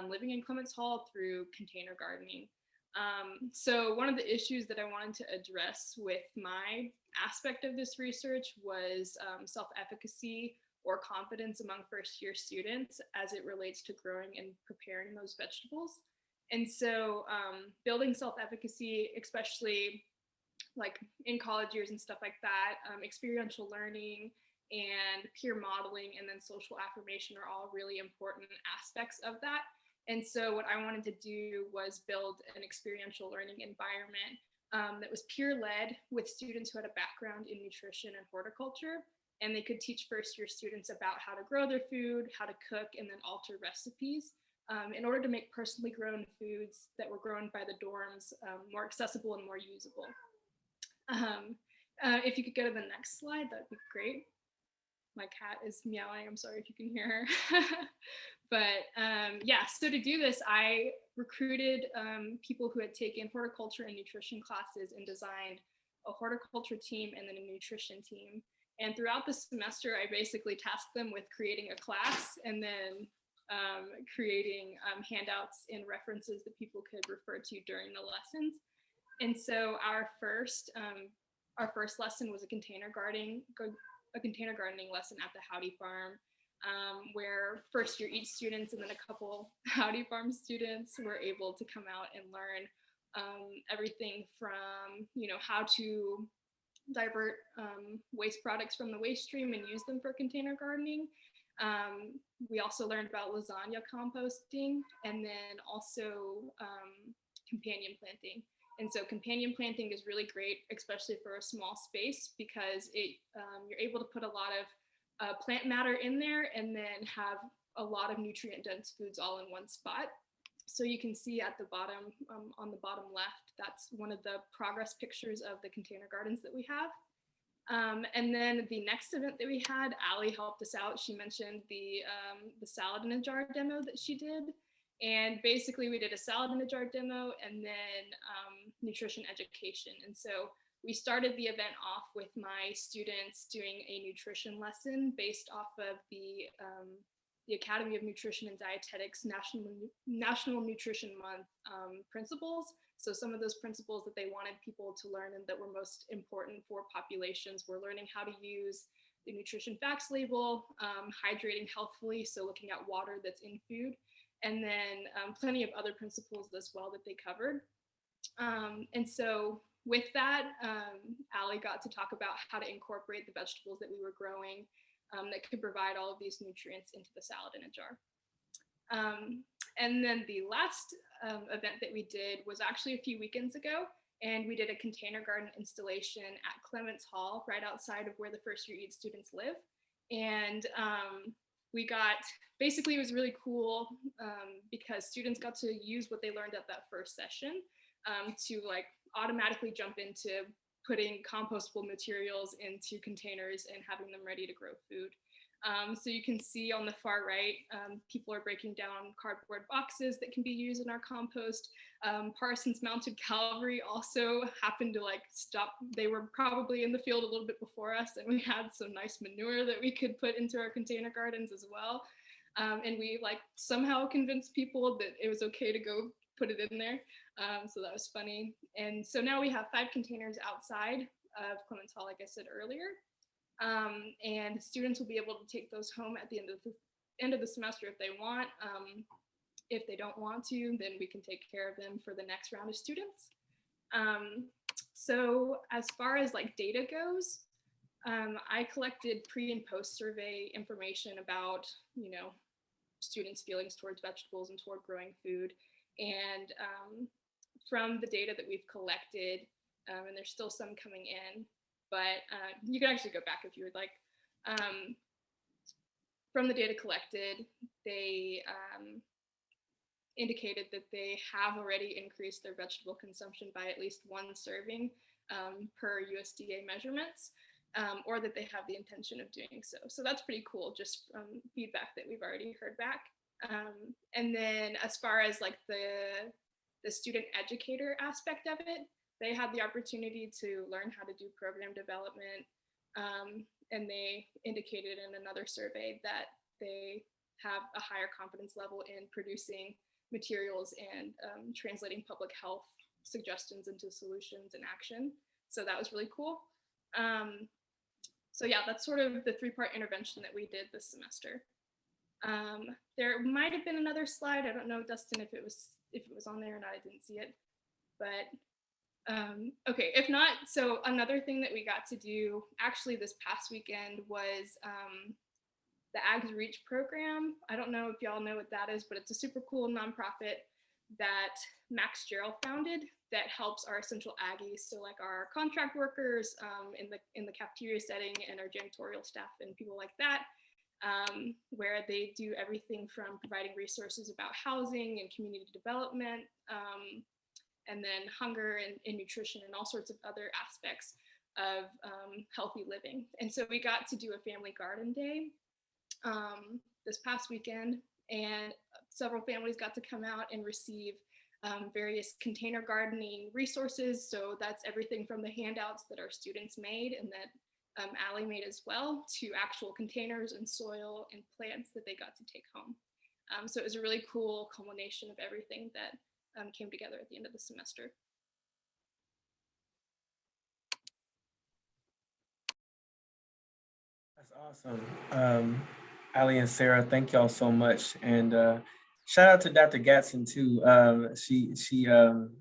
living in Clements Hall through container gardening. So one of the issues that I wanted to address with my aspect of this research was self-efficacy or confidence among first-year students as it relates to growing and preparing those vegetables. And so building self-efficacy, especially like in college years and stuff like that, experiential learning and peer modeling and then social affirmation are all really important aspects of that. And so what I wanted to do was build an experiential learning environment that was peer-led with students who had a background in nutrition and horticulture, and they could teach first-year students about how to grow their food, how to cook, and then alter recipes in order to make personally grown foods that were grown by the dorms more accessible and more usable. If you could go to the next slide, that'd be great. My cat is meowing. I'm sorry if you can hear her. But yeah, so to do this, I recruited people who had taken horticulture and nutrition classes and designed a horticulture team and then a nutrition team. And throughout the semester, I basically tasked them with creating a class and then creating handouts and references that people could refer to during the lessons. And so our first lesson was a container gardening lesson at the Howdy Farm, where first year Eat students and then a couple Howdy Farm students were able to come out and learn everything from, how to divert waste products from the waste stream and use them for container gardening. We also learned about lasagna composting and then also companion planting. And so companion planting is really great, especially for a small space, because you're able to put a lot of plant matter in there and then have a lot of nutrient dense foods all in one spot. So you can see at the bottom, on the bottom left, that's one of the progress pictures of the container gardens that we have. And then the next event that we had, Ali helped us out. She mentioned the salad in a jar demo that she did. And basically we did a salad in a jar demo and then nutrition education. And so we started the event off with my students doing a nutrition lesson based off of the Academy of Nutrition and Dietetics National Nutrition Month principles. So some of those principles that they wanted people to learn and that were most important for populations were learning how to use the nutrition facts label, hydrating healthfully, so looking at water that's in food, and then plenty of other principles as well that they covered. And so with that, Ali got to talk about how to incorporate the vegetables that we were growing that could provide all of these nutrients into the salad in a jar. And then the last event that we did was actually a few weekends ago, and we did a container garden installation at Clements Hall, right outside of where the first year Eat students live. And basically it was really cool because students got to use what they learned at that first session to like automatically jump into putting compostable materials into containers and having them ready to grow food. So you can see on the far right, people are breaking down cardboard boxes that can be used in our compost. Parsons Mounted Cavalry also happened to stop. They were probably in the field a little bit before us, and we had some nice manure that we could put into our container gardens as well. And we somehow convinced people that it was okay to go put it in there. So that was funny. And so now we have 5 containers outside of Clements Hall, like I said earlier. And students will be able to take those home at the end of the semester if they want. If they don't want to, then we can take care of them for the next round of students. So as far as data goes, I collected pre and post survey information about, students' feelings towards vegetables and toward growing food. And from the data that we've collected, and there's still some coming in, but you can actually go back if you would like. From the data collected, they indicated that they have already increased their vegetable consumption by at least 1 serving per USDA measurements, or that they have the intention of doing so. So that's pretty cool, just feedback that we've already heard back. And then as far as like the student educator aspect of it, they had the opportunity to learn how to do program development. And they indicated in another survey that they have a higher confidence level in producing materials and translating public health suggestions into solutions and action. So that was really cool. So yeah, that's sort of the 3-part intervention that we did this semester. There might have been another slide. I don't know, Dustin, if it was on there or not. I didn't see it, but okay, if not, so another thing that we got to do actually this past weekend was the Ags Reach program. I don't know if y'all know what that is, but it's a super cool nonprofit that Max Gerald founded that helps our essential Aggies, so like our contract workers in the cafeteria setting and our janitorial staff and people like that, where they do everything from providing resources about housing and community development, and then hunger and nutrition and all sorts of other aspects of healthy living. And so we got to do a family garden day this past weekend, and several families got to come out and receive various container gardening resources. So that's everything from the handouts that our students made and that Allie made as well, to actual containers and soil and plants that they got to take home. So it was a really cool culmination of everything that came together at the end of the semester. That's awesome. Ali and Sarah, thank y'all so much. And shout out to Dr. Gatson too.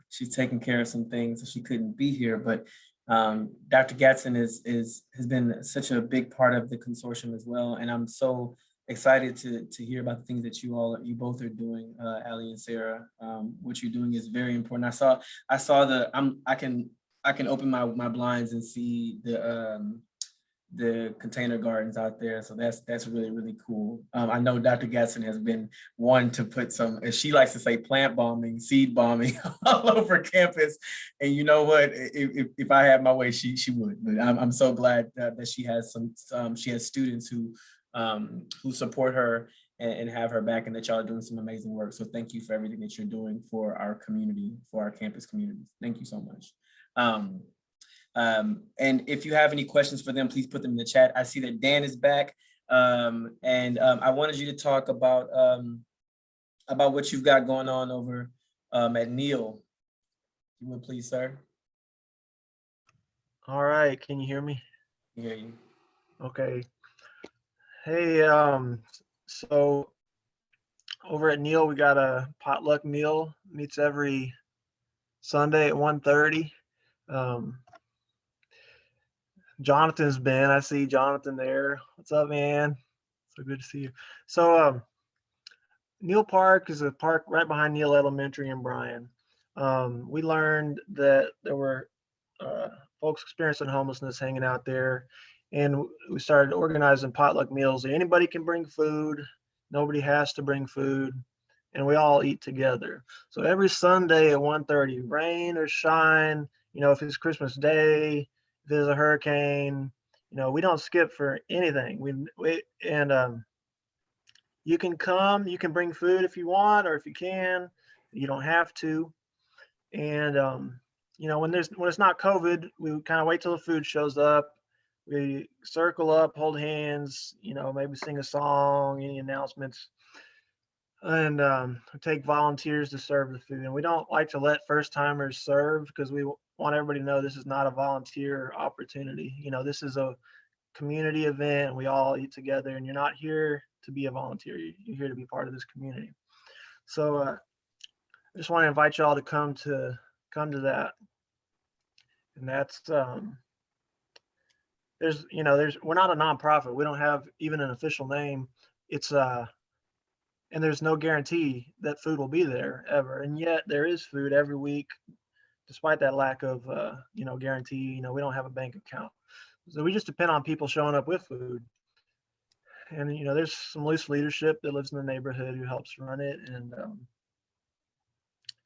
She's taking care of some things, so she couldn't be here, but Dr. Gatson has been such a big part of the consortium as well. And I'm so excited to hear about the things that you both are doing, Ali and Sarah. What you're doing is very important. I saw I can open my blinds and see the container gardens out there. So that's really, really cool. I know Dr. Gatson has been one to put some, as she likes to say, plant bombing, seed bombing all over campus. And you know what, if I had my way, she would. But I'm so glad that she has she has students who support her and have her back, and that y'all are doing some amazing work. So thank you for everything that you're doing for our community, for our campus communities. Thank you so much. And if you have any questions for them, please put them in the chat. I see that Dan is back. And I wanted you to talk about what you've got going on over at Neal. You would please, sir. All right, can you hear me? I hear you. Okay. Hey, so over at Neal, we got a potluck meal, meets every Sunday at 1:30. Jonathan's been, I see Jonathan there. What's up, man? So good to see you. So Neal Park is a park right behind Neal Elementary in Bryan. We learned that there were folks experiencing homelessness hanging out there, and we started organizing potluck meals. Anybody can bring food. Nobody has to bring food, and we all eat together. So every Sunday at 1:30, rain or shine, if it's Christmas Day, if there's a hurricane, we don't skip for anything. You can come, you can bring food if you want, or if you can, you don't have to. And when it's not COVID, we kind of wait till the food shows up. We circle up, hold hands, maybe sing a song, any announcements, and take volunteers to serve the food. And we don't like to let first timers serve, because we want everybody to know this is not a volunteer opportunity. This is a community event, and we all eat together, and you're not here to be a volunteer. You're here to be part of this community. So I just want to invite y'all to come to that. And that's we're not a nonprofit. We don't have even an official name. It's and there's no guarantee that food will be there ever. And yet there is food every week, despite that lack of, guarantee. We don't have a bank account. So we just depend on people showing up with food. And, there's some loose leadership that lives in the neighborhood who helps run it. And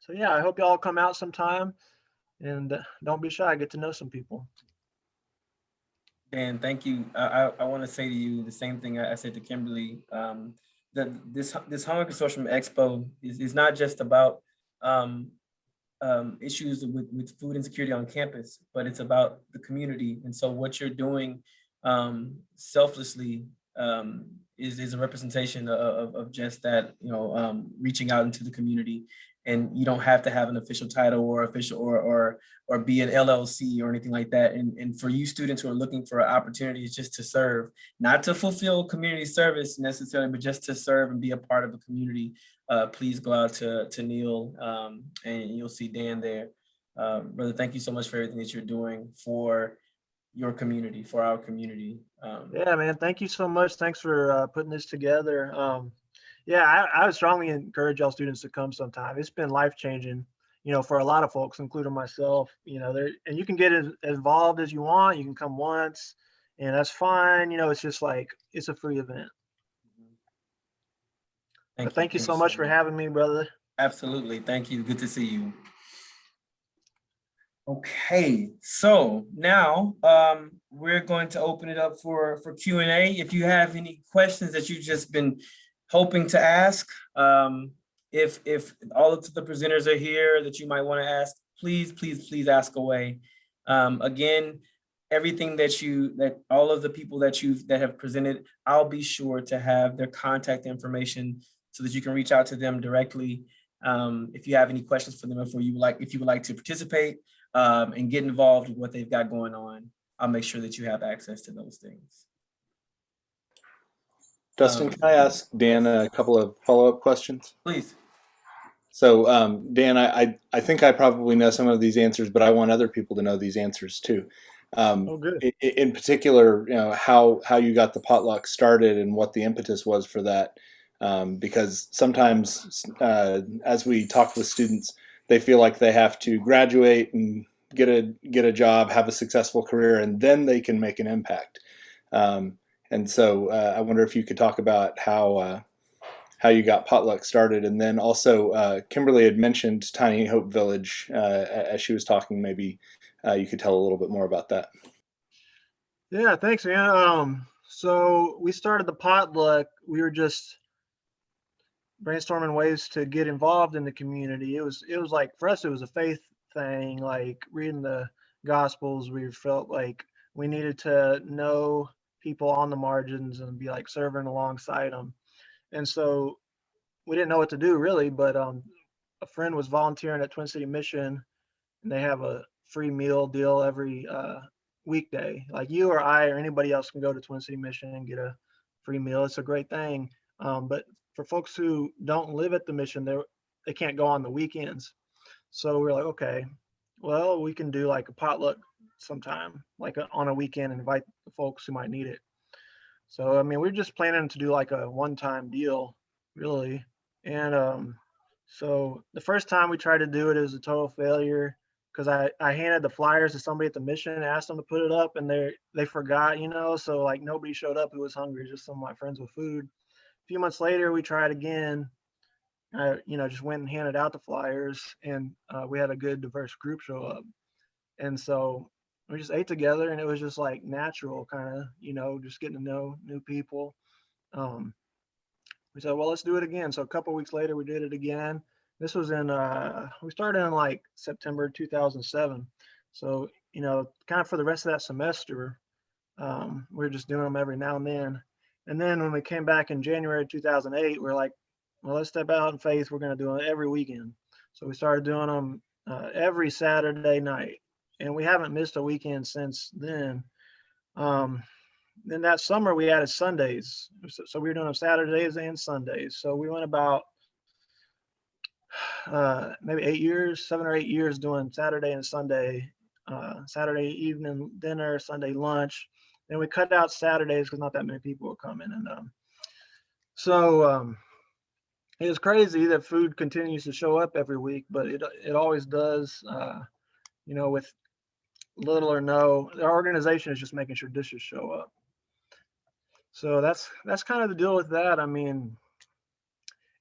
so, yeah, I hope y'all come out sometime and don't be shy, get to know some people. Dan, thank you. I want to say to you the same thing I said to Kimberly. That this Hunger Consortium Expo is not just about issues with food insecurity on campus, but it's about the community. And so what you're doing selflessly is a representation of just that, reaching out into the community. And you don't have to have an official title or be an LLC or anything like that. And for you students who are looking for opportunities just to serve, not to fulfill community service necessarily, but just to serve and be a part of a community, please go out to Neil and you'll see Dan there. Brother, thank you so much for everything that you're doing for your community, for our community. Yeah, man, thank you so much. Thanks for putting this together. I would strongly encourage y'all students to come sometime. It's been life-changing, for a lot of folks, including myself. And you can get as involved as you want. You can come once, and that's fine. It's just like, it's a free event. Thank you so much for having me, brother. Absolutely. Thank you. Good to see you. Okay, so now we're going to open it up for Q&A. If you have any questions that you've just been hoping to ask, if all of the presenters are here that you might want to ask, please ask away. Again, everything that all of the people that have presented, I'll be sure to have their contact information so that you can reach out to them directly. If you have any questions for them, if you would like to participate and get involved with what they've got going on, I'll make sure that you have access to those things. Dustin, can I ask Dan a couple of follow-up questions? Please. So Dan, I think I probably know some of these answers, but I want other people to know these answers too. Good. In particular, how you got the potluck started and what the impetus was for that. Because sometimes as we talk with students, they feel like they have to graduate and get a job, have a successful career, and then they can make an impact. And so I wonder if you could talk about how you got potluck started, and then also Kimberly had mentioned Tiny Hope Village as she was talking. Maybe you could tell a little bit more about that. Yeah, thanks, man. So we started the potluck. We were just brainstorming ways to get involved in the community. It was like, for us, it was a faith thing, like reading the Gospels. We felt like we needed to know people on the margins and be like serving alongside them. And so we didn't know what to do really, but a friend was volunteering at Twin City Mission, and they have a free meal deal every weekday. Like you or I or anybody else can go to Twin City Mission and get a free meal. It's a great thing. But for folks who don't live at the mission, they can't go on the weekends. So we're like, okay, well, we can do like a potluck sometime, like on a weekend, and invite the folks who might need it. So, I mean, we're just planning to do like a one-time deal, really. And so the first time we tried to do it was a total failure because I handed the flyers to somebody at the mission and asked them to put it up, and they forgot, so like nobody showed up who was hungry, just some of my friends with food. A few months later, we tried again. I, just went and handed out the flyers, and we had a good diverse group show up. And so we just ate together, and it was just like natural kind of, just getting to know new people. We said, well, let's do it again. So a couple of weeks later, we did it again. This was we started in like September 2007. So, kind of for the rest of that semester, we were just doing them every now and then. And then when we came back in January 2008, we're like, well, let's step out in faith. We're going to do it every weekend. So we started doing them every Saturday night. And we haven't missed a weekend since then. Then that summer we added Sundays. So we were doing them Saturdays and Sundays. So we went about maybe 7 or 8 years doing Saturday and Sunday, Saturday evening dinner, Sunday lunch. Then we cut out Saturdays because not that many people were coming. And so It's crazy that food continues to show up every week, but it always does. You know, with little or no, the organization is just making sure dishes show up. So that's kind of the deal with that. I mean,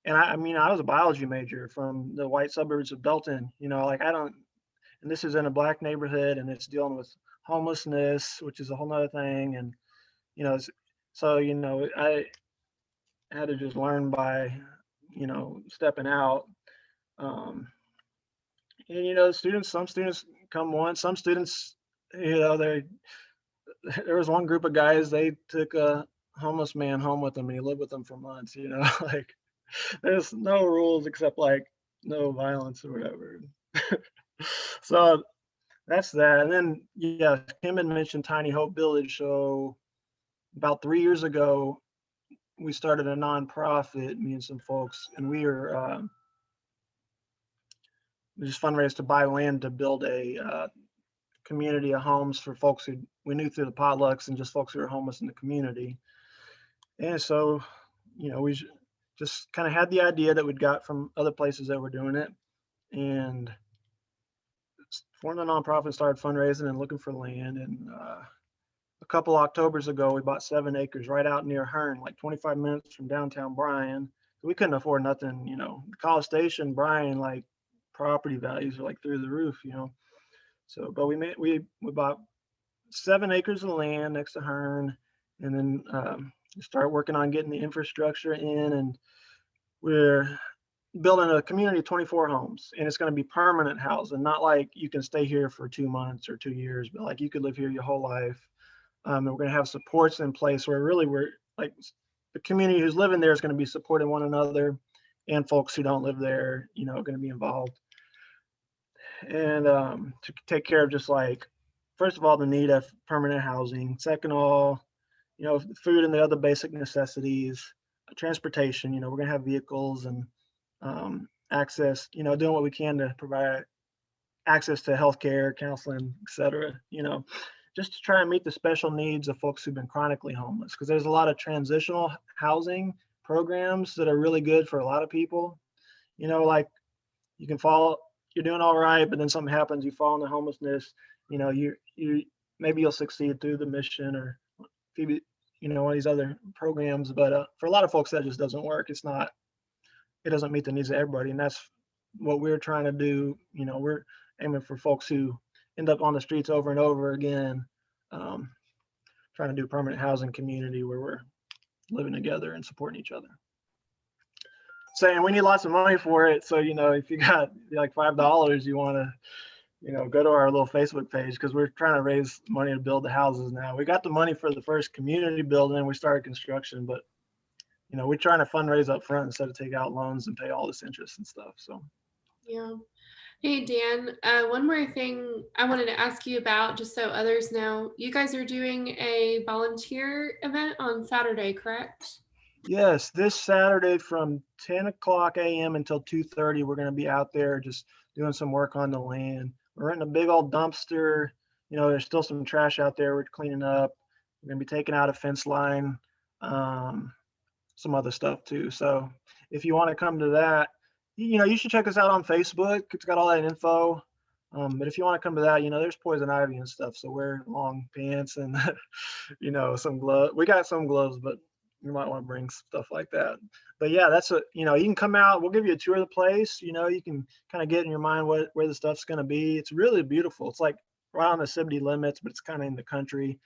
I was a biology major from the white suburbs of Belton. You know, like and this is in a black neighborhood, and it's dealing with homelessness, which is a whole nother thing. And you know, so you know, I had to just learn by, you know, stepping out. Um, and you know, some students come once, some students, you know, there was one group of guys, they took a homeless man home with them and he lived with them for months, you know, like there's no rules except like no violence or whatever. So that's that. And then, yeah, Kim had mentioned Tiny Hope Village. So about 3 years ago, we started a nonprofit, me and some folks, and we just fundraised to buy land to build a community of homes for folks who we knew through the potlucks and just folks who are homeless in the community. And so, you know, we just kind of had the idea that we'd got from other places that were doing it, and formed a nonprofit, started fundraising and looking for land. And a couple Octobers ago, we bought 7 acres right out near Hearn, like 25 minutes from downtown Bryan. We couldn't afford nothing, you know. College Station, Bryan, like property values are like through the roof, you know. So, but we bought 7 acres of land next to Hearn, and then start working on getting the infrastructure in, and we're building a community of 24 homes, and it's going to be permanent housing, not like you can stay here for 2 months or 2 years, but like you could live here your whole life. And we're going to have supports in place where really we're like the community who's living there is going to be supporting one another, and folks who don't live there, you know, are going to be involved. And to take care of just like, first of all, the need of permanent housing. Second of all, you know, food and the other basic necessities, transportation. You know, we're going to have vehicles and access, you know, doing what we can to provide access to healthcare, counseling, et cetera, you know, just to try and meet the special needs of folks who've been chronically homeless. Because there's a lot of transitional housing programs that are really good for a lot of people. You know, like you can fall, you're doing all right, but then something happens, you fall into homelessness, you know, you maybe you'll succeed through the mission or maybe, you know, one of these other programs. But for a lot of folks, that just doesn't work. It doesn't meet the needs of everybody. And that's what we're trying to do. You know, we're aiming for folks who end up on the streets over and over again, trying to do permanent housing community where we're living together and supporting each other. Saying we need lots of money for it. So, you know, if you got like $5, you want to, you know, go to our little Facebook page, because we're trying to raise money to build the houses now. We got the money for the first community building. We started construction, but, you know, we're trying to fundraise up front instead of take out loans and pay all this interest and stuff. So, yeah. Hey, Dan, one more thing I wanted to ask you about, just so others know. You guys are doing a volunteer event on Saturday, correct? yes, this Saturday from 10 o'clock a.m. until 2:30, we're going to be out there just doing some work on the land. We're renting a big old dumpster. You know, there's still some trash out there we're cleaning up. We're going to be taking out a fence line, some other stuff too. So if you want to come to that, you know, you should check us out on Facebook. It's got all that info. But if you want to come to that, you know, there's poison ivy and stuff. So wear long pants and, you know, some gloves. We got some gloves, but you might want to bring stuff like that. But yeah, that's a, you know, you can come out, we'll give you a tour of the place. You know, you can kind of get in your mind where the stuff's going to be. It's really beautiful. It's like right on the city limits, but it's kind of in the country.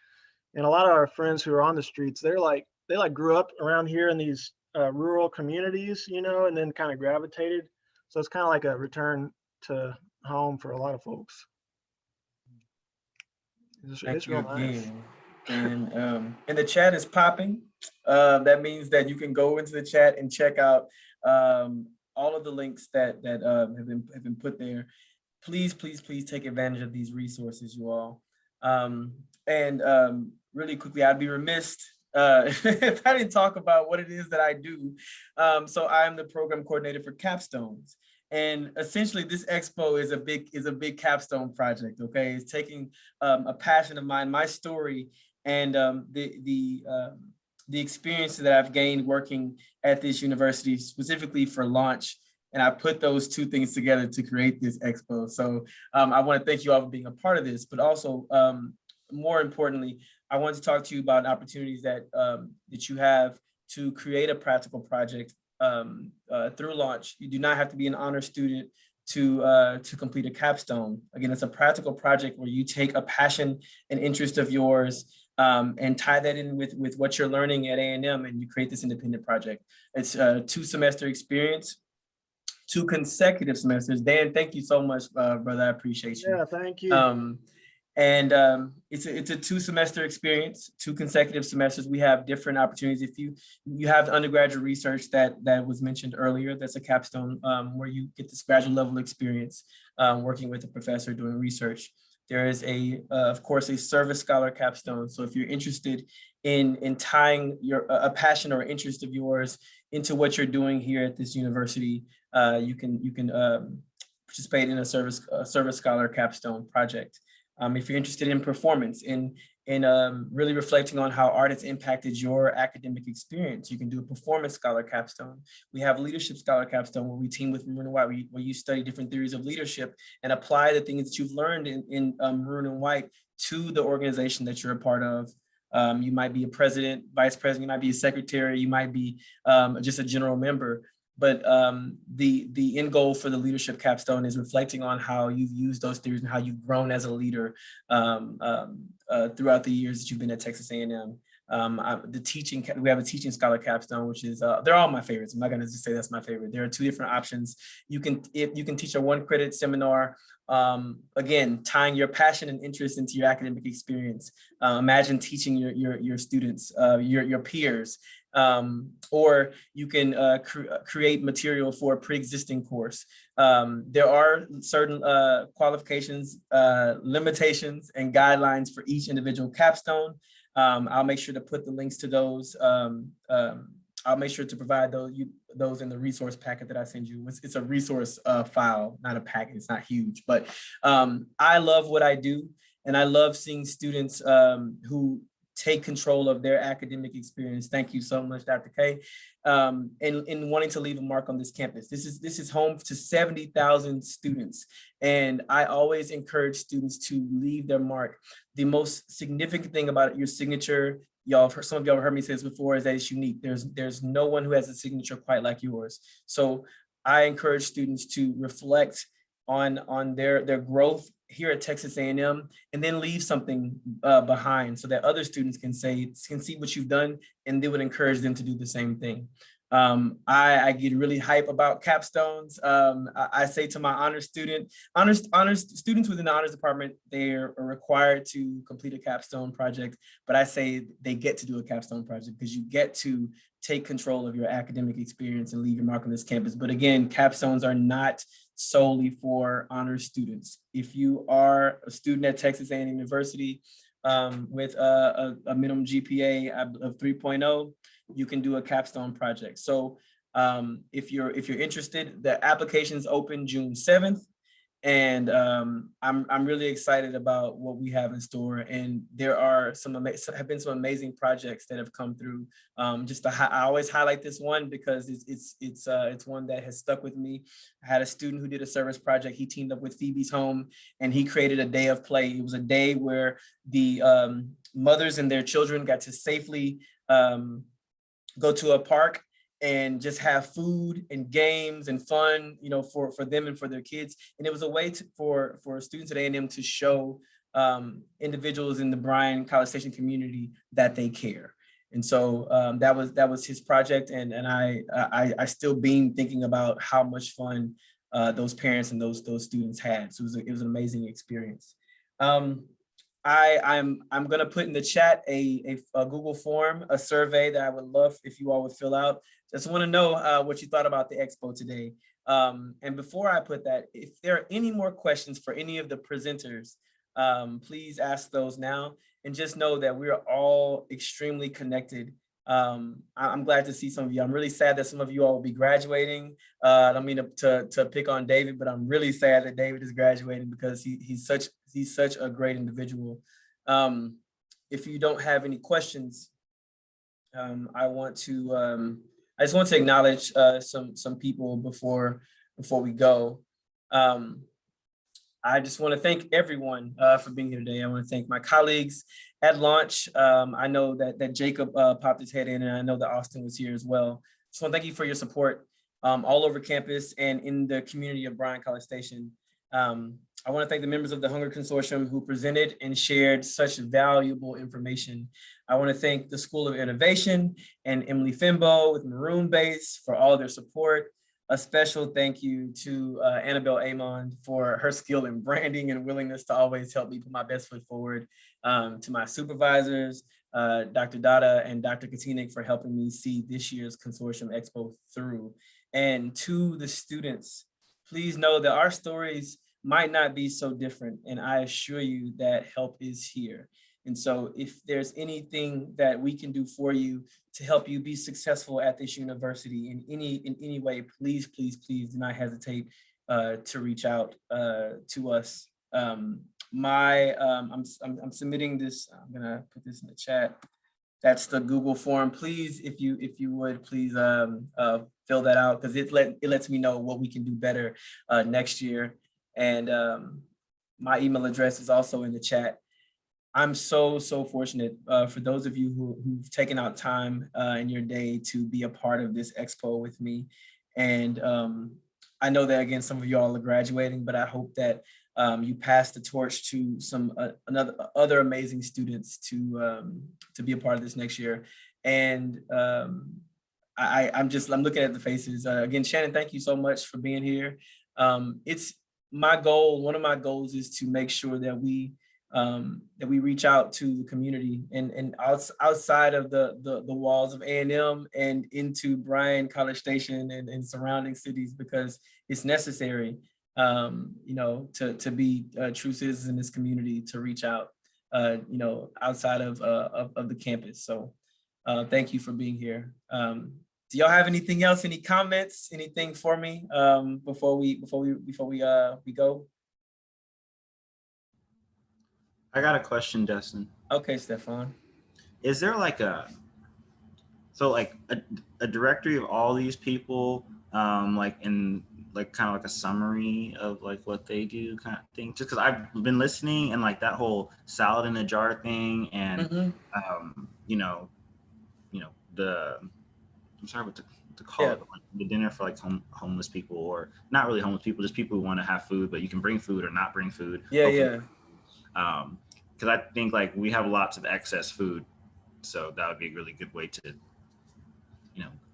And a lot of our friends who are on the streets, they grew up around here in these rural communities, you know, and then kind of gravitated. So it's kind of like a return to home for a lot of folks. Thank you again. And the chat is popping. That means that you can go into the chat and check out all of the links that have been put there. Please take advantage of these resources, you all. Really quickly, I'd be remiss if I didn't talk about what it is that I do. So I'm the program coordinator for Capstones. And essentially this expo is a big capstone project, okay? It's taking a passion of mine, my story, and the the experience that I've gained working at this university, specifically for launch. And I put those two things together to create this expo. So I want to thank you all for being a part of this, but also more importantly, I want to talk to you about opportunities that that you have to create a practical project through launch. You do not have to be an honor student to complete a capstone. Again, it's a practical project where you take a passion and interest of yours and tie that in with what you're learning at A&M, and you create this independent project. It's a 2-semester experience, 2 consecutive semesters. Dan, thank you so much, brother. I appreciate you. Yeah, thank you. It's a 2-semester experience, 2 consecutive semesters. We have different opportunities. If you have undergraduate research that was mentioned earlier, that's a capstone where you get this graduate level experience working with a professor doing research. There is of course, a service scholar capstone. So if you're interested in tying a passion or interest of yours into what you're doing here at this university, you can participate in a service scholar capstone project. If you're interested in performance, in really reflecting on how art has impacted your academic experience, you can do a performance scholar capstone. We have leadership scholar capstone where we team with Maroon and White, where you study different theories of leadership and apply the things that you've learned in Maroon and White to the organization that you're a part of. You might be a president, vice president, you might be a secretary, you might be just a general member. But the end goal for the leadership capstone is reflecting on how you've used those theories and how you've grown as a leader throughout the years that you've been at Texas A&M. We have a teaching scholar capstone, which is they're all my favorites. I'm not going to just say that's my favorite. There are 2 different options. You can teach a 1-credit seminar. Again, tying your passion and interest into your academic experience. Imagine teaching your students, your peers. Or you can create material for a pre-existing course. There are certain qualifications, limitations, and guidelines for each individual capstone. I'll make sure to put the links to those. I'll make sure to provide those in the resource packet that I send you. It's a resource file, not a packet. It's not huge, but I love what I do, and I love seeing students who take control of their academic experience. Thank you so much, Dr. K. And wanting to leave a mark on this campus. This is home to 70,000 students. And I always encourage students to leave their mark. The most significant thing about your signature, some of y'all have heard me say this before, is that it's unique. There's no one who has a signature quite like yours. So I encourage students to reflect on their growth here at Texas A&M, and then leave something behind so that other students can see what you've done, and they would encourage them to do the same thing. I get really hype about capstones. I say to my honors students within the honors department, they are required to complete a capstone project, but I say they get to do a capstone project because you get to take control of your academic experience and leave your mark on this campus. But again, capstones are not solely for honors students. If you are a student at Texas A&M University with a minimum GPA of 3.0, you can do a capstone project. So if you're interested, the application's open June 7th. And I'm really excited about what we have in store. And there are have been some amazing projects that have come through. I always highlight this one because it's one that has stuck with me. I had a student who did a service project. He teamed up with Phoebe's Home, and he created a day of play. It was a day where the mothers and their children got to safely go to a park and just have food and games and fun, for them and for their kids. And it was a way for students at A&M to show individuals in the Bryan College Station community that they care. And so that was his project. And I still beam thinking about how much fun those parents and those students had. So it was an amazing experience. I'm gonna put in the chat a Google form, a survey that I would love if you all would fill out. Just want to know what you thought about the expo today. And before I put that, if there are any more questions for any of the presenters, please ask those now. And just know that we are all extremely connected. I'm glad to see some of you. I'm really sad that some of you all will be graduating. I don't mean to pick on David, but I'm really sad that David is graduating because he's such a great individual. If you don't have any questions, I want to I just want to acknowledge some people before we go. I just want to thank everyone for being here today. I want to thank my colleagues at launch. I know that Jacob popped his head in, and I know that Austin was here as well. So thank you for your support all over campus and in the community of Bryan College Station. I want to thank the members of the Hunger Consortium who presented and shared such valuable information. I want to thank the School of Innovation and Emily Fimbo with Maroon Base for all their support. A special thank you to Annabelle Amon for her skill in branding and willingness to always help me put my best foot forward. To my supervisors, Dr. Dada and Dr. Katinik for helping me see this year's Consortium Expo through. And to the students, please know that our stories might not be so different, and I assure you that help is here. And so if there's anything that we can do for you to help you be successful at this university in any way, please do not hesitate to reach out to us. I'm submitting this. I'm gonna put this in the chat. That's the Google form. Please, if you would, please fill that out, because it lets me know what we can do better next year. And my email address is also in the chat. I'm so fortunate for those of you who've taken out time in your day to be a part of this expo with me. And I know that, again, some of you all are graduating, but I hope that you pass the torch to some other amazing students to be a part of this next year. And I'm looking at the faces. Again, Shannon, thank you so much for being here. It's my goal. One of my goals is to make sure that we reach out to the community and outside of the walls of A&M and into Bryan College Station and surrounding cities, because it's necessary, to be true citizens in this community, to reach out, outside of the campus. So thank you for being here. Do y'all have anything else? Any comments? Anything for me before we go? I got a question, Dustin. Okay, Stefan. Is there like a directory of all these people, like in like kind of like a summary of like what they do kind of thing? Just because I've been listening, and like that whole salad in a jar thing, and I'm sorry what to call it, the dinner for like homeless people, or not really homeless people, just people who want to have food, but you can bring food or not bring food. Because I think like we have lots of excess food, so that would be a really good way to,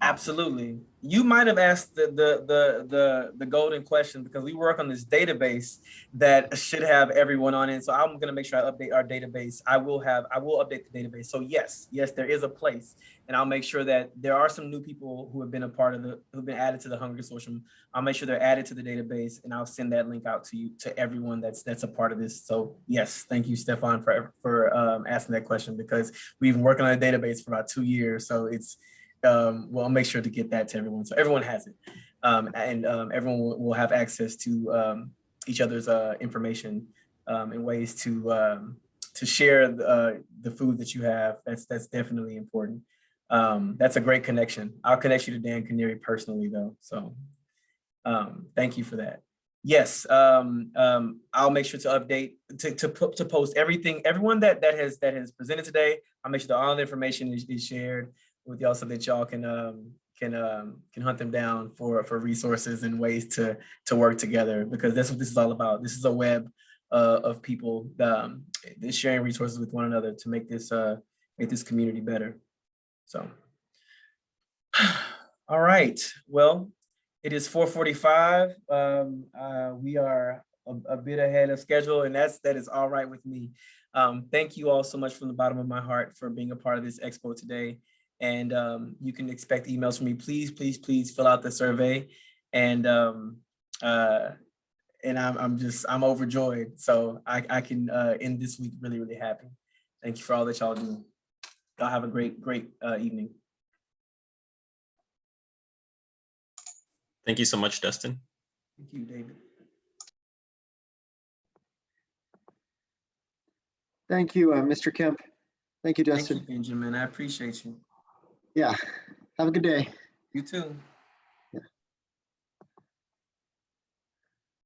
Absolutely. You might have asked the golden question, because we work on this database that should have everyone on it. So I'm going to make sure I update our database. I will update the database. So yes, there is a place, and I'll make sure that there are some new people who have been who've been added to the Hunger Consortium. I'll make sure they're added to the database, and I'll send that link out to everyone that's a part of this. So yes, thank you, Stefan, for asking that question, because we've been working on a database for about 2 years. So it's, I'll make sure to get that to everyone, so everyone has it, and everyone will have access to each other's information and ways to share the food that you have. That's definitely important. That's a great connection. I'll connect you to Dan Canary personally, though. So thank you for that. Yes, I'll make sure to update to post everything. Everyone that has presented today, I'll make sure that all the information is shared with y'all, so that y'all can hunt them down for resources and ways to work together, because that's what this is all about. This is a web of people sharing resources with one another to make this community better. So, all right. Well, it is 4:45. We are a bit ahead of schedule, and that is all right with me. Thank you all so much from the bottom of my heart for being a part of this expo today. And you can expect emails from me. Please fill out the survey. And I'm overjoyed. So I can end this week really, really happy. Thank you for all that y'all do. Y'all have a great evening. Thank you so much, Dustin. Thank you, David. Thank you, Mr. Kemp. Thank you, Dustin. Thank you, Benjamin. I appreciate you. Yeah. Have a good day. You too.